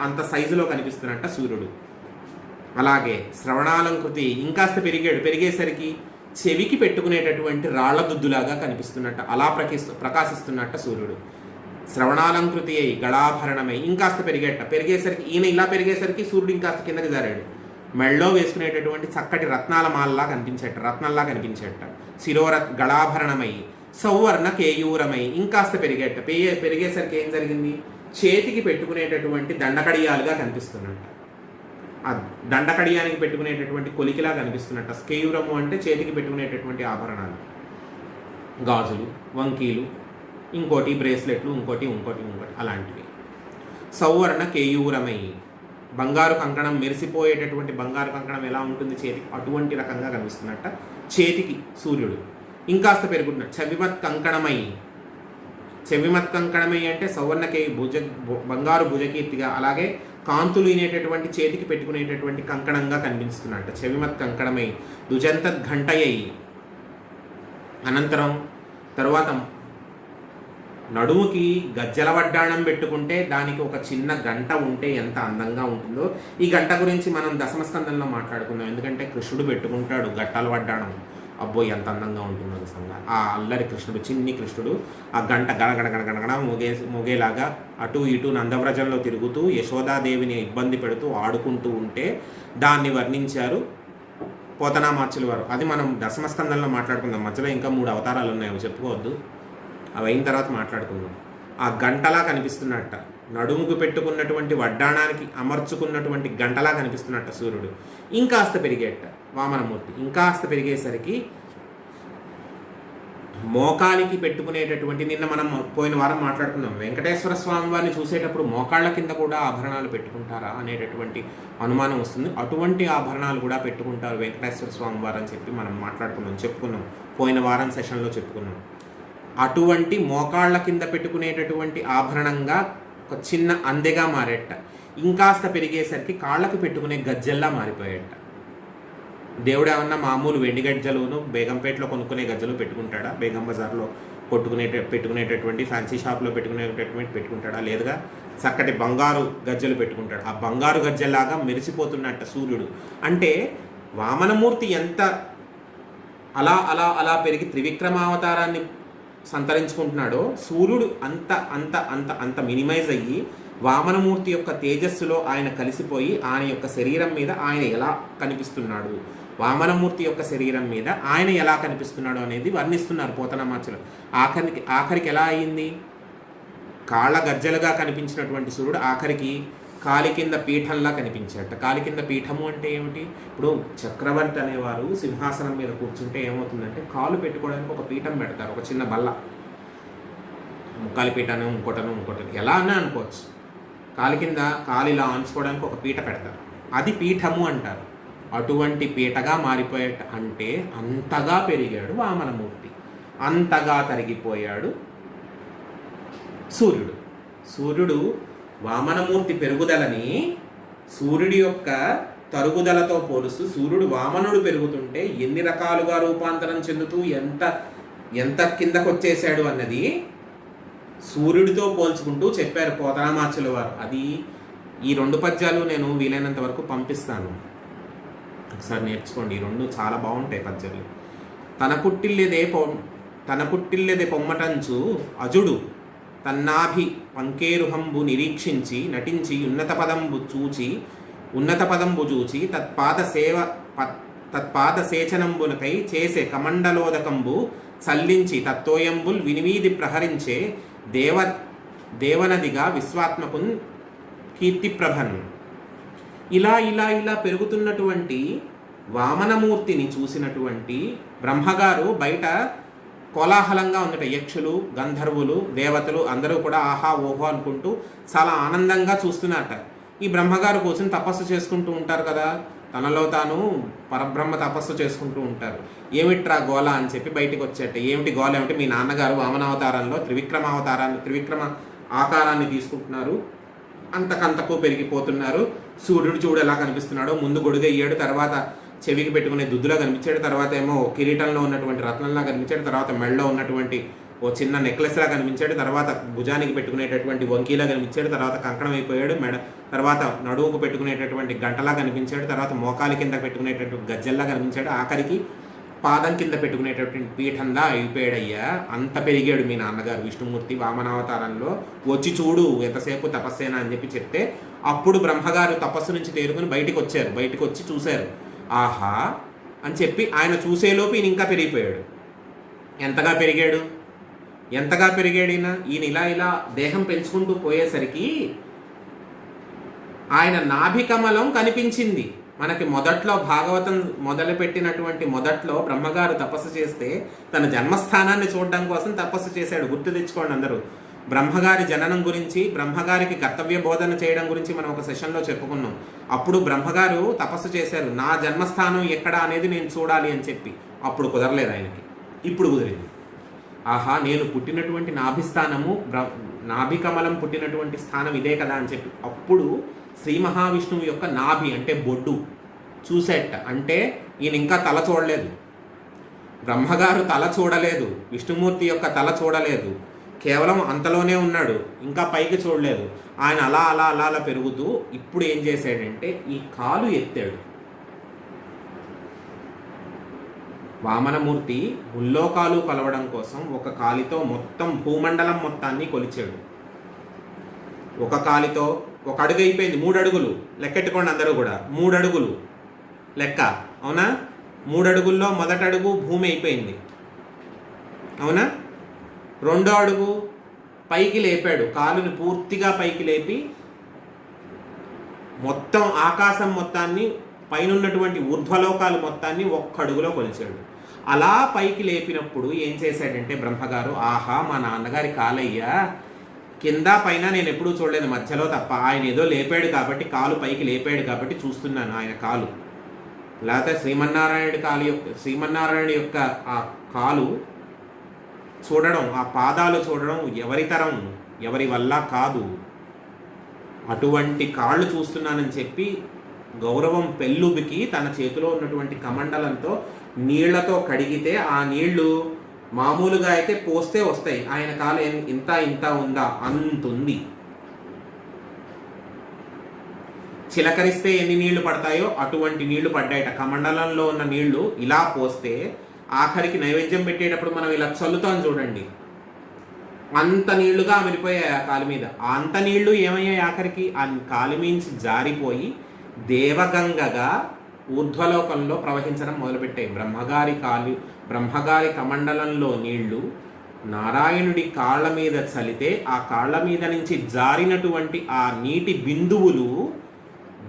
అంత సైజులో కనిపిస్తున్నట్ట సూర్యుడు. అలాగే శ్రవణాలంకృతి ఇంకాస్త పెరిగేసరికి చెవికి పెట్టుకునేటటువంటి రాళ్ల దుద్దులాగా కనిపిస్తున్నట్ట, అలా ప్రకాశిస్తున్నట్ట సూర్యుడు. శ్రవణాలంకృతి అయి గళాభరణమై ఇంకాస్త పెరిగేసరికి ఈయన ఇలా పెరిగేసరికి సూర్యుడు ఇంకాస్త కిందకి జారాడు. మెళ్ళో వేసుకునేటటువంటి చక్కటి రత్నంలా కనిపించేట. గళాభరణమై సౌవర్ణ కేయూరమై ఇంకాస్త పెరిగేసరికి ఏం జరిగింది? చేతికి పెట్టుకునేటటువంటి దండకడియాలుగా కనిపిస్తున్నట్ట. ఆ దండకడియానికి పెట్టుకునేటటువంటి కొలికిలా కనిపిస్తున్నట్ట. కేయూరము అంటే చేతికి పెట్టుకునేటటువంటి ఆభరణాలు, గాజులు, వంకీలు, ఇంకోటి బ్రేస్లెట్లు, ఇంకోటి అలాంటివి. సౌవర్ణ కేయూరమై బంగారు కంకణం, మెరిసిపోయేటటువంటి బంగారు కంకణం ఎలా ఉంటుంది చేతికి, అటువంటి రకంగా కనిపిస్తున్నట్ట చేతికి సూర్యుడు. ఇంకాస్త పెరుగుతున్నాడు. చవిమత్ కంకణమై చెవిమత్ కంకణమై అంటే సౌవర్ణకే బంగారు భుజకీర్తిగా, అలాగే కాంతులు ఇనేటటువంటి చేతికి పెట్టుకునేటటువంటి కంకణంగా కనిపిస్తున్నట్ట. చెవిమత్ కంకణమై దుజంతద్ ఘంటయ్యి. అనంతరం తరువాత నడుముకి గజ్జల వడ్డాణం పెట్టుకుంటే దానికి ఒక చిన్న గంట ఉంటే ఎంత అందంగా ఉంటుందో. ఈ గంట గురించి మనం దశమ స్కందంలో మాట్లాడుకుందాం. ఎందుకంటే కృష్ణుడు పెట్టుకుంటాడు గట్టల వడ్డాణం. అబ్బో ఎంత అందంగా ఉంటుందో నిజంగా. ఆ అల్లరి కృష్ణుడు, చిన్ని కృష్ణుడు ఆ గంట గణగణ గణగణ మోగేలాగా అటు ఇటు నందవ్రజంలో తిరుగుతూ యశోదాదేవిని ఇబ్బంది పెడుతూ ఆడుకుంటూ ఉంటే దాన్ని వర్ణించారు పోతనామాచ్యుల వారు. అది మనం దశమ స్కందంలో మాట్లాడుకుందాం. మధ్యలో ఇంకా 3 అవతారాలు ఉన్నాయి, అవి చెప్పుకోవద్దు, అవి అయిన తర్వాత మాట్లాడుకుందాం. ఆ గంటలా కనిపిస్తున్నట్ట, నడుముకు పెట్టుకున్నటువంటి వడ్డాణానికి అమర్చుకున్నటువంటి గంటలా కనిపిస్తున్నట్ట సూర్యుడు. ఇంకాస్త పెరిగేట వామనమూర్తి. ఇంకాస్త పెరిగేసరికి మోకాలికి పెట్టుకునేటటువంటి, నిన్న మనం పోయిన వారం మాట్లాడుకున్నాం, వెంకటేశ్వర స్వామి వారిని చూసేటప్పుడు మోకాళ్ళ కింద కూడా ఆభరణాలు పెట్టుకుంటారా అనేటటువంటి అనుమానం వస్తుంది. అటువంటి ఆభరణాలు కూడా పెట్టుకుంటారు వెంకటేశ్వర స్వామి వారు అని చెప్పి మనం చెప్పుకున్నాం పోయిన వారం సెషన్లో చెప్పుకున్నాం. అటువంటి మోకాళ్ళ కింద పెట్టుకునేటటువంటి ఆభరణంగా ఒక చిన్న అందెగా మారేట. ఇంకాస్త పెరిగేసరికి కాళ్ళకు పెట్టుకునే గజ్జల్లా మారిపోయేట. దేవుడు ఏమన్నా మామూలు వెండి గజ్జలును బేగంపేటలో కొనుక్కునే గజ్జలు పెట్టుకుంటాడా? బేగం బజార్లో పెట్టుకునేటటువంటి ఫ్యాన్సీ షాప్లో పెట్టుకుంటాడా? లేదుగా చక్కటి బంగారు గజ్జలు పెట్టుకుంటాడు. ఆ బంగారు గజ్జల్లాగా మెరిసిపోతున్నట్ట సూర్యుడు. అంటే వామనమూర్తి ఎంత అలా అలా అలా పెరిగి త్రివిక్రమావతారాన్ని సంతరించుకుంటున్నాడో, సూర్యుడు అంత అంత అంత అంత మినిమైజ్ అయ్యి వామనమూర్తి యొక్క తేజస్సులో ఆయన కలిసిపోయి ఆయన యొక్క శరీరం మీద ఆయన ఎలా కనిపిస్తున్నాడు, వామనమూర్తి యొక్క శరీరం మీద ఆయన ఎలా కనిపిస్తున్నాడు అనేది వర్ణిస్తున్నారు పోతనామాచ్యులు. ఆఖరికి ఎలా అయింది? కాళ్ళ గజ్జలుగా కనిపించినటువంటి సూర్యుడు ఆఖరికి కాలి కింద పీఠంలా కనిపించాట. కాలి కింద పీఠము అంటే ఏమిటి? ఇప్పుడు చక్రవర్తి అనేవారు సింహాసనం మీద కూర్చుంటే ఏమవుతుందంటే కాలు పెట్టుకోవడానికి ఒక పీఠం పెడతారు, ఒక చిన్న బల్ల, ముక్కాలి పీఠను ఇంకోటను ఎలా అన్నా అనుకోవచ్చు. కాలి కింద కాలు ఇలా ఆంచుకోవడానికి ఒక పీట పెడతారు, అది పీఠము అంటారు. అటువంటి పీటగా మారిపోయేట. అంటే అంతగా పెరిగాడు వామనమూర్తి, అంతగా తరిగిపోయాడు సూర్యుడు. సూర్యుడు వామనమూర్తి పెరుగుదలని సూర్యుడి యొక్క తరుగుదలతో పోలుస్తూ, సూర్యుడు వామనుడు పెరుగుతుంటే ఎన్ని రకాలుగా రూపాంతరం చెందుతూ ఎంత కిందకు వచ్చేసాడు అన్నది సూర్యుడితో పోల్చుకుంటూ చెప్పారు పోతనామాచ్యుల వారు. అది ఈ 2 పద్యాలు నేను వీలైనంత వరకు పంపిస్తాను, ఒకసారి నేర్చుకోండి. ఈ 2 చాలా బాగుంటాయి పద్యాలు. తన పుట్టిల్లెదే పొమ్మటంచు అజుడు తన్నాభి పంకేరుహంబు నిరీక్షించి నటించి ఉన్నత పదంబు చూచి తత్పాద సేచనంబునకై చేసే కమండలోదకంబు చల్లించి తత్తోయంబుల్ వినివీధి ప్రహరించే దేవనదిగా విశ్వాత్మకున్ కీర్తిప్రభన్. ఇలా ఇలా ఇలా పెరుగుతున్నటువంటి వామనమూర్తిని చూసినటువంటి బ్రహ్మగారు బయట కోలాహలంగా ఉందట. యక్షులు, గంధర్వులు, దేవతలు అందరూ కూడా ఆహా ఓహో అనుకుంటూ చాలా ఆనందంగా చూస్తున్నారట. ఈ బ్రహ్మగారు కోసం తపస్సు చేసుకుంటూ ఉంటారు కదా, తనలో తాను పరబ్రహ్మ తపస్సు చేసుకుంటూ ఉంటారు. ఏమిట్రా గోల అని చెప్పి బయటికి వచ్చేట. ఏమిటి గోల ఏమిటి? మీ నాన్నగారు వామనావతారంలో త్రివిక్రమ ఆకారాన్ని తీసుకుంటున్నారు, అంతకంతకు పెరిగిపోతున్నారు. సూర్యుడు చూడు ఎలా కనిపిస్తున్నాడో, ముందు గొడుగయ్యాడు, తర్వాత చెవికి పెట్టుకునే దుద్దులా కనిపించాడు, తర్వాత ఏమో కిరీటంలో ఉన్నటువంటి రత్నంలా కనిపించాడు, తర్వాత మెడలో ఉన్నటువంటి ఓ చిన్న నెక్లెస్లా కనిపించాడు, తర్వాత భుజానికి పెట్టుకునేటటువంటి వంకీలా కనిపించాడు, తర్వాత కంకణం అయిపోయాడు, తర్వాత నడువుకు పెట్టుకునేటటువంటి గంటలా కనిపించాడు, తర్వాత మోకాలి కింద పెట్టుకునేటటువంటి గజ్జల్లా కనిపించాడు, ఆఖరికి పాదం కింద పెట్టుకునేటటువంటి పీఠంలా అయిపోయాడయ్యా. అంత పెరిగాడు మీ నాన్నగారు విష్ణుమూర్తి వామనావతారంలో, వచ్చి చూడు ఎంతసేపు తపస్సేనా అని చెప్పి చెప్తే అప్పుడు బ్రహ్మగారు తపస్సు నుంచి తేరుకుని బయటికి వచ్చి చూశారు. ఆహా అని చెప్పి ఆయన చూసేలోపు ఈయన ఇంకా పెరిగిపోయాడు. ఎంతగా పెరిగాడు ఈయన ఇలా ఇలా దేహం పెంచుకుంటూ పోయేసరికి ఆయన నాభికమలం కనిపించింది. మనకి మొదట్లో భాగవతం మొదట్లో బ్రహ్మగారు తపస్సు చేస్తే తన జన్మస్థానాన్ని చూడడం కోసం తపస్సు చేశాడు. గుర్తు తెచ్చుకోండి అందరూ. బ్రహ్మగారి జననం గురించి, బ్రహ్మగారికి కర్తవ్య బోధన చేయడం గురించి మనం ఒక సెషన్లో చెప్పుకున్నాం. అప్పుడు బ్రహ్మగారు తపస్సు చేశారు, నా జన్మస్థానం ఎక్కడ అనేది నేను చూడాలి అని చెప్పి. అప్పుడు కుదరలేదు ఆయనకి, ఇప్పుడు కుదిరింది. ఆహా నేను పుట్టినటువంటి నాభిస్థానము నాభి కమలం పుట్టినటువంటి స్థానం ఇదే కదా అని చెప్పి అప్పుడు శ్రీ మహావిష్ణువు యొక్క నాభి అంటే బొడ్డు చూసేట. అంటే ఈయన ఇంకా తల చూడలేదు, బ్రహ్మగారు తల చూడలేదు, విష్ణుమూర్తి యొక్క తల చూడలేదు, కేవలం అంతలోనే ఉన్నాడు, ఇంకా పైకి చూడలేదు. ఆయన అలా అలా అలా అలా పెరుగుతూ ఇప్పుడు ఏం చేశాడంటే ఈ కాలు ఎత్తాడు. వామనమూర్తి ముల్లోకాలు కొలవడం కోసం ఒక కాలితో మొత్తం భూమండలం మొత్తాన్ని కొలిచాడు. ఒక కాలితో ఒక అడుగు అయిపోయింది, 3 అడుగులు లెక్కెట్టుకోండి అందరూ కూడా, 3 అడుగులు లెక్క, అవునా? 3 అడుగుల్లో మొదటి అడుగు భూమి అయిపోయింది, అవునా? 2వ అడుగు పైకి లేపాడు, కాలుని పూర్తిగా పైకి లేపి మొత్తం ఆకాశం మొత్తాన్ని, పైనున్నటువంటి ఊర్ధ్వలోకాలు మొత్తాన్ని ఒక్క అడుగులో కొలిచాడు. అలా పైకి లేపినప్పుడు ఏం చేశాడంటే బ్రహ్మగారు, ఆహా మా నాన్నగారి కాలయ్యా, కింద పైన నేను ఎప్పుడూ చూడలేదు, మధ్యలో తప్ప. ఆయన ఏదో లేపాడు కాబట్టి, కాలు పైకి లేపాడు కాబట్టి చూస్తున్నాను ఆయన కాలు. లేకపోతే శ్రీమన్నారాయణ యొక్క ఆ కాలు చూడడం, ఆ పాదాలు చూడడం ఎవరి తరం, ఎవరి వల్ల కాదు. అటువంటి కాళ్ళు చూస్తున్నానని చెప్పి గౌరవం పెళ్ళుబికి తన చేతిలో ఉన్నటువంటి కమండలంతో నీళ్లతో కడిగితే ఆ నీళ్లు మామూలుగా అయితే పోస్తే వస్తాయి, ఆయన కాలు ఇంత ఇంత ఉందా, అంతుంది. చిలకరిస్తే ఎన్ని నీళ్లు పడతాయో అటువంటి నీళ్లు పడ్డాయట. కమండలంలో ఉన్న నీళ్లు ఇలా పోస్తే ఆఖరికి నైవేద్యం పెట్టేటప్పుడు మనం ఇలా చల్లుతాం చూడండి, అంత నీళ్లుగా అమిరిపోయాయి ఆ కాలు మీద. అంత నీళ్లు ఏమయ్యాయి ఆఖరికి ఆ కాలు మించి జారిపోయి దేవగంగగా ఊర్ధ్వలోకంలో ప్రవహించడం మొదలుపెట్టాయి. బ్రహ్మగారి కమండలంలో నీళ్లు నారాయణుడి కాళ్ళ మీద చలితే ఆ కాళ్ళ మీద నుంచి జారినటువంటి ఆ నీటి బిందువులు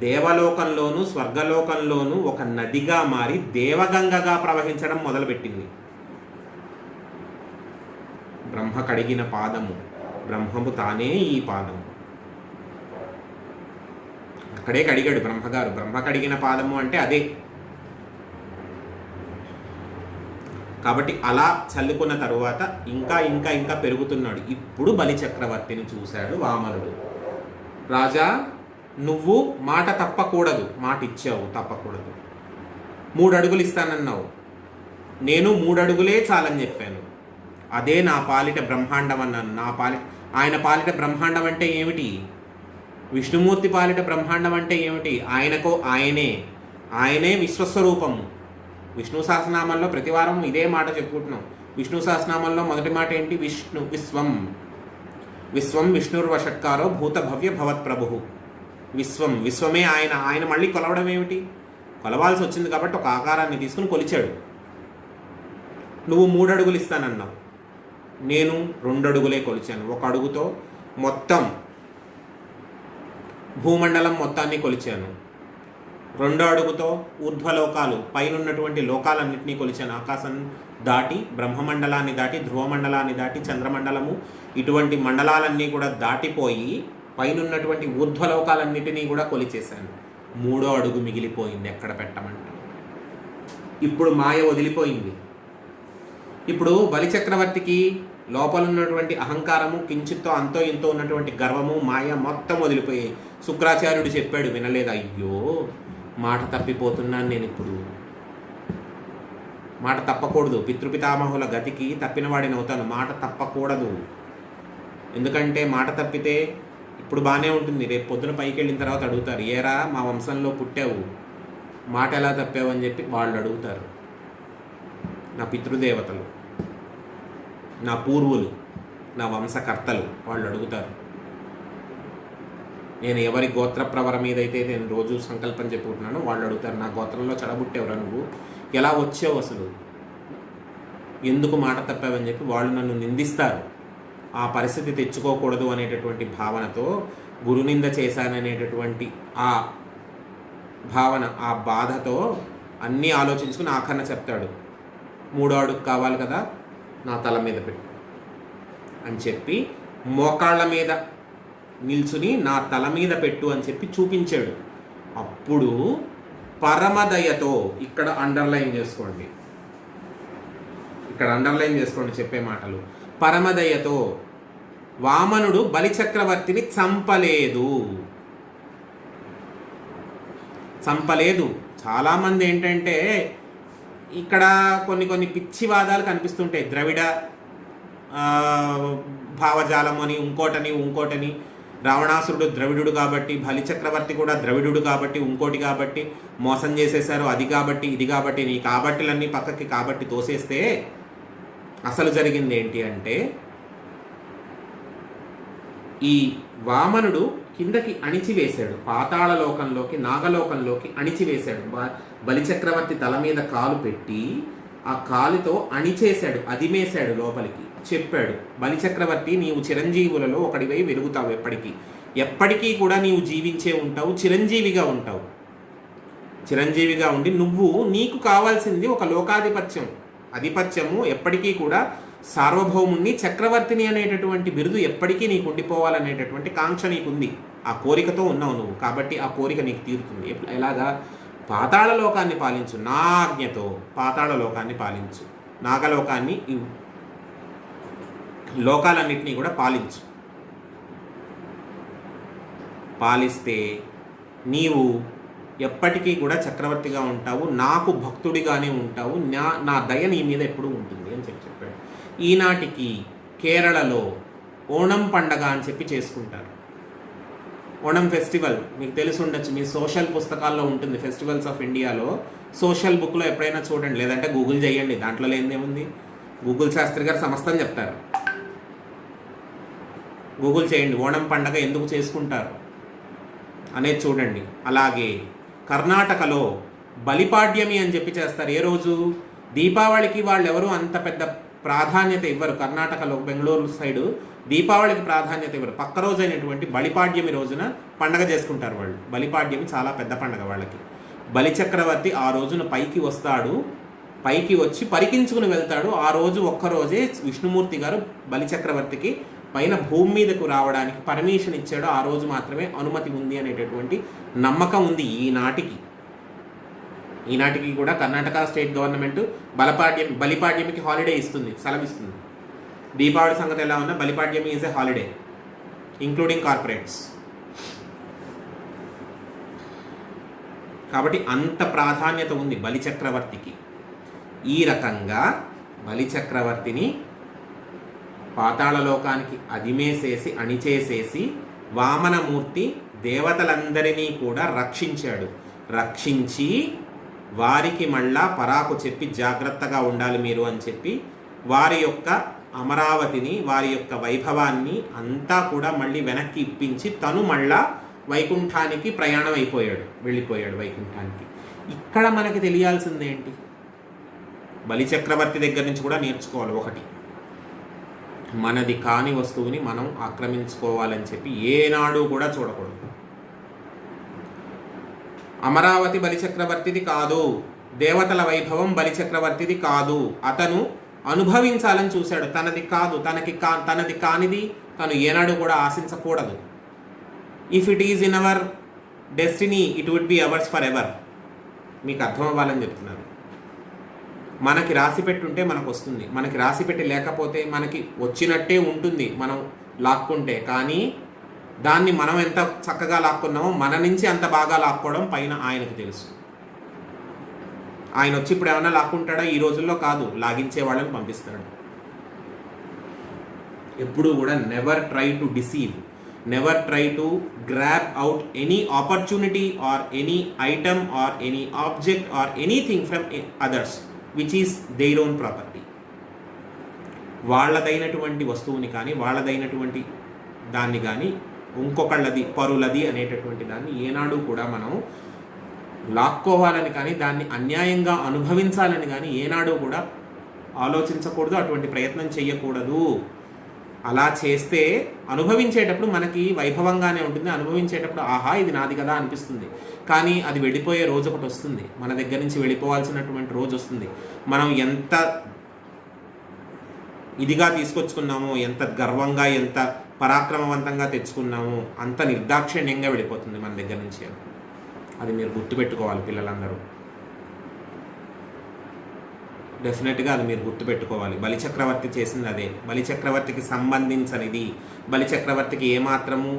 దేవలోకంలోను స్వర్గలోకంలోను ఒక నదిగా మారి దేవగంగగా ప్రవహించడం మొదలుపెట్టింది. బ్రహ్మ కడిగిన పాదము, బ్రహ్మము తానే ఈ పాదము. అక్కడే కడిగాడు బ్రహ్మగారు. బ్రహ్మ కడిగిన పాదము అంటే అదే. కాబట్టి అలా చల్లుకున్న తరువాత ఇంకా ఇంకా ఇంకా పెరుగుతున్నాడు. ఇప్పుడు బలి చక్రవర్తిని చూశాడు వామనుడు. రాజా, నువ్వు మాట తప్పకూడదు, మాట ఇచ్చావు, తప్పకూడదు. 3 అడుగులు ఇస్తానన్నావు, నేను 3 అడుగులే చాలని చెప్పాను. అదే నా పాలిట బ్రహ్మాండం అన్నాను. ఆయన పాలిట బ్రహ్మాండం అంటే ఏమిటి? విష్ణుమూర్తి పాలిట బ్రహ్మాండం అంటే ఏమిటి? ఆయనే విశ్వస్వరూపము. విష్ణు సహస్రనామంలో ప్రతివారం ఇదే మాట చెప్పుకుంటున్నాం. విష్ణు సహస్రనామంలో మొదటి మాట ఏంటి? విశ్వం విష్ణుర్వషట్కారో భూత భవ్య భవత్ ప్రభు. విశ్వమే ఆయన మళ్ళీ కొలవడం ఏమిటి? కొలవాల్సి వచ్చింది కాబట్టి ఒక ఆకారాన్ని తీసుకుని కొలిచాడు. నువ్వు 3 అడుగులు ఇస్తానన్నావు, నేను 2 అడుగులే కొలిచాను. 1 అడుగుతో మొత్తం భూమండలం మొత్తాన్ని కొలిచాను. 2 అడుగుతో ఊర్ధ్వలోకాలు, పైనున్నటువంటి లోకాలన్నింటినీ కొలిచాను. ఆకాశం దాటి, బ్రహ్మమండలాన్ని దాటి, ధ్రువమండలాన్ని దాటి, చంద్రమండలము, ఇటువంటి మండలాలన్నీ కూడా దాటిపోయి పైనున్నటువంటి ఊర్ధ్వలోకాలన్నిటినీ కూడా కొలిచేశాను. 3వ అడుగు మిగిలిపోయింది, ఎక్కడ పెట్టమంట. ఇప్పుడు మాయ వదిలిపోయింది. ఇప్పుడు బలిచక్రవర్తికి లోపల ఉన్నటువంటి అహంకారము, కించిత్తో అంతో ఇంతో ఉన్నటువంటి గర్వము, మాయ మొత్తం వదిలిపోయాయి. శుక్రాచార్యుడు చెప్పాడు, వినలేదు. అయ్యో, మాట తప్పిపోతున్నాను నేను. ఇప్పుడు మాట తప్పకూడదు. పితృపితామహుల గతికి తప్పిన వాడిని అవుతాను. మాట తప్పకూడదు. ఎందుకంటే మాట తప్పితే ఇప్పుడు బాగానే ఉంటుంది, రేపు పొద్దున పైకి వెళ్ళిన తర్వాత అడుగుతారు, ఏరా మా వంశంలో పుట్టావు, మాట ఎలా తప్పావు అని చెప్పి వాళ్ళు అడుగుతారు. నా పితృదేవతలు, నా పూర్వులు, నా వంశకర్తలు వాళ్ళు అడుగుతారు. నేను ఎవరి గోత్ర ప్రవర మీద అయితే నేను రోజు సంకల్పం చెప్పుకుంటున్నానో వాళ్ళు అడుగుతారు, నా గోత్రంలో చెడబుట్టేవరా నువ్వు, ఎలా వచ్చావు అసలు, ఎందుకు మాట తప్పావని చెప్పి వాళ్ళు నన్ను నిందిస్తారు. ఆ పరిస్థితి తెచ్చుకోకూడదు అనేటటువంటి భావనతో గురునింద చేశాననేటటువంటి ఆ భావన, ఆ బాధతో అన్నీ ఆలోచించుకుని ఆఖరణ చెప్తాడు, 3వ అడుగు కావాలి కదా, నా తల మీద పెట్టు అని చెప్పి మోకాళ్ళ మీద నిల్చుని నా తల మీద పెట్టు అని చెప్పి చూపించాడు. అప్పుడు పరమదయతో, ఇక్కడ అండర్లైన్ చేసుకోండి, ఇక్కడ అండర్లైన్ చేసుకోండి చెప్పే మాటలు. పరమదయతో వామనుడు బలిచక్రవర్తిని చంపలేదు. చాలామంది ఏంటంటే ఇక్కడ కొన్ని పిచ్చి వాదాలు కనిపిస్తుంటాయి. ద్రవిడ భావజాలం అని ఇంకోటని రావణాసురుడు ద్రవిడుడు కాబట్టి, బలిచక్రవర్తి కూడా ద్రవిడుడు కాబట్టి, ఇంకోటి కాబట్టి మోసం చేసేశారు, అది కాబట్టి ఇది కాబట్టి, నీ కాబట్టిలన్నీ పక్కకి కాబట్టి తోసేస్తే అసలు జరిగింది ఏంటి అంటే ఈ వామనుడు కిందకి అణిచివేశాడు, పాతాళలోకంలోకి నాగలోకంలోకి అణిచివేశాడు. బలిచక్రవర్తి తల మీద కాలు పెట్టి ఆ కాలుతో అణిచేశాడు, అదిమేశాడు లోపలికి. చెప్పాడు, బలిచక్రవర్తి నీవు చిరంజీవులలో ఒకడివై వెలుగుతావు, ఎప్పటికీ కూడా నీవు జీవించే ఉంటావు, చిరంజీవిగా ఉంటావు. చిరంజీవిగా ఉండి నీకు కావాల్సింది ఒక ఆధిపత్యము ఎప్పటికీ కూడా సార్వభౌముణ్ణి, చక్రవర్తిని అనేటటువంటి బిరుదు ఎప్పటికీ నీకు ఉండిపోవాలనేటటువంటి కాంక్ష నీకుంది. ఆ కోరికతో ఉన్నావు నువ్వు, కాబట్టి ఆ కోరిక నీకు తీరుతుంది. ఎలాగా? పాతాళలోకాన్ని పాలించు, నా ఆజ్ఞతో పాతాళలోకాన్ని పాలించు, నాగలోకాన్ని, లోకాలన్నింటినీ కూడా పాలిస్తే నీవు ఎప్పటికీ కూడా చక్రవర్తిగా ఉంటావు, నాకు భక్తుడిగానే ఉంటావు, నా దయ నీ మీద ఎప్పుడూ ఉంటుంది అని చెప్పాడు. ఈనాటికి కేరళలో ఓణం పండగ అని చెప్పి చేసుకుంటారు. ఓణం ఫెస్టివల్ మీకు తెలిసి ఉండొచ్చు, మీ సోషల్ పుస్తకాల్లో ఉంటుంది. ఫెస్టివల్స్ ఆఫ్ ఇండియాలో సోషల్ బుక్లో ఎప్పుడైనా చూడండి, లేదంటే గూగుల్ చేయండి, దాంట్లో లేనిదేముంది. గూగుల్ శాస్త్రి గారు సమస్తం చెప్తారు. గూగుల్ చేయండి, ఓణం పండగ ఎందుకు చేసుకుంటారు అనేది చూడండి. అలాగే కర్ణాటకలో బలిపాడ్యమి అని చెప్పి చేస్తారు. ఏ రోజు? దీపావళికి వాళ్ళు ఎవరు అంత పెద్ద ప్రాధాన్యత ఇవ్వరు. కర్ణాటకలో బెంగళూరు సైడు దీపావళికి ప్రాధాన్యత ఇవ్వరు. పక్క రోజు అయినటువంటి బలిపాడ్యమి రోజున పండగ చేసుకుంటారు వాళ్ళు. బలిపాడ్యమి చాలా పెద్ద పండగ వాళ్ళకి. బలిచక్రవర్తి ఆ రోజున పైకి వస్తాడు, పైకి వచ్చి పరికించుకుని వెళ్తాడు. ఆ రోజు ఒక్కరోజే విష్ణుమూర్తి గారు బలిచక్రవర్తికి పైన భూమి మీదకు రావడానికి పర్మిషన్ ఇచ్చాడు. ఆ రోజు మాత్రమే అనుమతి ఉంది అనేటటువంటి నమ్మకం ఉంది ఈనాటికి కూడా కర్ణాటక స్టేట్ గవర్నమెంట్ బలిపాడ్యమికి హాలిడే ఇస్తుంది, సెలవిస్తుంది. దీపావళి సంగతి ఎలా ఉన్నా Bali Padyami is a holiday including corporates. కాబట్టి అంత ప్రాధాన్యత ఉంది బలిచక్రవర్తికి. ఈ రకంగా బలిచక్రవర్తిని పాతాళలోకానికి అదిమేసేసి అణిచేసేసి వామనమూర్తి దేవతలందరినీ కూడా రక్షించి వారికి మళ్ళా పరాకు చెప్పి జాగ్రత్తగా ఉండాలి మీరు అని చెప్పి వారి యొక్క అమరావతిని, వారి యొక్క వైభవాన్ని అంతా కూడా మళ్ళీ వెనక్కి ఇప్పించి తను మళ్ళా వైకుంఠానికి వెళ్ళిపోయాడు వైకుంఠానికి. ఇక్కడ మనకి తెలియాల్సింది ఏంటి? బలిచక్రవర్తి దగ్గర నుంచి కూడా నేర్చుకోవాలి. ఒకటి, మనది కాని వస్తువుని మనం ఆక్రమించుకోవాలని చెప్పి ఏనాడు కూడా చూడకూడదు. అమరావతి బలిచక్రవర్తిది కాదు, దేవతల వైభవం బలిచక్రవర్తిది కాదు. అతను అనుభవించాలని చూశాడు, తనది కాదు. తనది కానిది తను ఏనాడు కూడా ఆశించకూడదు. If it is in our destiny it would be ours forever ఎవర్. మీకు అర్థం అవ్వాలని చెప్తున్నాను. మనకి రాసి పెట్టుంటే మనకు వస్తుంది, మనకి రాసి పెట్టి లేకపోతే మనకి వచ్చినట్టే ఉంటుంది మనం లాక్కుంటే. కానీ దాన్ని మనం ఎంత చక్కగా లాక్కున్నామో మన నుంచి అంత బాగా లాక్కోవడం పైన ఆయనకు తెలుసు. ఆయన వచ్చి ఇప్పుడు ఏమైనా లాక్కుంటాడా? ఈ రోజుల్లో కాదు, లాగించే వాళ్ళని పంపిస్తాడు. ఎప్పుడూ కూడా never try to deceive, never try to grab out any opportunity or any item or any object or anything from others which is their own property. వాళ్ళదైనటువంటి వస్తువుని కానీ వాళ్ళదైనటువంటి దాన్ని కానీ ఇంకొకళ్ళది పరులది అనేటటువంటి దాన్ని ఏనాడు కూడా మనం లాక్కోవాలని కానీ దాన్ని అన్యాయంగా అనుభవించాలని కానీ ఏనాడు కూడా ఆలోచించకూడదు, అటువంటి ప్రయత్నం చేయకూడదు. అలా చేస్తే అనుభవించేటప్పుడు మనకి వైభవంగానే ఉంటుంది, అనుభవించేటప్పుడు ఆహా ఇది నాది కదా అనిపిస్తుంది. కానీ అది వెళ్ళిపోయే రోజు ఒకటి వస్తుంది, మన దగ్గర నుంచి వెళ్ళిపోవాల్సినటువంటి రోజు వస్తుంది. మనం ఎంత ఇదిగా తీసుకొచ్చుకున్నామో, ఎంత గర్వంగా ఎంత పరాక్రమవంతంగా తెచ్చుకున్నామో అంత నిర్దాక్షిణ్యంగా వెళ్ళిపోతుంది మన దగ్గర నుంచి. అది మీరు గుర్తుపెట్టుకోవాలి పిల్లలందరూ. డెఫినెట్గా అది మీరు గుర్తుపెట్టుకోవాలి. బలిచక్రవర్తి చేసింది అదే. బలిచక్రవర్తికి సంబంధించనిది, బలిచక్రవర్తికి ఏమాత్రము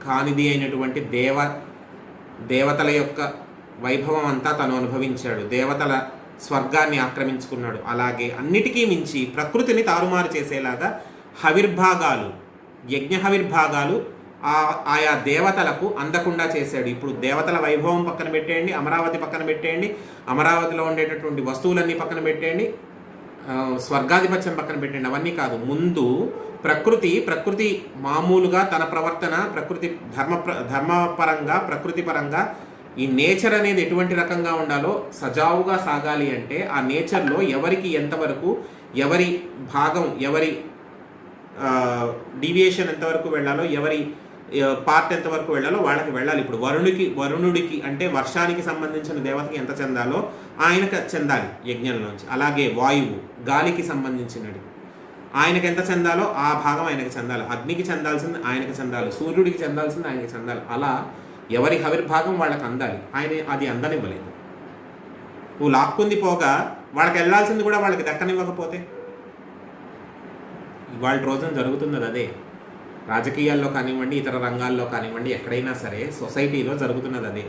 కానిది అయినటువంటి దేవతల యొక్క వైభవం అంతా తను అనుభవించాడు. దేవతల స్వర్గాన్ని ఆక్రమించుకున్నాడు. అలాగే అన్నిటికీ మించి ప్రకృతిని తారుమారు చేసేలాగా హవిర్భాగాలు, యజ్ఞ హవిర్భాగాలు ఆయా దేవతలకు అందకుండా చేశాడు. ఇప్పుడు దేవతల వైభవం పక్కన పెట్టేయండి, అమరావతి పక్కన పెట్టేయండి, అమరావతిలో ఉండేటటువంటి వస్తువులన్నీ పక్కన పెట్టేయండి, స్వర్గాధిపత్యం పక్కన పెట్టండి, అవన్నీ కాదు. ముందు ప్రకృతి మామూలుగా తన ప్రవర్తన ప్రకృతి ధర్మపరంగా ప్రకృతి పరంగా ఈ నేచర్ అనేది ఎటువంటి రకంగా ఉండాలో సజావుగా సాగాలి అంటే ఆ నేచర్లో ఎవరికి ఎంతవరకు, ఎవరి భాగం, ఎవరి డీవియేషన్ ఎంతవరకు వెళ్ళాలో, ఎవరి పార్ట్ ఎంతవరకు వెళ్ళాలో వాళ్ళకి వెళ్ళాలి. ఇప్పుడు వరుణుడికి అంటే వర్షానికి సంబంధించిన దేవతకి ఎంత చెందాలో ఆయనకు చెందాలి యజ్ఞంలోంచి. అలాగే వాయువు గాలికి సంబంధించినది ఆయనకి ఎంత చెందాలో ఆ భాగం ఆయనకి చెందాలి. అగ్నికి చెందాల్సింది ఆయనకి చెందాలి, సూర్యుడికి చెందాల్సింది ఆయనకి చెందాలి. అలా ఎవరి హవిర్భాగం వాళ్ళకి అందాలి. ఆయన అది అందనివ్వలేదు. నువ్వు లాక్కుంది పోగా వాళ్ళకి వెళ్ళాల్సింది కూడా వాళ్ళకి దక్కనివ్వకపోతే ఇవాళ రోజున జరుగుతున్నది అదే. రాజకీయాల్లో కానివ్వండి, ఇతర రంగాల్లో కానివ్వండి, ఎక్కడైనా సరే సొసైటీలో జరుగుతున్నది అదే.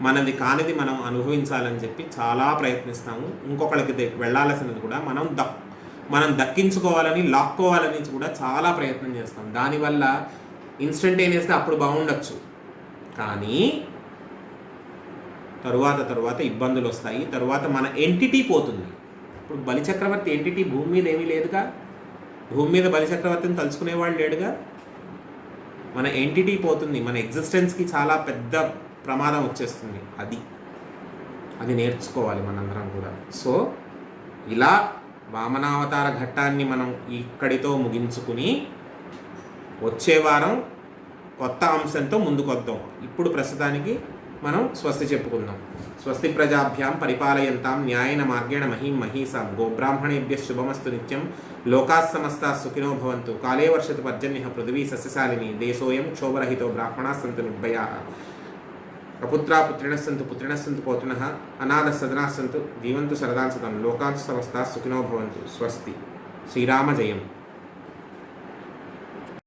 మనది కానిది మనం అనుభవించాలని చెప్పి చాలా ప్రయత్నిస్తాము. ఇంకొకరికి వెళ్ళాల్సినది కూడా మనం దక్కించుకోవాలని, లాక్కోవాలని కూడా చాలా ప్రయత్నం చేస్తాం. దానివల్ల ఇన్స్టంటేనియస్గా అప్పుడు బాగుండొచ్చు, కానీ తరువాత ఇబ్బందులు వస్తాయి. తరువాత మన ఎంటిటీ పోతుంది. ఇప్పుడు బలిచక్రవర్తి ఎంటిటీ భూమి మీద ఏమీ లేదుగా, భూమి మీద బలిచక్రవర్తిని తలుచుకునేవాళ్ళు లేడుగా. మన ఎంటిటీ పోతుంది, మన ఎగ్జిస్టెన్స్కి చాలా పెద్ద ప్రమాదం వచ్చేస్తుంది. అది నేర్చుకోవాలి మనందరం కూడా. సో ఇలా వామనావతార ఘట్టాన్ని మనం ఇక్కడితో ముగించుకుని వచ్చే వారం కొత్త అంశంతో ముందుకొద్దాం. ఇప్పుడు ప్రస్తుతానికి మనం స్వస్తి చెప్పుకుందాం. స్వస్తి ప్రజాభ్యాం పరిపాలయంతాం న్యాయేన మార్గేణ మహీం మహీసాం గోబ్రాహ్మణేభ్యః శుభమస్తు నిత్యం లోకాః సమస్తాః సుఖినో భవంతు కాలే వర్షతు పర్జన్యః పృథివీ సస్యశాలినీ దేశోయం క్షోభరహితో బ్రాహ్మణాః సంతు నిర్భయాః అపుత్రా పుత్రిణః సంతు పౌత్రిణః అనాథ సదనాః సంతు జీవంతు సరదాం సతం లోకాః సమస్తాః సుఖినో భవంతు. స్వస్తి. శ్రీరామ జయం.